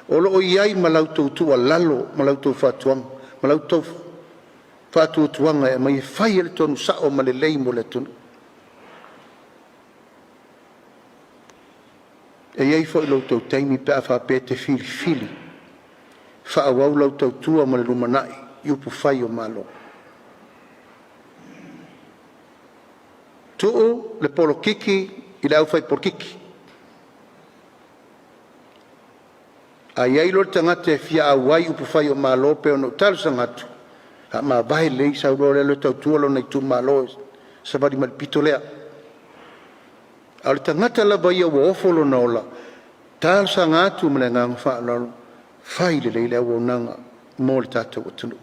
o lo iai ma lau tau tua lalo, ma lau tau whatuang, ma lau tau whaatuatuanga e mai whai ele tonu sao ma le lei mo le tunu. E iei fo i lau tau taimi pe a whape te fili fili. Whaawau lau tau tua ma le lumanai i upu whai o malo. Tu'u le polo kiki i le au whai por kiki. A iei lo tangate fia a wai upu whai o malo pe ono talu sangatu. Ha ma vai lei sa urore lo tau tua lo nei tu malo sa vari malpito lea. A le tangata la vai o ofolo na ola. Talu sangatu mele ngang wha lalo. Whai le lei leo nanga mo le tātou atunu.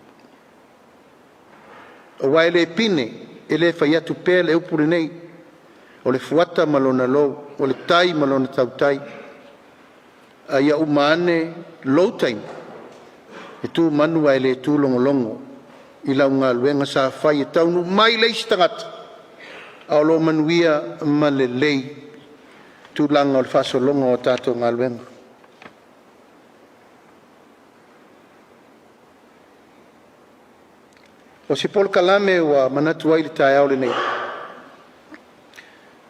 O wai le pine e le whai atu pē le upure nei. O le fuata malona lo, o le tai malona tau tai. A ia umane low time. E tu manu ai le tu longo longo. I lau ngā luenga sa whai e taunu mai leisi tangata. A lo manuia ma le lei. Tu langa o le whaso longo o tātou ngā luenga. O se pol kalame wa manatu ai le tai Aouli nei.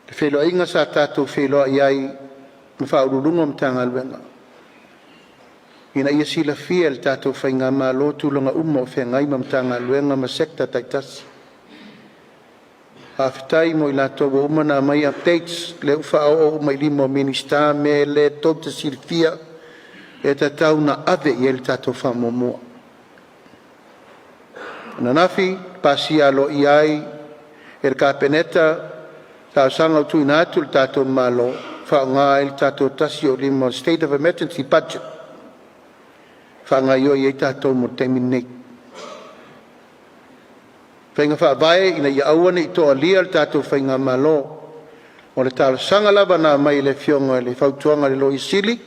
Le wheloa inga sa tātou wheloa iai ma whaururunga ma tanga luenga. Ina ia sila fia le tātou whainga ma lo tūlanga umo whengai ma tanga luenga ma sekta taitasi. Hawhitai mo i lātou wa umana mai updates le uwha o mai limo minista me le tōpta silfia e tātou na ave i le tātou whamomua. Nanafi pasia lo iai er kapeneta ta sanga tu inatu tato malo fa nga il tato tasio limo state of emergency budget fa nga yo ye tato mo terminate fa nga fa vai ina ya awane to alia tato fa nga malo o le tal sanga lava na mai le fionga le fautuanga le lo isili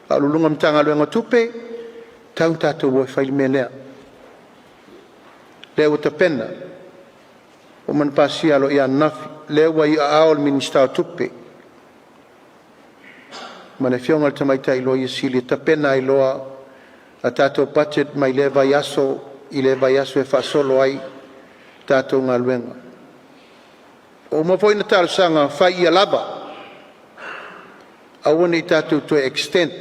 a lulunga mtanga lo nga tupe tau tato wo fa ilmenea leo te pena o man pasia lo ia nafi leo i aol minister tupe mane fionga te mai tai lo i sili te pena i loa a tato budget mai leva yaso i leva yaso e fa solo ai tato ngā luenga o mo foi na tal sanga fai ia lava a wone tato to extent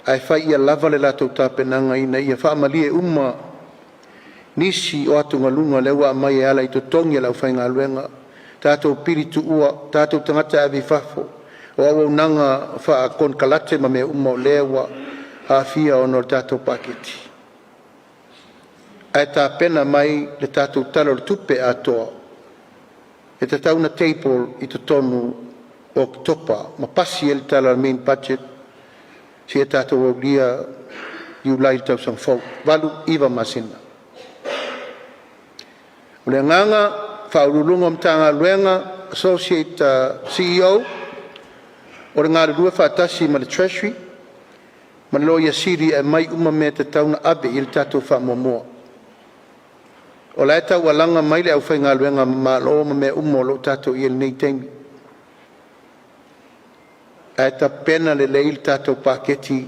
ai fai ia lava le lato tapenanga ina ia fa malie nisi o atu ngalunga lewa mai ala i totongi lau whainga luenga. Tātou piritu ua, tātou tangata avi fafo. O au nanga wha kon kalate ma me umo lewa a fia o nor tātou paketi. Ai tā pena mai le tātou talo le tupe atoa. E te tauna table i tonu o topa. Ma pasi el tala main budget. Si e tātou o lia iu lai tau sang fau. Walu iwa masina. O le nganga, whaurulunga mtanga luenga, associate CEO, o le ngāre rua whaatasi ma le treasury, ma le loia siri e mai uma me te tauna abe i le tātou whamomoa. O le tau alanga mai le au whai ngā luenga ma lo ma me umo lo tātou i le nei teimi. E ta pena le leil tātou paketi,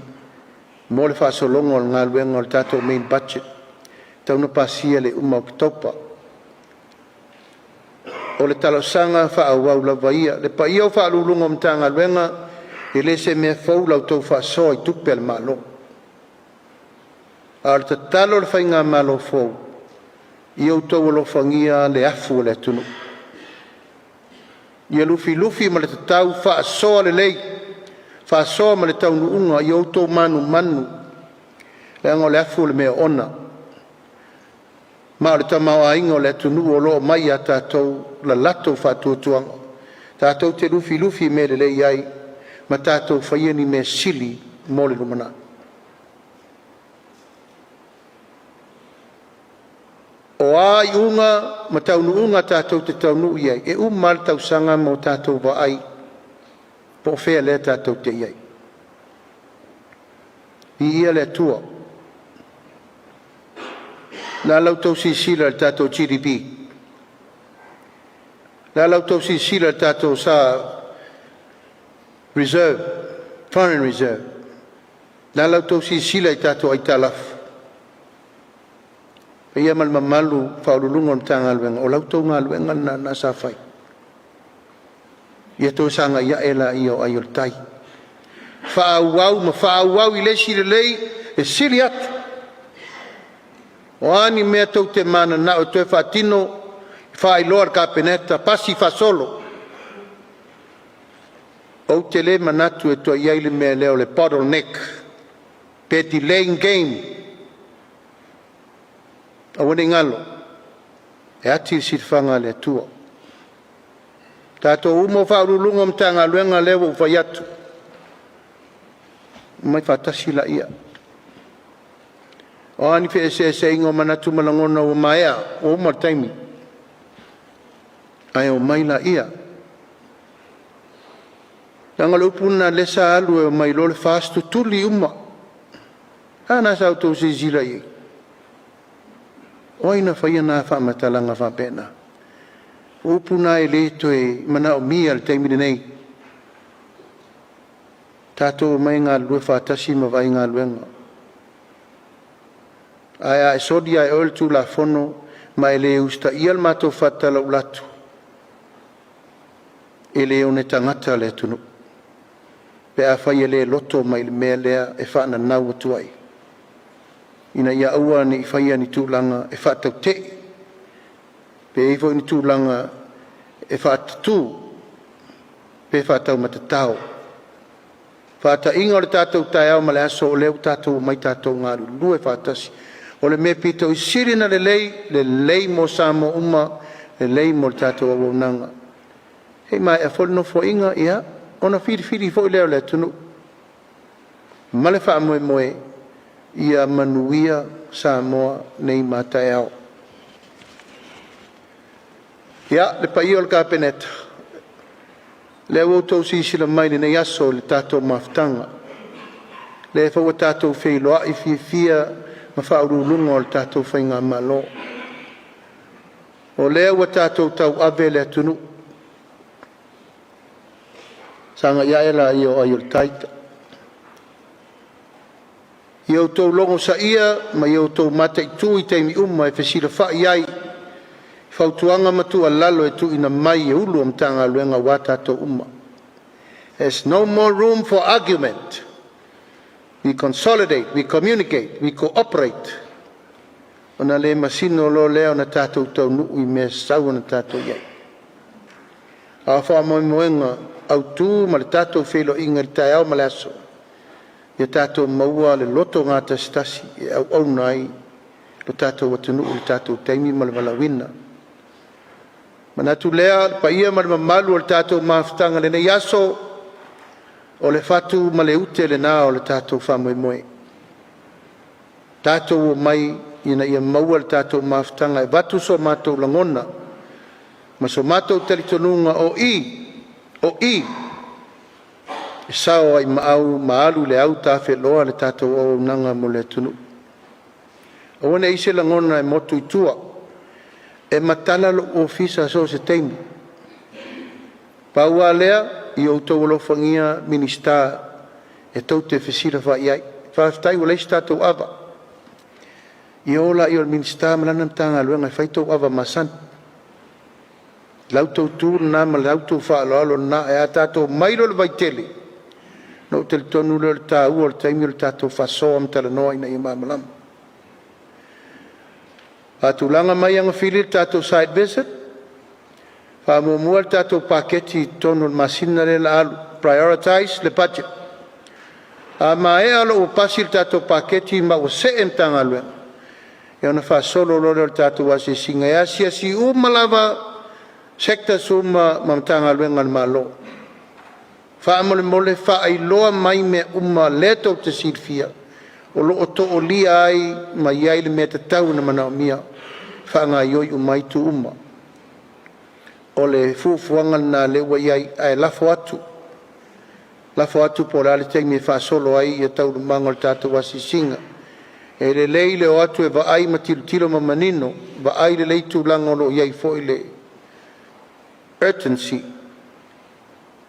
mo le whaasolonga o le ngā luenga o le tātou main budget, tauna pasia le uma o kitopa. O le talosanga whaawau lawa ia. Le pa ia o whaalulunga mtanga luenga, e le se mea fau lau tau whaasoa i tupe al malo. A le talo le whainga malo fau, i au tau alo whangia le afu le tunu. Ia lufi lufi ma le tau whaasoa le lei, whaasoa ma le tau nuunga, i au tau manu manu, le anga le afu le mea ona. Ma le tamau ainga o le tunu o lo mai a tātou la lato whatuatuanga. Tātou te lufi lufi me le lei ai, ma tātou whaiani me sili mo le lumana. O a i unga, ma taunu unga tātou te taunu iai, e mal tau sanga mo tātou wa ai, po whea le tātou te iai. I ia le tua. La lau tau si sila le tātou GDP. La lau tau si sila le tātou sa reserve, foreign reserve. La lau tau si sila le tātou ai talafu. Ia mal mamalu whaurulunga o tanga luenga, o lautou ngā luenga na sa whai. Ia tō sanga ia ela i o ai o tai. Whaauau ma whaauau i lesi le lei e siri atu. O ani mea tau te mana na o tue whaatino, whaailoa ka peneta, pasi whasolo. O te le manatu e toa iaile mea leo le bottleneck, peti laying game. A wane ngalo, e ati sirwhanga le atua. Tātou umo whaurulunga mtanga luenga lewa uwhai atu. Mai whatasi la ia. O ani whi se ingo manatu malangona o maea, o umar taimi. Ai o mai la ia. Tanga lupuna lesa alu e mai lole fastu tuli uma. Ana sa auto se zira i. Oina whaia nā whamatalanga whapena. Upuna e le to e mana o mia le taimi nei. Tātou mai ngā lue whātasi ma vai ngā luenga. Ai e sodi ai oil tu la fono ma e le usta ial mato whatala ulatu. E le one tangata le tunu. Pe a whai e le loto mai le mea lea e whaana nau atu ai. Ina ia aua ni whaia ni tūlanga e whaatau te. Pe eifo ni tūlanga e whaatatu. Pe whaatau matatau. Whaata inga o le tātou tai au ma le aso o leo tātou mai tātou ngā lue whaatasi. O le me pito i sirina le lei mo Samoa uma, le lei mo le tātou au nanga. Hei mai e whole no fo inga ia, ona whiri fo i leo le tunu. Male wha moe moe, ia manuia Samoa nei mātai au. Ia, le pai o le kāpeneta. Le au tau si sila mai le nei aso le tātou maftanga. Le whaua tātou wheiloa i fia ma whaurulunga o le tātou whainga malo. O le au tātou tau ave le atunu. Sanga ia ela i o ai o le taita. I au tau longo sa ia, ma i au tau mata i tū i teimi uma e whesira wha i ai. Whautuanga matua lalo e tu ina mai e ulu am tanga luenga wā tātou uma. There's no more room for argument. We consolidate, we communicate, we cooperate. Ona le masino lo leo na tātou tau nuu i mea sau na tātou iai. A wha moe moenga au tū ma le tātou whelo inga i tai au ma le aso. Ia tātou maua le loto ngāta stasi e au nai le tātou watunu le tātou teimi ma le malawina. Manatu lea pa ia ma le mamalu o le tātou maafutanga le nei aso o le fatu ma le ute le nā o le tātou whamoe moe. Tātou o mai ina ia maua le tātou maafutanga e watu so mātou langona. Ma so mātou telitonunga o i. E sao ai maau maalu le au tāwhe loa le tātou o nanga mo le tunu. O wane ise langona e motu i tua. E matala lo ofisa so se teimi. Paua lea i o tau alofangia minista e tau te whesira wha iai. Whaftai o leisi tātou awa. I ola i o minista malanam tanga luenga i whaitou awa masan. Lautou tūru nā ma lautou wha alo nā e a tātou mairo le vaitele. No te tonu le tā ua le taimi le tātou wha soa mtala noa ina i māmalama. Atulanga mai anga fili tātou side visit. Whamumua le tātou paketi tonu le masina le la alu. Prioritize le budget. A mae alo o pasi le tātou paketi ma o se emtanga lue. E ona wha solo lore le tātou wase singa. E asia si umalava sekta suma mamtanga lue ngan malo. Wha amole mole wha ai loa mai me leto te silfia. O lo o to o lia ai ma iai le mea tau na mana o mia whaanga ioi o mai tu uma. O le fufuanga na lewa iai ai lafo atu. Lafo atu po rale teng me wha solo ai i tau lumanga o tātou wasi singa. E le lei le o atu e wa ai ma tilo ma manino, wa ai le lei tu langa o lo iai fo i le urgency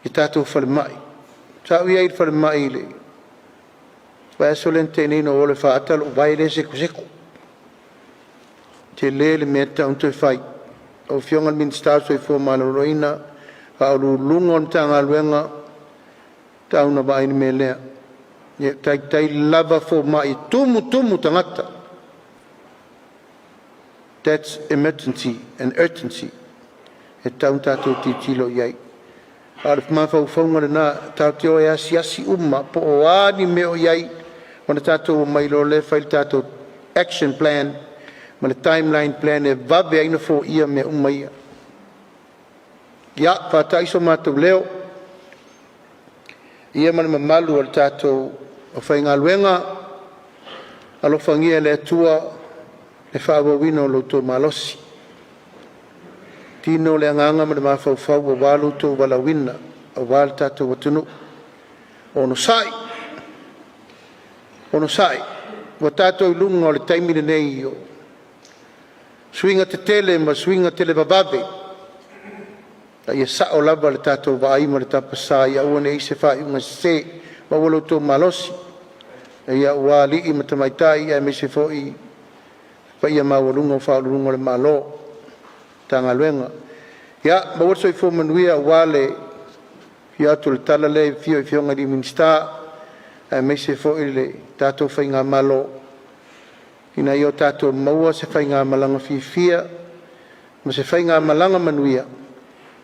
i tātou whale mai. Tau iai whale mai i le. Vai solente nei no ole fa atalo vai le seko. te le mea tau toi whai. O whionga minister soi fua maloroina, ka aru lungon tanga luenga, tau na vaini me lea. Tai lava fo mai tumu tangata. That's emergency and urgency. E tau tātou titilo iai. Arif mawhau whaunga na tātou e asi umma, po o ani meo iai, wana tātou mai lo le whail tātou action plan, ma le timeline plan e vave aina fo ia me umma ia. Ia, whātaiso mātou leo, ia mana mamalu al tātou o whainga luenga, alo whangia le atua, le whaawawina o loto malosi. Tino le anganga ma le mawhau o walu tō walawina, o wal tātou watunu. Ono sai, wa tātou lunga o le taimine nei o swinga te tele ma swinga tele babave. Ta ia sao lava le tātou waaima le tapasai, a uane ise whai unga se, ma walo tō malosi. Ia ua li i matamaitai, ia me se fo i pa ia mawalunga o whaolunga le malo, tanga luenga. Ia, ma wato i fo manuia wale, ia atu le tala le fio i fionga di minsta, ia me se fo i le tātou whainga malo. Ina i o tātou maua se whainga malanga fia, ma se whainga malanga manuia,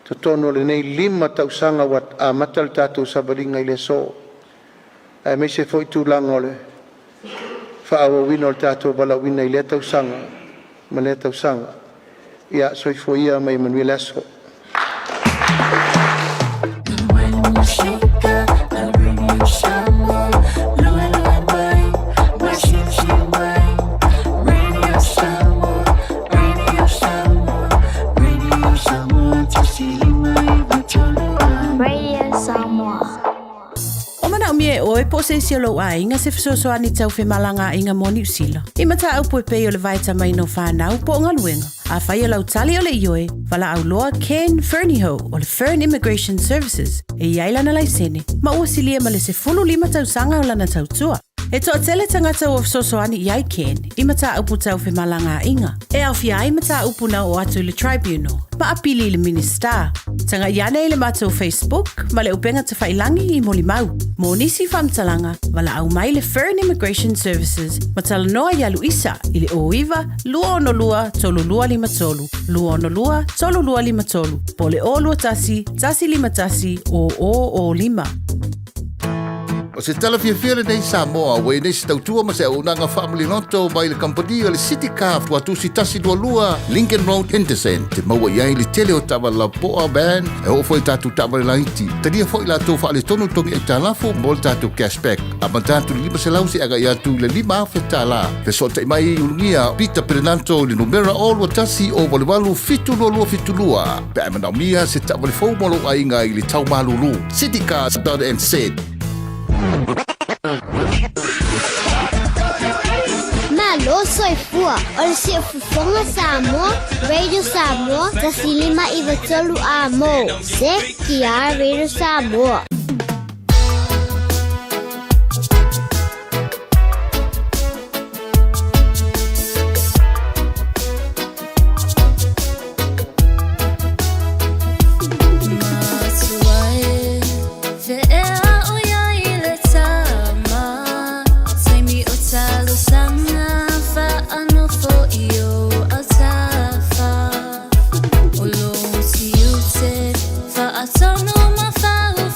to tono le nei 5 tausanga wat a matal tātou sabaringa i le so. Ia me se fo i tūlanga o le whaawawina o le tātou walawina i le tausanga, ma le tausanga. Ia, soifo ia mai Manuel Aso. O e po se siolo a inga se fisoso ani tau fe malanga inga mo New Zealand. I mata au po pe o le vaita mai no whanau po nga luenga. A whai o lau tali o le ioe, wala au loa Ken Ferniho o le Fern Immigration Services e iaila na laisene. Ma ua silia ma le se 15 tau sanga o lana tau tua. E toa tele tangata o fisoso ani iai Ken, i mata au po tau fe malanga inga. E au fia ai mata au puna o atu le tribunal. Ma apili le minister. Tanga iane i le matou Facebook, ma le upenga te whailangi i moli mau. Mo nisi whamtalanga, wala au mai le Fern Immigration Services, ma tala noa ia Luisa, i le oiva, lua ono lua, tolu lua lima tolu. Lua ono lua, tolu lua lima tolu. Po le o lua tasi, tasi lima tasi, o lima. O se tala fia nei Samoa, wei nei se tautua ma se unanga family noto mai le kampania le City Car watu si tasi dua lua Lincoln Road Henderson te maua iai le tele o tawa la poa band e o foi tatu tawa le laiti tania foi la tofa le tonu tongi e talafo mo le tatu cashback a matatu lima se lausi aga iatu le 5 afe tala pe so te mai ungia Peter Pernanto le numera o lua tasi o walewalu fitulua pe a manaumia se tawa le fomolo ainga i le tau malulu City Car .nz Malo soifua, o le si Fofoga Samoa, Radio Samoa, tasilima I vatolu a mo, SEPT Radio Samoa. Fa atono ma fa u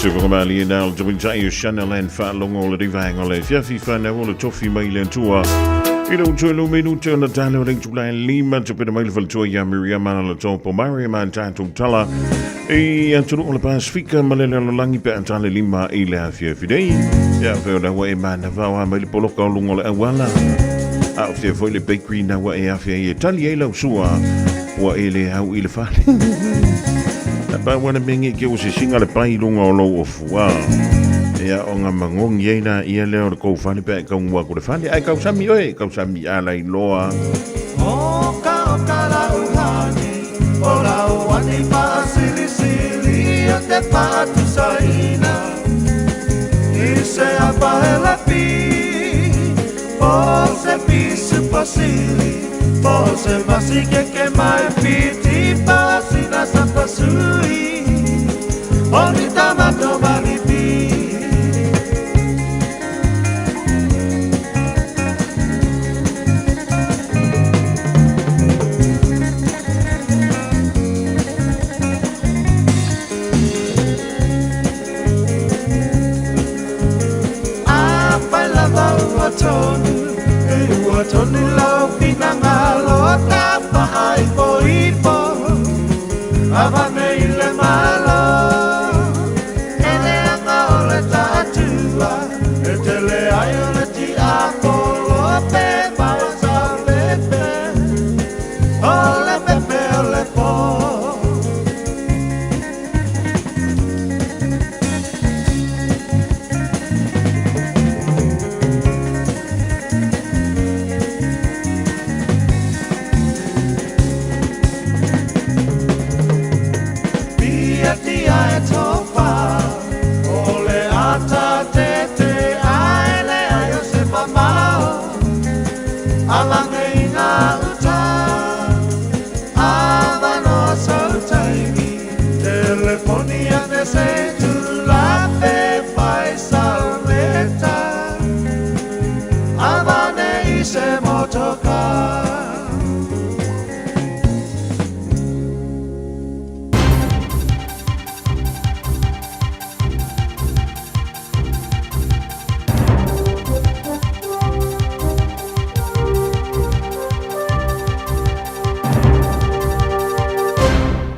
Fofogamua e nā le tawintai o Channel and whaalongo le rivanga o le fiafi whanau o le tofi mai le antua. I lau tue lo minute o na tale o rengtu lai lima te pena mai le whalatoa ia Miriam ana le topo Mariam an tātou tala. E anturu o le Pasifika ma le langi pe antale lima i le hawhia fidei. Ia wheo na wa e mana wawa mai le poloka o lungo le awala. A o fia foi le bakery na wa e hawhia i e tali e lau sua. Wa e le hau i le whale. Ba wana mengi ke o se singa le pai lunga o lo o fua. Ia o ngā mangongi eina ia leo le kou whane pe kau ngua kore whane. Ai kau sami oe, kau sami ala i loa. O ka lau hani, o lau ani pa sili sili o te patu saina. I se apa e la pi, o se pisu pasili, o se masi ke mai piti pasina sa pasui, o ni tamato malipi. Tony lau pinanga lo tapa ai poipo avane ile malo ele anga ole tatua etele ai ole ti apolo pe pausa pepe ole po.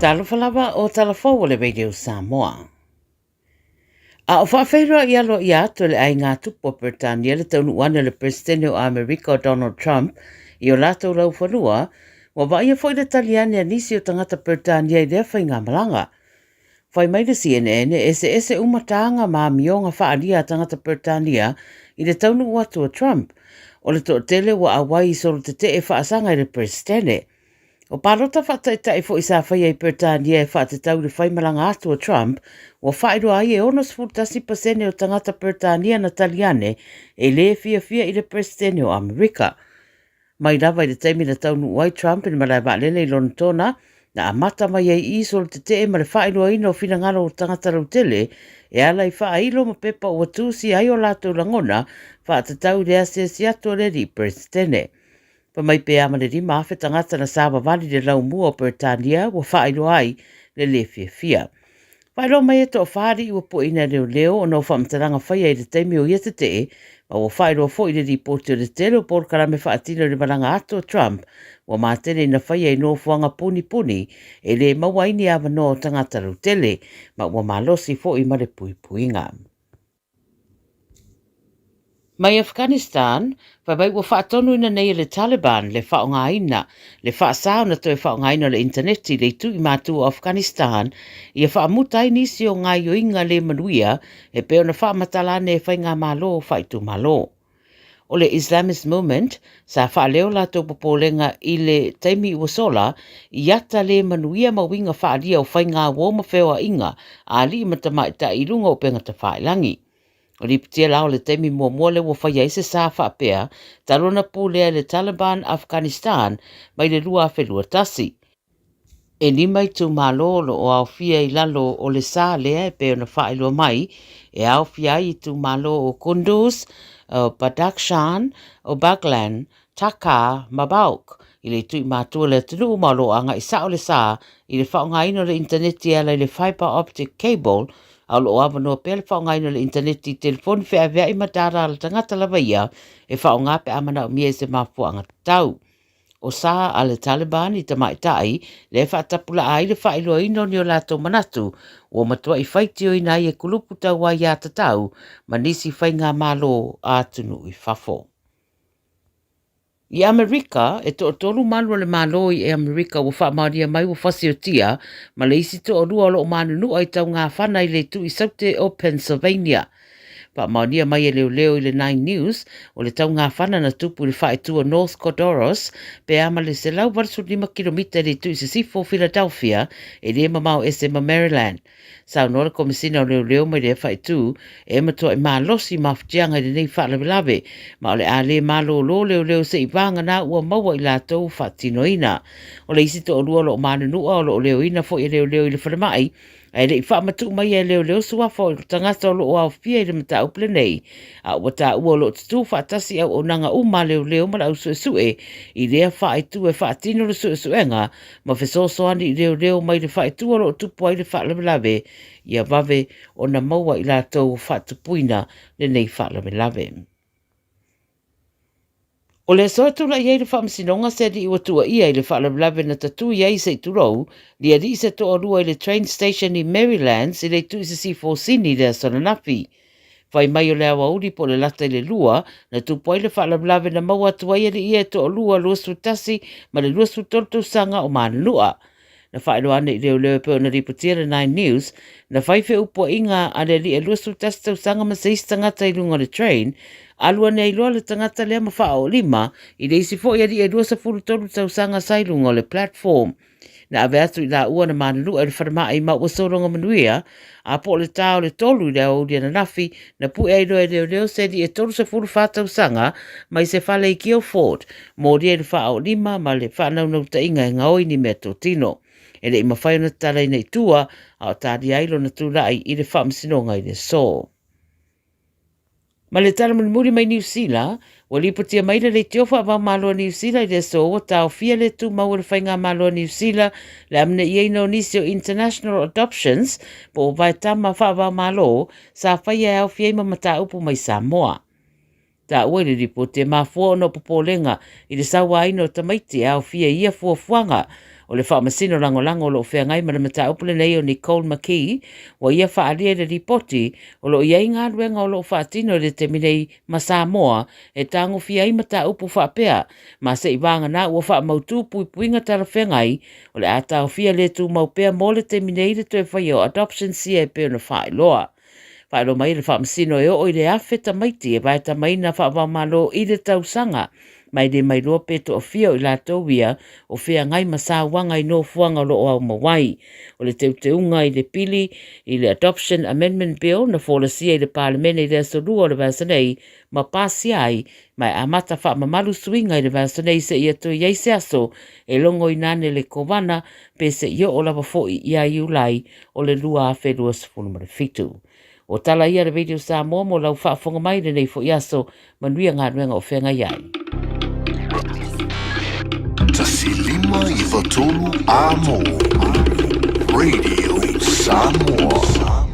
Talafalawa o talafou o le Radio Samoa. A o whawhaira i alo i ato le ai ngā tupo Britania le taunu wana le Presidente o Amerika Donald Trump i o lato rau whanua, wa waia fwoi le taliane a nisi o tangata Britania i lea whai ngā malanga. Whai mai le CNN ese umatanga ma mionga whaalia tangata Britania i le taunu watu o Trump, o le to tele wa awai soro te te e whaasanga i le Presidente. O parota whataita e fo isa whai ai Britania e whaatitau le whai malanga atu o Trump, wa whaero ai e onos fultasi pasene o tangata Britania na taliane e le fia i le Presidente o Amerika. Mai rawa i le taimi na taunu uai Trump in malai waalele i Lontona, na amata mai ai iso le te e ma le whaero aina o finangalo o tangata rautele, e ala i whaeilo ma pepa o atusi ai o lato langona, whaatatau le asiasi atu le di Presidente. Pa mai pe amane di mafe tangata na sawa wali le lau mua o Britania wa whaero ai le fia. Whaero mai e to whaari ua po ina leo o no whamtaranga whaia i le teimi o ia te te, ma wa whaero fo i le ripoti o le tele o por karame whaatino le maranga ato Trump, wa mātere na whaia i no fuanga puni e le mawaini awa no tangata rautele, ma wa malosi fo i mare puinga. Mai Afghanistan, whabai wa whaatonu ina nei le Taliban le whaongaina, le whaasao na toi whaongaina le interneti le tu i mātua o Afghanistan, i a whaamutai nisi o ngā yoinga le manuia e peo na whaamatala e whai ngā malo o whaitu malo. O le Islamist Movement, sa whaaleo la tō popolenga i le taimi uasola, i ata le manuia mawinga whaalia o whai ngā woma whewa inga, a li matama i ta ilunga o penga ta whaelangi. O li pitia lao le temi mua le wafaya i se sa whaapea, tarona pūlea le Taliban Afghanistan mai le lua whelua tasi. E ni mai tu malolo o au fia i lalo o le sa lea e peo na whaelua mai, e au fia i tu malo o Kunduz, o Badakhshan, o Baghlan, Taka, Mabauk, i le tui mātua le tunu malo anga i sao le sa, i le whaonga ino le interneti ala i le fiber optic cable, Au lo ava no pele whaongai no le internet I telefoni whea vea I matara ala tangata lava ia e whaonga pe amana o mia se mafuanga tau. O sa ale Taliban I tamaitai le whaatapula ai le whailo ino ni o lato manatu o matua I whaitio ina I e kulupu tau wa ia tatau manisi whainga malo a tunu I whafo. I Amerika, e to tolu manu le malo I Amerika wa wha maria mai wa whasiotia ma le isi to orua lo manu nu ai tau ngā whana I le tu I saute o Pennsylvania. Pa maonia mai e leo I le 9 News, o le tau ngā whana na tupu le whae tua North Codoros, pe ama le se lau warsu 5 kilomita le tu I se sifo Philadelphia, e le mamau esema Maryland. Sau nora komisina o leo mai le whae tu, e matua I maa losi mawhtianga le nei wha lawe, ma o le a le malo lo leo se I vanga na ua maua I la tau whatinoina. O le isi to o lua lo manu nua o lo leo ina fo I leo I le whanamai, ai le fa matu mai e leo sua fo tangata lo o fia I le mata uple nei a wata ua lo tu fa tasi au onanga uma leo mala usu sue I le fa I tu e fa tino lo suenga ma fe so ani leo mai le fa tu lo tu poi le fa lave ia vave ona maua I la tau fa tu puina le nei fa lave. O le soa tula iei le whaamsinonga se di iwa tua ia I le whaalawlawe na tatu iei se turou, li a di se to orua I le train station I Maryland se le tu se si fosini le Sonanafi. Whai mai o le Aoauli po le lata I le lua, na tupoi le whaalawlawe na maua tua ia ia to o lua luasu tasi ma le luasu tortu sanga o manlua. Na whaelo ane I leo pe o na ripotia le 9 News, na whaife upo inga ale li e luasu tasi tau sanga ma se istangata I lunga le train, alua nei loa le tangata lea mawha o 5, I le isi fo ia di e 2 tau sanga sailunga o le platform. Na ave atu I la ua na manulu e le whanama I mau wasoronga manuia, a po le tau le tolu le audi na nafi, na pu e leo se di e 3 tau sanga, mai se whale I Kio Ford, mō di e le wha o 5, ma le whanau nau ta inga e ngaoi ni mea tō tino. E le ima whaiona talai nei tua, a o tādi ailo na tūrai I le whaamsinonga I le so. Ma le tala muri mai New Zealand, wa lipotia mai le tiofa wa malo New Zealand I le so o tau fia le tu mau le whainga malo New Zealand le amne I no nisio International Adoptions po vai tama wa malo sa whaia au fia ima mata upu mai Samoa. Ta ue le lipotia ma fua no popolenga I le sawa ino tamaiti au fia ia fuanga o le whaamasino lango lo whea ngai mana mata upule nei o Nicole McKee, wa ia whaalia le ripoti o lo ia inga ruenga o lo whaatino le te minei ma Samoa e tango fia I mata upu whaapea, ma se I wanga na ua wha mautu puinga tala whea ngai o le atao fia le tu maupea mo le te minei le toe whai o adoption sia e peo na whae loa. Whae lo mai le whaamasino e o I le awheta maiti e vai ta mai na whaamalo I le tausanga, mai de mai loa peto o fia o I la tauia o fia ngai masawanga I no fuanga lo o au mawai. O le teunga I le pili I le Adoption Amendment Bill na folasia I le parlemene I le asolua o le vasanei ma pasi ai mai amata wha mamalu suinga I le vasanei se ia to iei se aso e longo I nane le kowana pe se ia o lava foi ia iulai o le lua a whelua sifunu fitu. O tala ia le video Samoa mo lau whaafonga mai le nei fo iaso manuia ngā ruenga o whenga iai. Tasilima I Vatolu Amo Radio Samoa.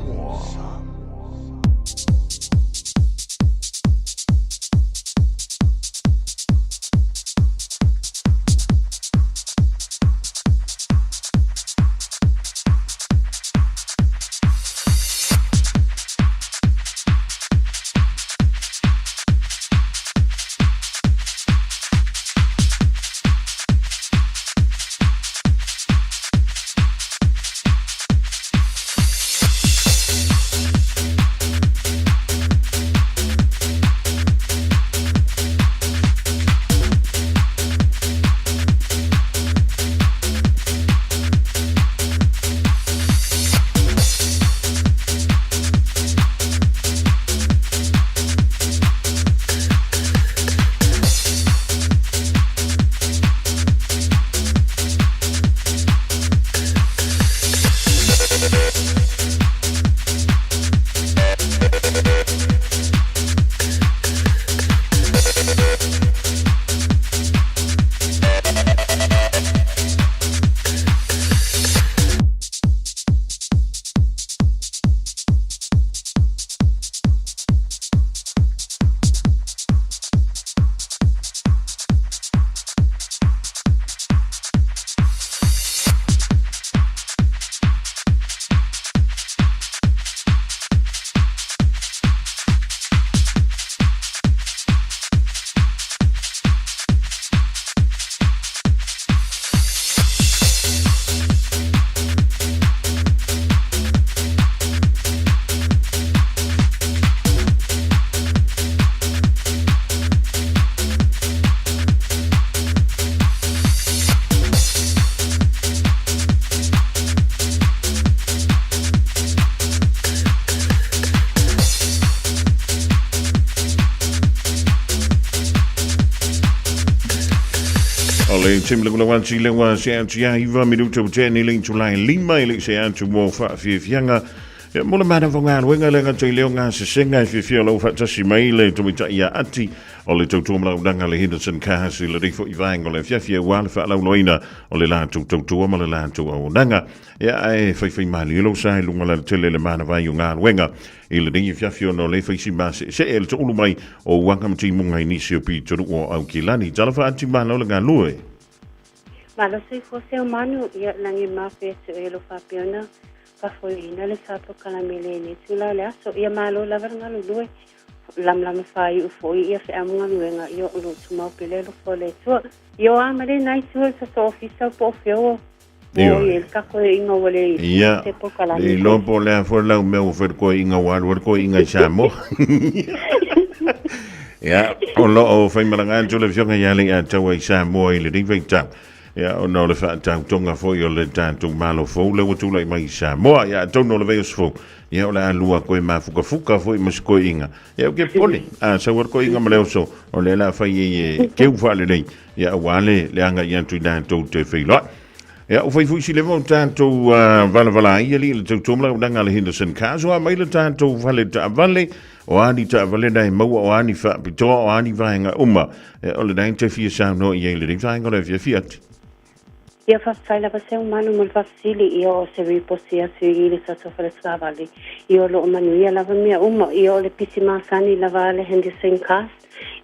le tim le wan si le wan se an tia iva minuto teni le July 5 le se an tu mo fa fianga mo le mana vonga wenga le nga tei le nga se senga fi lo fa tasi mai le to mita ia ati o le tautu mla udanga le Henderson Kasi le rifo i vaenga le fiafia wale fa lau loina o le la tautu ma le la tu o nanga ia ai fai mali lo sai lunga le tele le mana vai unga wenga i le dingi fiafia no le fai si mase se el to ulu mai o wanga mti munga inisi o pi toru o au kilani tala fa ati mana o le ngalue Malo se fose o manu ia langi mafe se elo fa piona fa foina le sato kalamele ni tula le aso ia malo la verga lue lam fai u foi ia fe amunga luenga ia ulu tumau pele lo fole so io amare nai so sa ofisa po feo il kako inga wale ia e lo po le fo la me o fer ko inga war ko inga chamo ia o lo o fai malanga jo le fionga ia le a tawa chamo ile ding vita ia o no le fa tau tonga fo yo le tanto malo fo le o tu le mai Samoa ia tono le veos fo ia o le alua ko ma fuka fo mas ko inga ia o ke pole a sa war ko inga maleo so o le la fa ye ke u fa le nei ia wale le anga ia tu dan to te fe lo ia o fai fu si le von tanto vala ia le tu tomla danga le Henderson Kasi o mai le tanto vale ta vale o ani ta vale dai mo o ani fa pito o ani vaenga uma o le dai te fi sa no ia le vaenga le fiat ia fa la se umano mo fa sili io se vi posia se ile sa so fa scavali io lo manu ia lava mia io le pisima sani lava le Henderson Kasi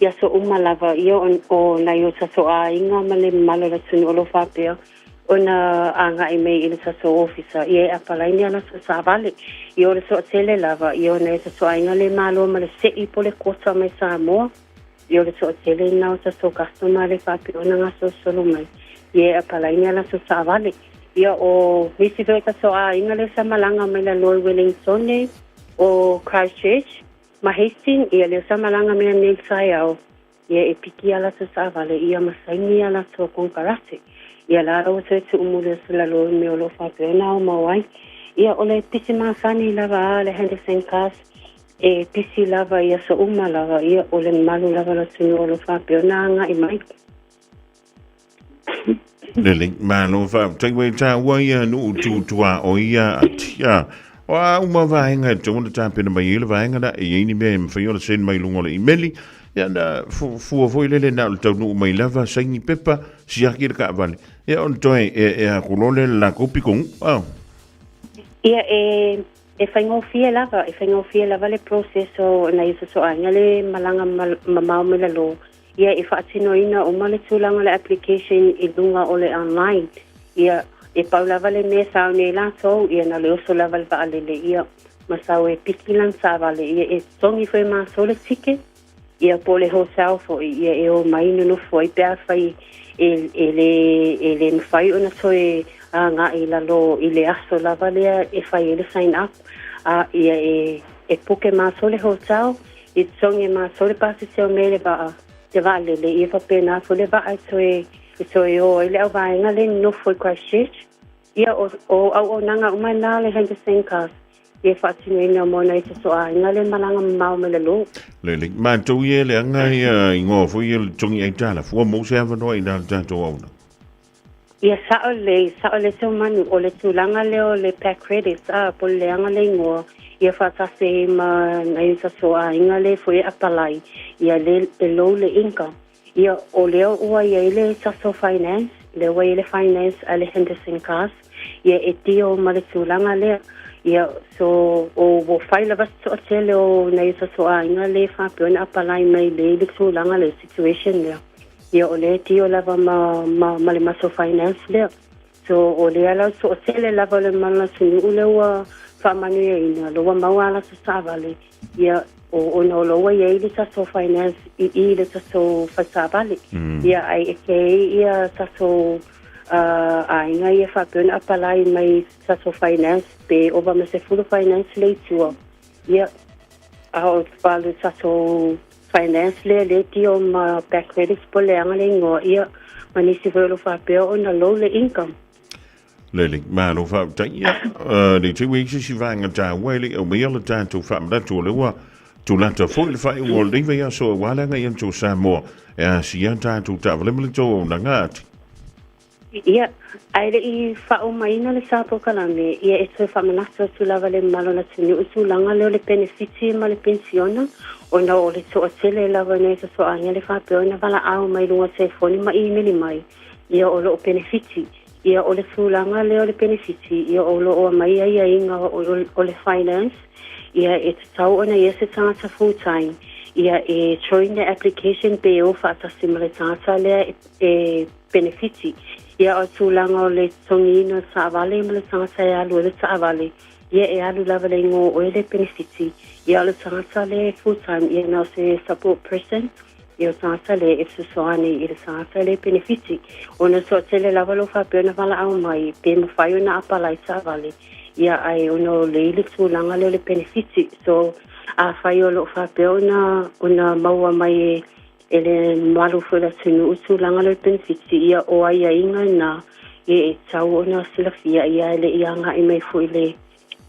ia so lava io o na io sa so a inga male malo la tsuni lo fa pe ona anga e mei ile sa so officer ia apala ia na sa vale io le so tele lava io ne sa so inga le malo male se i pole kota mai Samoa io le so tele na sa so customer le fa pe ona nga so solo mai ia apala ia na so sa vale ia o visi ve ka so inga le sa malanga mai la Lord Wellington o Christchurch ma Hastings ia le sa malanga mai nei sai au ia e piki ala so sa vale ia masaini ala so con karate ia la ro se umule se la lo me lo fa pena o mawai ia ole pisi ma sani lava le Henderson Kasi e pisi lava ia so lava ia ole malu lava la sino lo fa pena nga i mai le malo fa tai we ta wa ia no tu o ia atia wa uma vaenga to ta pena mai ile vaenga da e ni me fa yo le sen mai lungo le imeli ia na fu ile na to no mai lava sai pepa si akir ka vale ia on toi e kulole la kopi kong ia e faingo fie lava le proceso na iso so anga le malanga mamau me la lo ia e fatino ina o male tulanga le application i lunga o le online ia e paula vale me sa ne la so ia na le so lava va ale le ia masau e pikilan sa vale ia e songi foi ma so le tike ia pole ho fo ia e o mai no foi pe fai ele me fai ona so e nga i la lo i le aso lava le e fai ele sign up ia e puke ma so le hotel i songi ma so le pasi se o mele va te vale le i fa pena so le va so e o ele au vai nga le no foi Christchurch ia o nanga umana le Henderson Kasi e fatino ina mona i so nga le malanga mau me le lo le ma to ye le nga i ngo fu ye tongi ai tala fu mo se ava no ina tanto ona ia sa ole se manu o le tulanga le o le pack credits po le anga le ngo ia fata se ma na isa so inga le fu e apalai ia le lo le income ia o le o ia le sa so finance le wa le finance ale Henderson Kasi ia e tio ma le tulanga le ia so o file of so tele o na isa so inga le fa pe na apalai mai le tulanga le situation le ia o le tio lava ma le maso finance le so o le ala so tele lava le mana sunu le wa fa manu ina lo wa mawala so savale ia o no lo wa ia le so finance i le so fa savale ia ai ke ia so inga ia fa pe na palai mai so finance pe o ba me se full finance le tuo ia au fa le so finance le tio ma back credits po le anga le ngo ia manisi velo fa pe o na low le income le ma lo fa ta ia de tu wi si va nga ta wele o me le tanto fa ma tu le wa tu la ta fo le fa i world ia so wala nga ia tu Samoa e si ia tanto ta vele to na ngat Ia, aere I whao maina le sapo kalame, ia e toi whamanasa tu lava le malona tuni utu langa leo le benefiti ma le pensiona, o na o le toa tele lava nei sa soa anga le whapeo na wala au mai lunga telefoni ma emaili mai, ia o lo benefiti, ia o le tūlanga leo le benefiti, ia o lo o mai ia inga o le finance, ia e te tau ona ia se tangata full time, ia e join the application pe o whaatasi ma le tangata lea e benefiti, ia o tūlanga o le tongina sa avale ma le tangata e alu le sa avale. Ia e alu lava le ngō o le benefiti. Ia o le tangata le full time. Ia nao se support person. Ia o tangata le e susoane I le tangata le benefiti. O na so tele lava lo whapeo na wala au mai. Pe mawhaio na apalai sa avale. Ia ai o no le ili tūlanga le benefiti. So a whaio lo whapeo na o na maua mai ele malu fula tunu utulanga le benefiti ia o ia inga na e tau ona silafia ia ele ianga I mai fu ile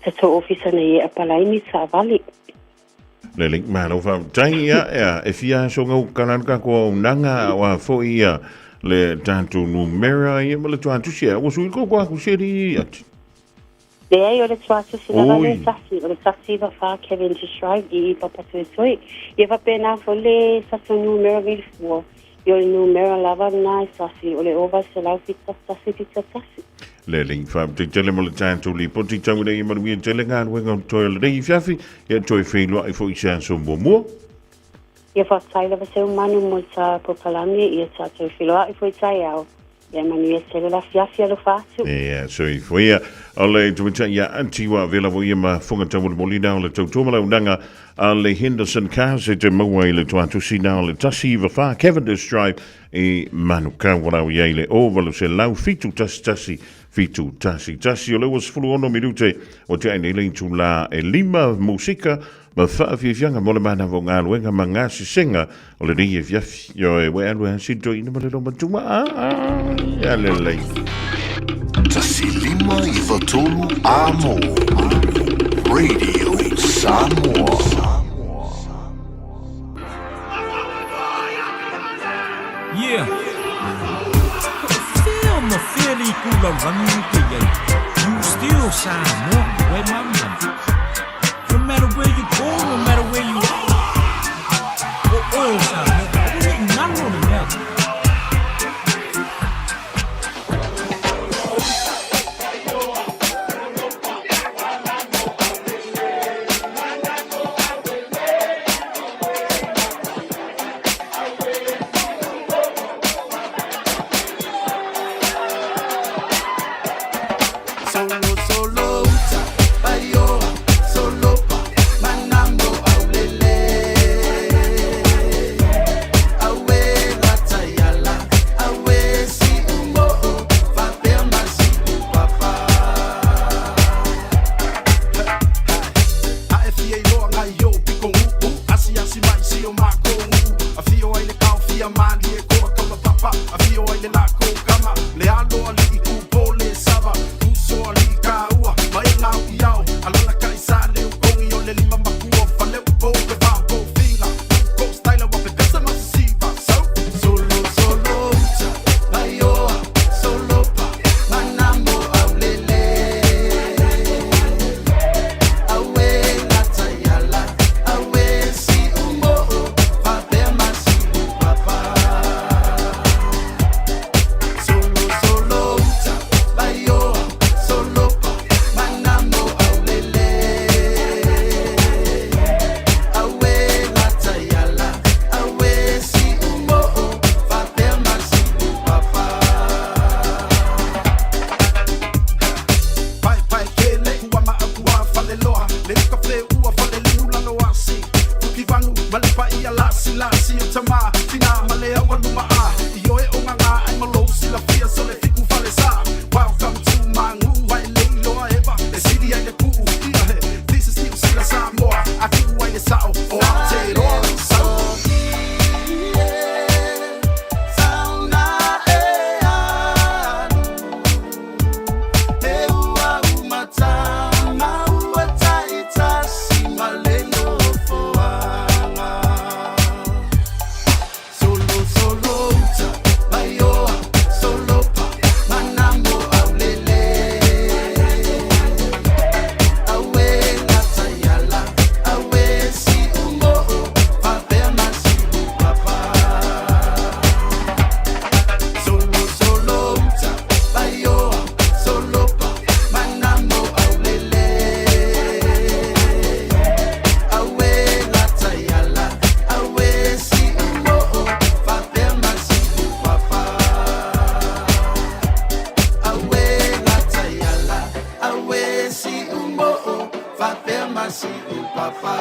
tato ofisa na ia apalai ni sa vali. Le link malo fa tai ia e fia so ngau kanaka ko nanga wa fo ia le tantu numera ia mala tantu sia o su ko ko seri at. Le ai o le tuasu sila vale sasi, o le sasi va fa Kevin to strive I papa tu soi. Ia va pena fo le sasu numera vil fuo. Ia le numera lava na sasi, o le ova se lau fita sasi. Le ling fa te tele mo le tantu li poti tangu nei ma wi tele nga wenga to le dei fiafi ia to fe lo I fo isa so mo. Ia fa sai lava se manu mo sa pokalami ia sa to fe lo I fo sai au. Ia manu ia se la fiafi lo fatu. Ia so I fo ia ole tu ia antiwa vela vo ia ma fonga tamu molina le totoma la unanga le Henderson cars e te mawai le tuatu sina le tasi va fa Kevin to strive e manuka wala ia le ovalo se lau fitu tasi fitu tasi o le was fulu ono minute o te aine le tu la e lima musika ma fa fianga mo le mana vo nga luenga manga si senga o le rie fiafi yo e we alu si do ina mo le lo matuma ya le Tasi lima I watolu amo Radio Samoa. Yeah. Feel my feeling kula rangi ke ye. You still shine more where my man. No matter where you go, no matter where you are. Oh, shine. None of them now. kasi upapa.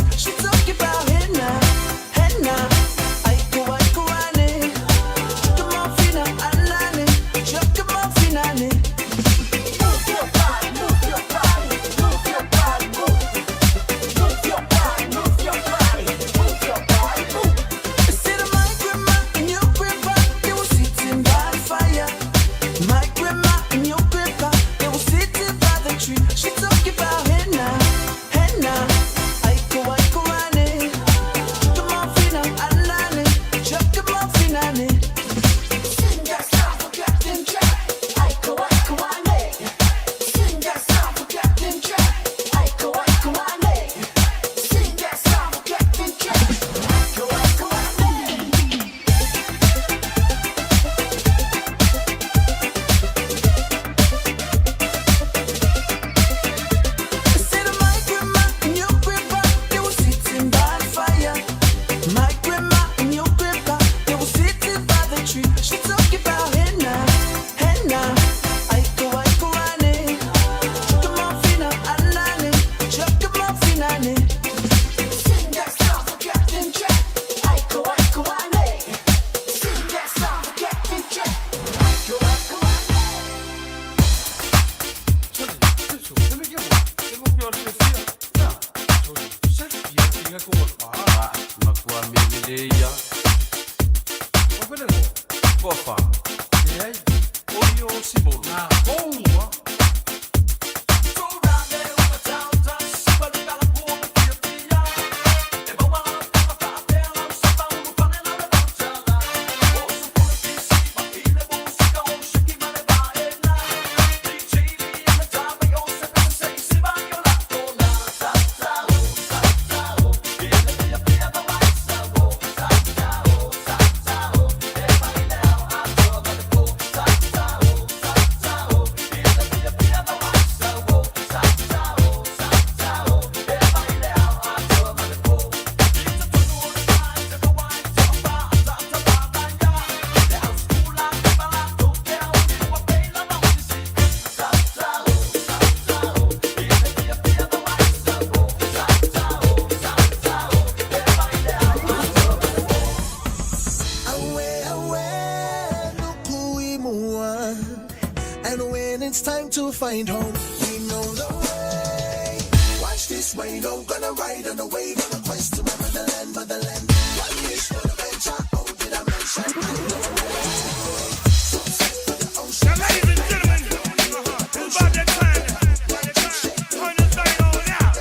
tree. She talk about henna, henna. Aiko aiko ane. Come on fina alane. Come on fina ane. Move your body, move your body, move your body, move. Move your body, move your body, move your body, move. Instead of my grandma and your grandpa, they were sitting by the fire. My grandma and your grandpa, they were sitting by the tree. She talk about henna, henna. Aiko aiko ane. Come on fina alane. Come on fina ane. Sing that song for Captain Jack. Aiko aiko ane. Sing that song for Captain Jack. Aiko aiko ane. Sing that song for Captain Jack. Aiko aiko ane. Instead of my grandma and your grandpa, they were sitting by the fire. My grandma and your grandpa, they were sitting by the tree. She talk about henna, henna. Aiko aiko ane. Come on fina alane. Come on fina ane. Sing that song for Captain Jack. Aiko aiko ane. Sing that song for Captain Jack. Aiko aiko and when it's time to find home, we know the way. Watch this way, no gonna ride on the wave on a quest to my motherland, motherland. One wish for the venture, oh did I mention? Now, ladies and gentlemen, it's about that time. Turn this thing on now.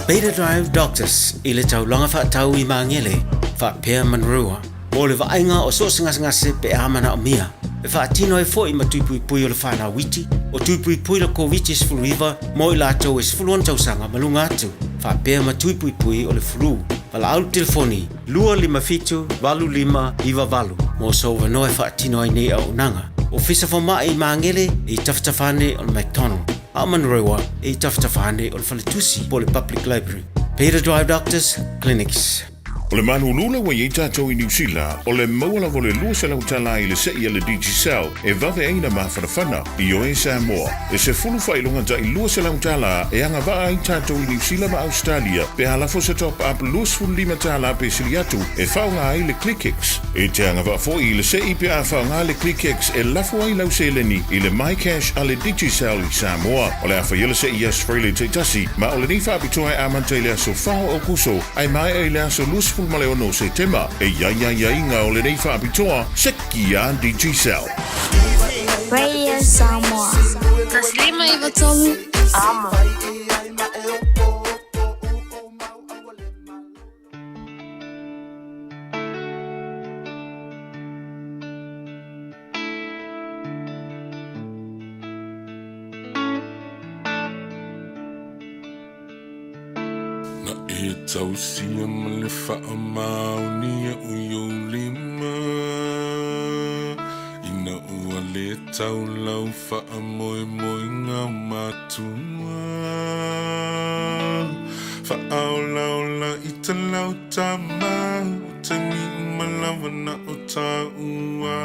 Beta Drive Doctors i le taulanga whaatau I mangele whaapea manrua mo le vaenga o so ngase pe amana o mia e whaatino e fo I matupui pui o le whana witi o tupui pui la COVID is full river mo I lato is full on tausanga malunga atu whaapea matupui pui o le flu wala au telefoni 255-25-valu mo so wanoe whaatino ai nei au nanga o fisa fo mai I mangele I taftafane o le McDonald Amanrewa e taftafane o le Falatusi po le Public Library. Beta Drive Doctors Clinics. O le manulula wa i tātou i New Zealand, o le maula vo le lua se lau tala i le se i le Digicel, e vave eina mawhanawhana i o e Samoa. E se fulu whailunga ta i lua se lau tala e anga waa i tātou i New Zealand ma Australia, pe halafo se top up lua sfulu lima tala pe siliatu, e whaunga ai le ClickX. E te anga waa fo i le se i pe a whaunga le ClickX e lafo ai lau se leni i le MyCash a le Digicel i Samoa. O le awha i le se i Australia te tasi, ma o le ni whapitoa e amante le aso whao o kuso, ai mai e le aso lua sfulu male ono se tema, e ia inga o le nei whaapitoa, se kia Digicel. Radio Samoa. Taslima iwa tolu. Amo. E tausia ma le whaamauni e uio lima Ina ua le tau lau whaamoe moe ngā matua Whaola i te lau tama O te ni malawa na o tā ua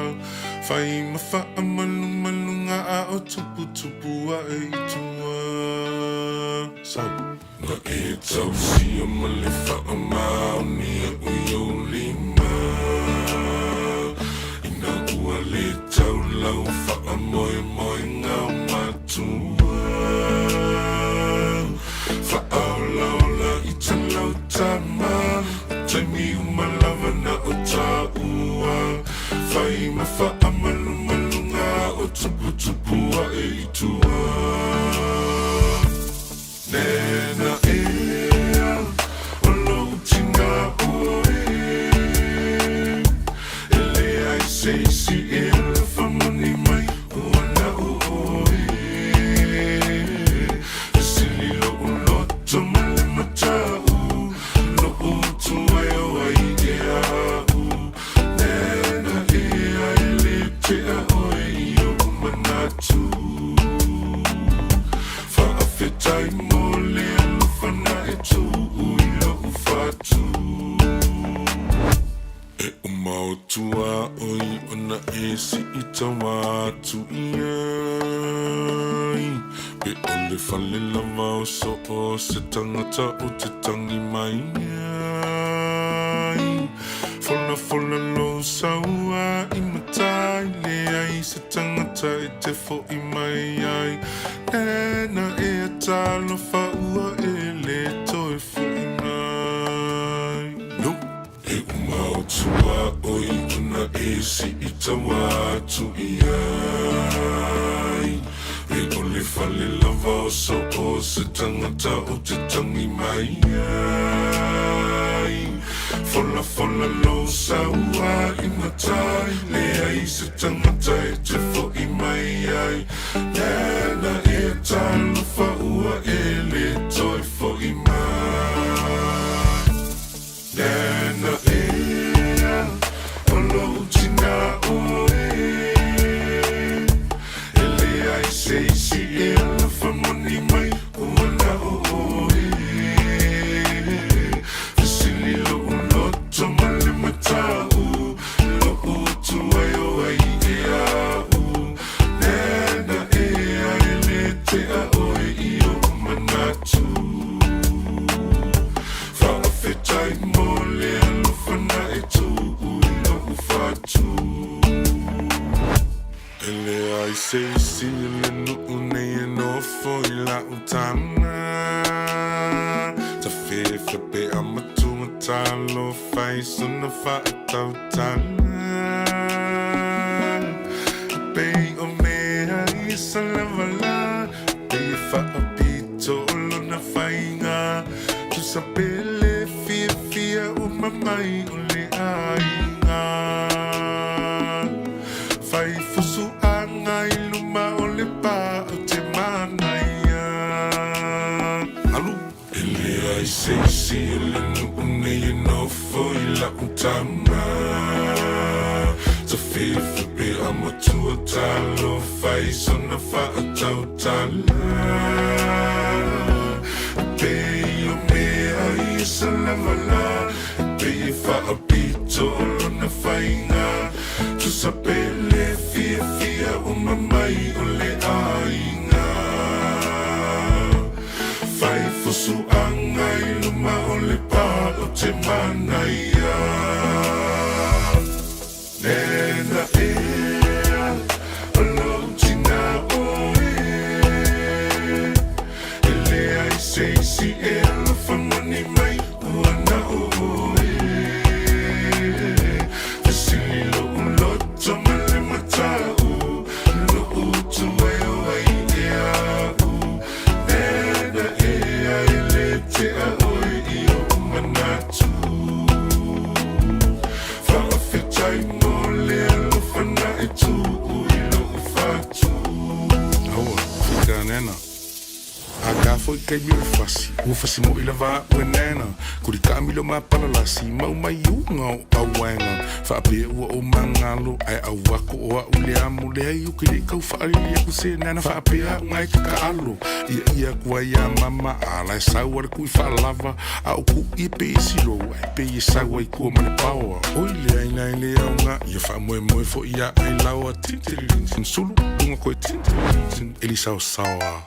Whai ma whaamalu ngā a o tupu a e itua Nga e tausia ma le whaamauni e uio lima Ina ua le tau lau whaamoe moe ngā matua Whaola i te lau tama O te miu malawa na o tā ua Whai ma whaamalu ngā o tupu a e itua Nena ea, o lo tina oe Ele ai seisi e la whamani mai o ana oe Sili lo o loto male matau Lo o tua e o ai e au Nena ea ele te a oe I o manatu Whaafetai mo Tua oi ona e si I tawa tu iai Pe ole whale lava o so o se tangata o te tangi mai ai Fola lo saua I matai le ai se tangata e te fo I mai ai Nena e a talo whaua e le toi fo I mai No E umau tua oi una e si I tawa tu iai E ole whale lava o so o se tangata o te tangi mai ai Fola lo saua I matai le ai se tangata e te fo I mai ai Nena e talo whaua e le toi fo I mai Nena ea, o lo tina oe Ele ai seisi e la whamani mai o ana oe Sili lo o loto male matau Lo o tua e o ai e au Nena ea ele te a oe I o manatu Whaafetai mole alofana e tu ui o fatu Ele ai seisi ele nuu nei e nofo I la utana Ta whewha pe amatu matalo whai suna whaatau tana Pei o mea I sa lavala Pei whaapito lona whainga Tu sa pele fia o mamai o le ainga Whai fusu anga I luma o le pa o te manaia Alu Ele ai seisi ele nuu nei e nofo I la utama Ta whewha pe amatua talo whai sona whaatau tala Pei o mea I sa lavala Pei Whaapito lona whainga Tu sapele fia o mamai o le ainga Whai fusu angai luma o le pā o te manaia Nena alo tina oe Ele ai seisi ela whamani mai uana oe Vasili lo uloto male matau Lo utu ai o ai e au Nena ele te a oe i o manatu Whaafetai mo le alofana e tu ui lo ufatu Aua, whika nena A ka foi kei mire fasi Ua fasi mo ila vaa ue nena Kuri ka milo ma palalasi Mau mai unga o awenga Whaapea ua o mangalo Ai au wako o a ule amu Le ai uki le kau whaarili aku se nena Whaapea ngai ka alo Ia kua ia mama Ala e sau ara kui whaalava A uku i pe isi lo Ai pe i sau ai kua mane paua Oi le aina i le aunga Ia wha moe moe fo ia ai laua Tintiririntin sulu Lunga koe tintiririntin Elisa o sawa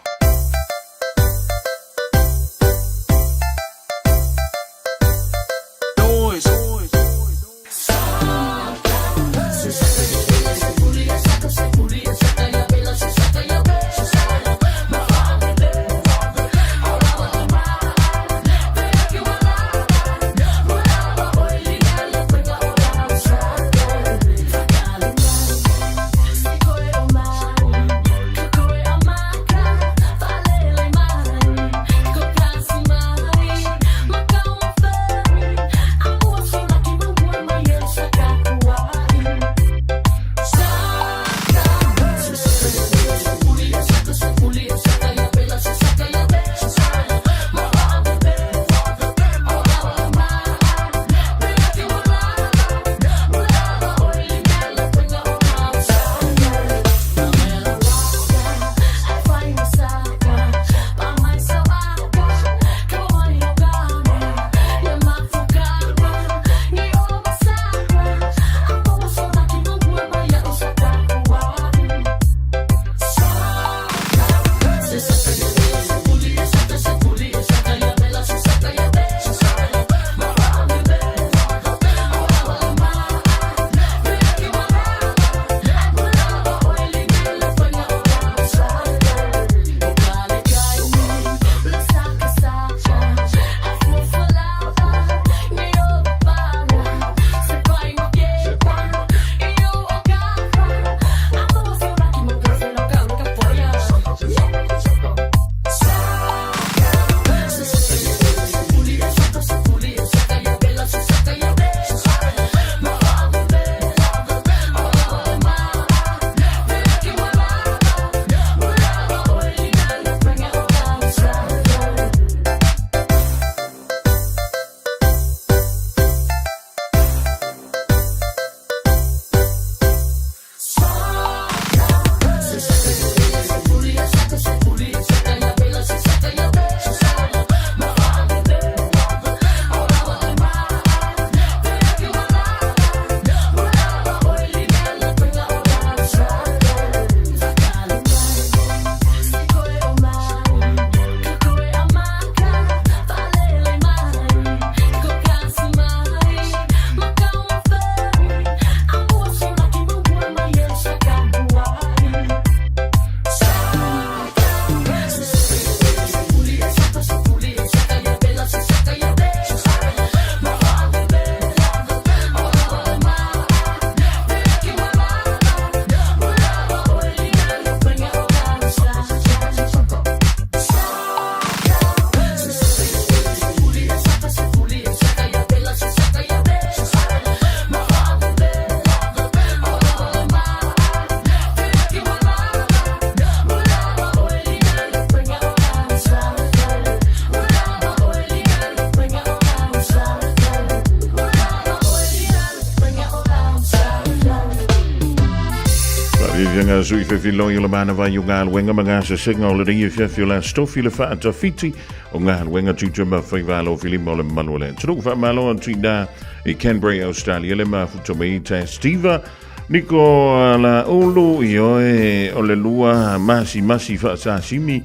Vianga sui fefilo i le mana vai o ngā luenga ma ngā sa singa o le ria fiafio la stofi le wha ata fiti o ngā luenga tutua ma whaivalo filima o le manu le. Turu wha malo an tui nā i Canberra, Australia le mafuto me i ta Steva Niko la ulu i oe o le lua masi wha sa simi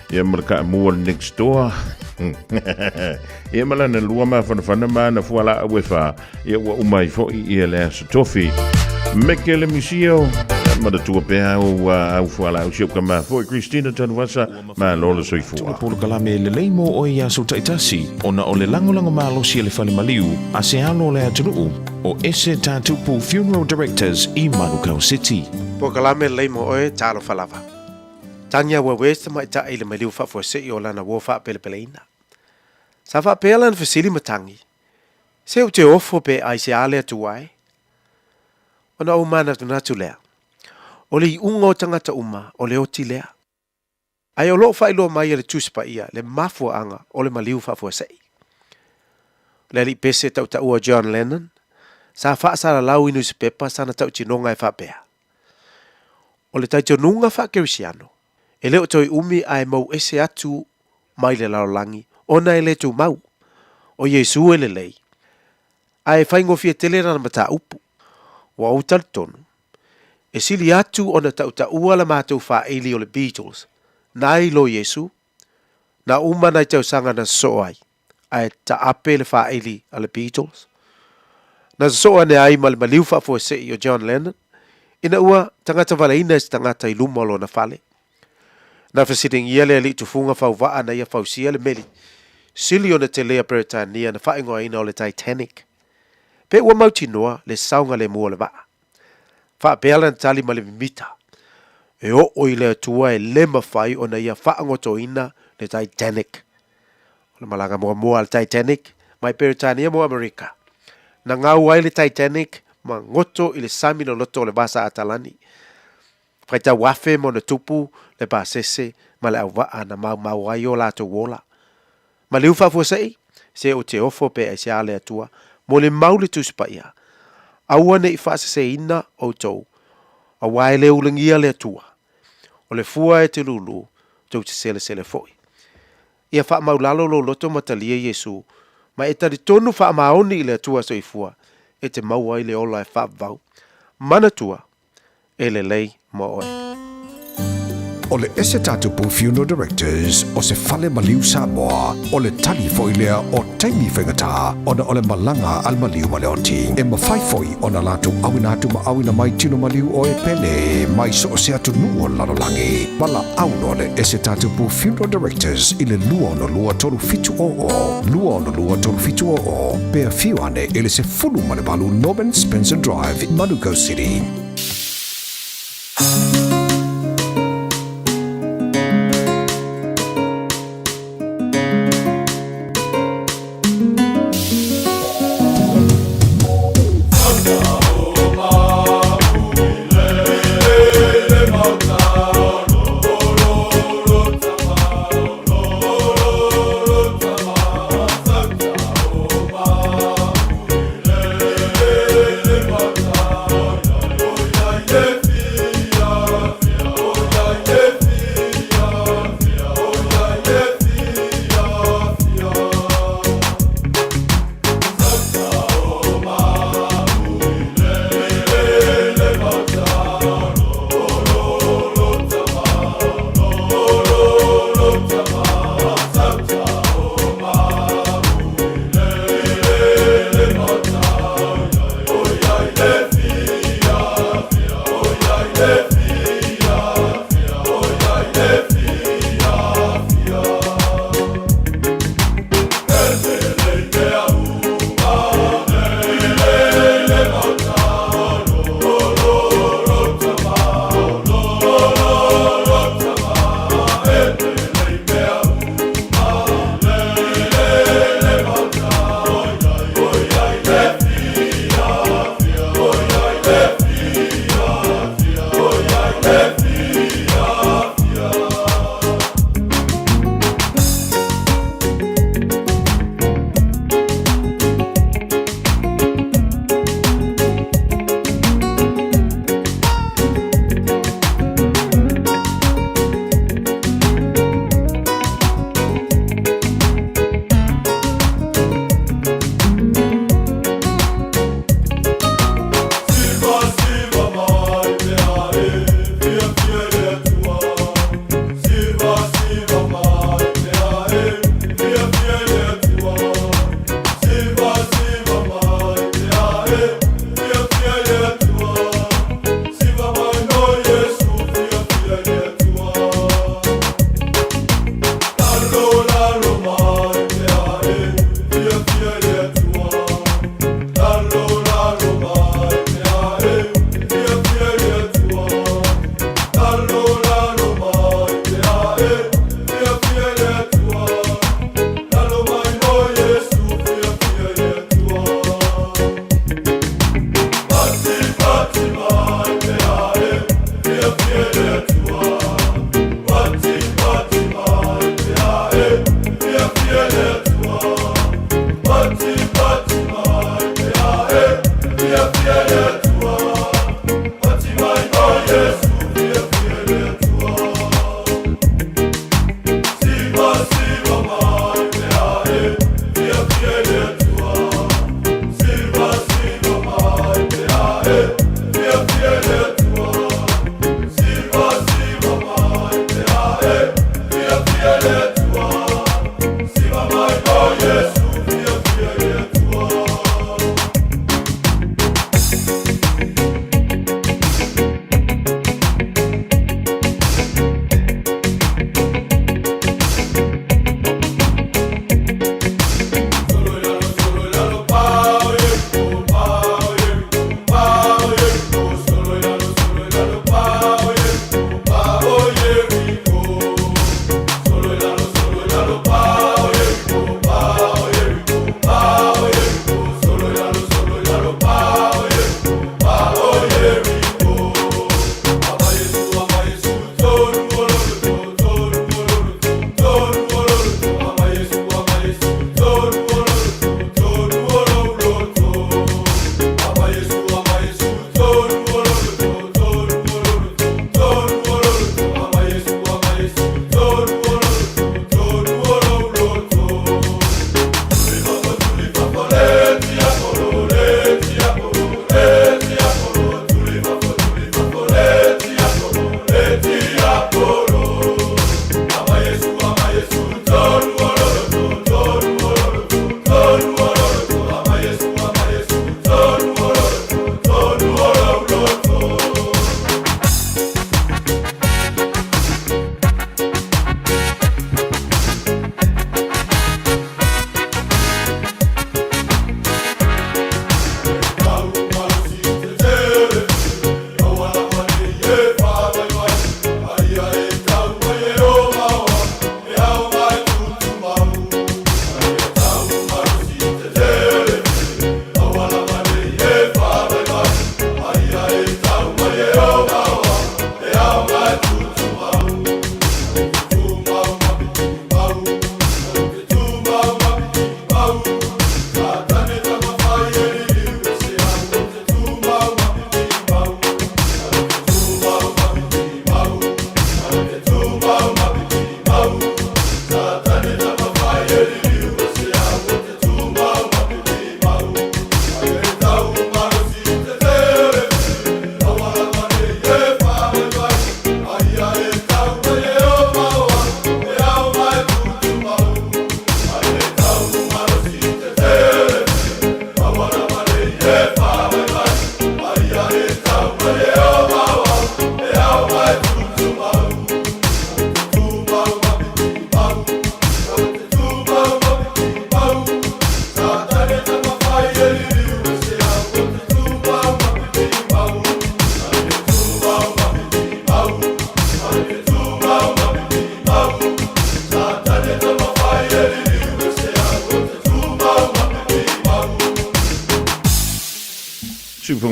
ia maraka mua next door. Ia malana lua ma whanawhana ma na fuala awe wha ia wa umai fo i ia le asa tofi. Meke le misio ma da tua pea o au fuala au siuka ma fo Christina Tanuasa ma lola soifua. Tula polo kalame le leimo o ia so taitasi ona o le langolango malo si le fale maliu a se alo le atunuu o ese tatupu Funeral Directors i Manukau City. Po kalame le leimo oe talo falava. Tanya wa westa ma ita ile maliu fa fo se o lana wo fa pelepeleina. Sa fa pelan fasili matangi. Se o te ofo pe ai se ale atuai. Ona o mana tunatu lea. O le iunga o tangata uma, o le oti lea. Ai o loo whailo mai le tuspa ia, le mafua anga, o le maliu whafua sei. Le li pese tau ta ua John Lennon, sa whaasara lau inu se pepa sana tau tinonga e whapea. O le taitonunga whakerisiano, e leo toi umi ai mau ese atu mai le laolangi, ona e le tu mau, o Yesu e le lei. Ai whaingo fia telera na mata upu, wa au tonu. E sili atu ona tau ta ua la mātou wha eili o le Beatles, nai lo Yesu, na uma nai tau sanga na soai, ai ta ape le wha eili a le Beatles. Na soa ne ai ma le maliu wha fua sei o John Lennon, ina ua tangata walaina is tangata i lumolo na fale. Na fasiting ia le ali tufunga whau waa na ia whau sia le meli, sili ona te lea Britania na whaingoa ina o le Titanic. Pe ua mauti noa le saunga le mua le waa. Wha peala na tali ma le mimita. E o i le atua e le mawhai o na ia whaangoto ina le Titanic. O le malanga mua le Titanic, mai Britania mo Amerika. Na ngau ai le Titanic, ma ngoto i le samino loto le basa atalani. Whaita wafe mo na tupu le basese ma le au waa na mau ai o lato wola. Ma liu whafua sei, se o te ofo pe e se ale atua, mo le mau le tuspa ia. Aua ne i whaasese ina o tau, a wae le ulangia le atua. O le fua e te lulu, tau te sele foi. Ia wha maulalo lo loto matalia Yesu, ma e tari tonu wha maoni i le atua so i fua, e te maua i le ola e wha vau. Mana tua, e le lei mo oe. O le ese tatupu Funeral Directors o se fale maliu Samoa o le tali foilea o taimi whengata ona o le malanga al maliu maleoti e mawhaifoi ona latu awinatu ma awina mai tino maliu o e pele mai so o se atu nuo lalolangi wala auno le ese tatupu Funeral Directors i le lua ono lua tolu fitu o pea fiuane ele se fulu malebalu Norman Spencer Drive in Manukau City.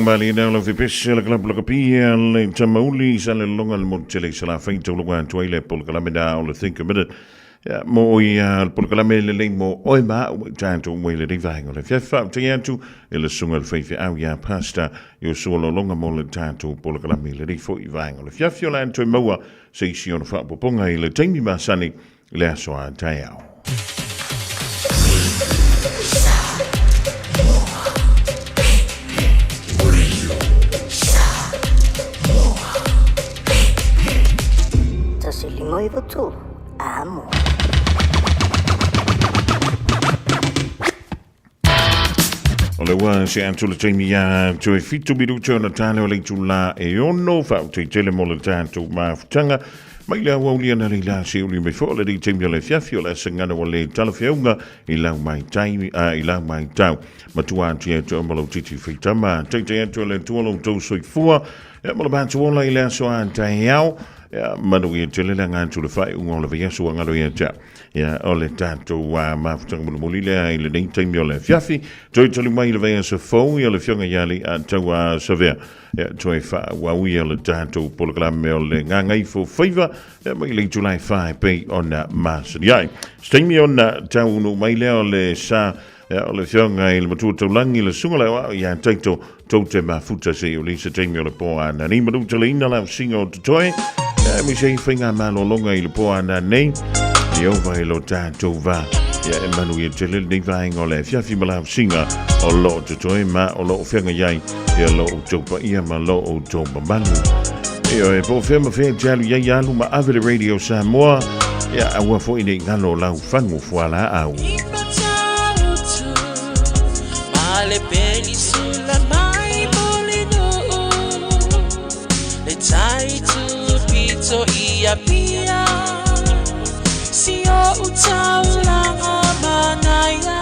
mali na lo vipese la klap la kapia le tamauli sa le longa le montele sa la fainta longa toile pol kalameda o le think a minute. Ja, mo ia pol kalamele le mo oi ma tanto mo le rivango le fiafa tanto le sunga le fai au ya pasta yo solo longa mo le tanto pol kalamele le fo ivango le fiafio la to moa se si on fa poponga le taimi masani le aso a taiao. Moi votu amo. O le wa se antu le taimi ya tue fitu bidu tona tale o le tula e ono fa te tele mo le tantu mafutanga mai le Aoauli ana le la se uli me fo le di taimi o le fiafio le sangana o le talafiaunga i lau mai taimi i lau mai tau matua antu e tu amalo titi fitama te antu le tuolo tau soifua e mo le bantu ola i le aso an taiao ya manu ia tele la ngantu le fai unga o le viesu ngalo ia ja ya o le tanto wa mafutanga mo le i le nei taimi o le fiafi toi tali mai le vea se fau ia le fionga yali a tau a savea ya toi fa wa ia le tanto poloklame o le ngangai fo faiva ya mai le July 5 pay ona mas ya staimi ona tau no mai le o le sa o le fionga i le matua taulangi le sunga le ya taito tau te mafuta se o le se taimi o le poa na ni madu tale ina la singa o toi mi sei finga malo longa i le poa na nei i ova i lo tātou va ia e manu i te lele nei vaenga o le fiafi malau singa o lo te toi ma o lo whenga iai ia lo o taupa ia ma lo o taupa manu ia e po whenga whenga jalu iai alu ma Avila Radio Samoa ia aua fo ine ngalo lau whangu fuala au Male penisula mai molino le taitu pito ia pia si o utaulanga manaya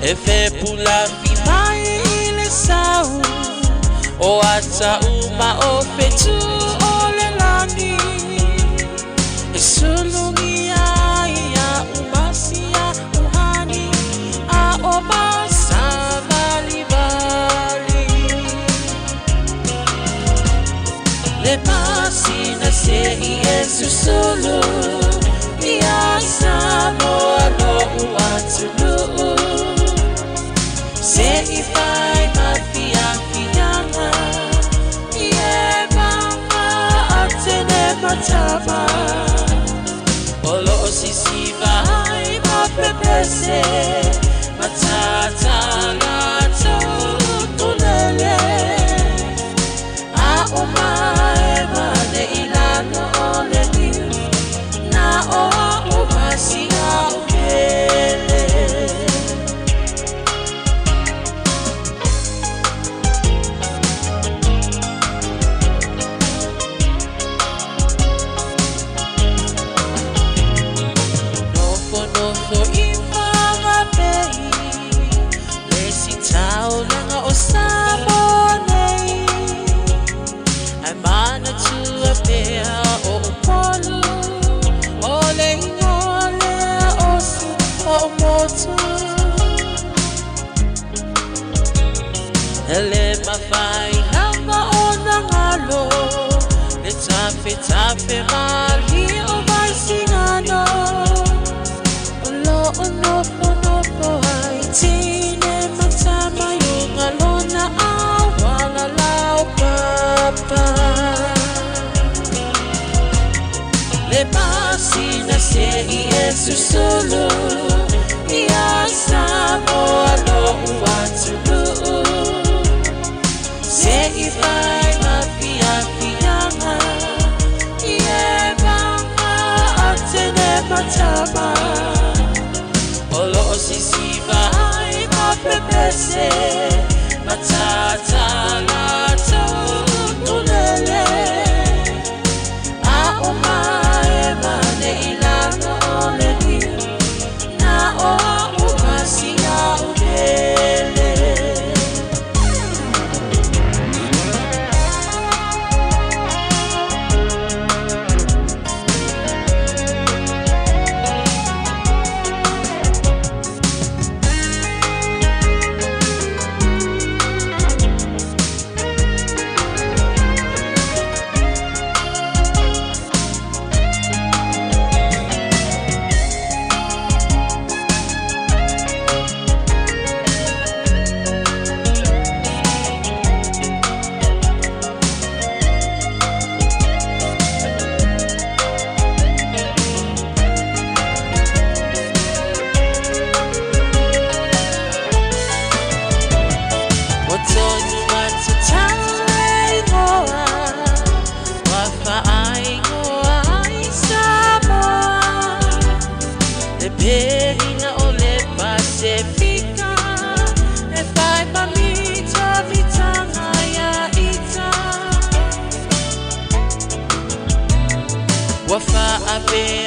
e fe pula fi mai le sau o ata uma o fetu o le lani e sulungia ia umasia uhani a o masa vali le pasina se Yesu solo ia Samoa no uatulu se ifai mafia fianga ie mama atene matama olo sisi vai mapepese matata lato tulele a oma Ele mafai nanga ona ngalo le tape mali o mai singano lo no ai tine matama yunga lona awala lau papa le pasina se Yesu solo ia Samoa no uatulu se ifai mafia fianga ie mama atene matama olo sisi vai mapepese matata lato tulele a oma e mane ilano ole na o umasia ubele ringa o le Pasifika e whai mamita mitanga ia ita. Wa wha a pea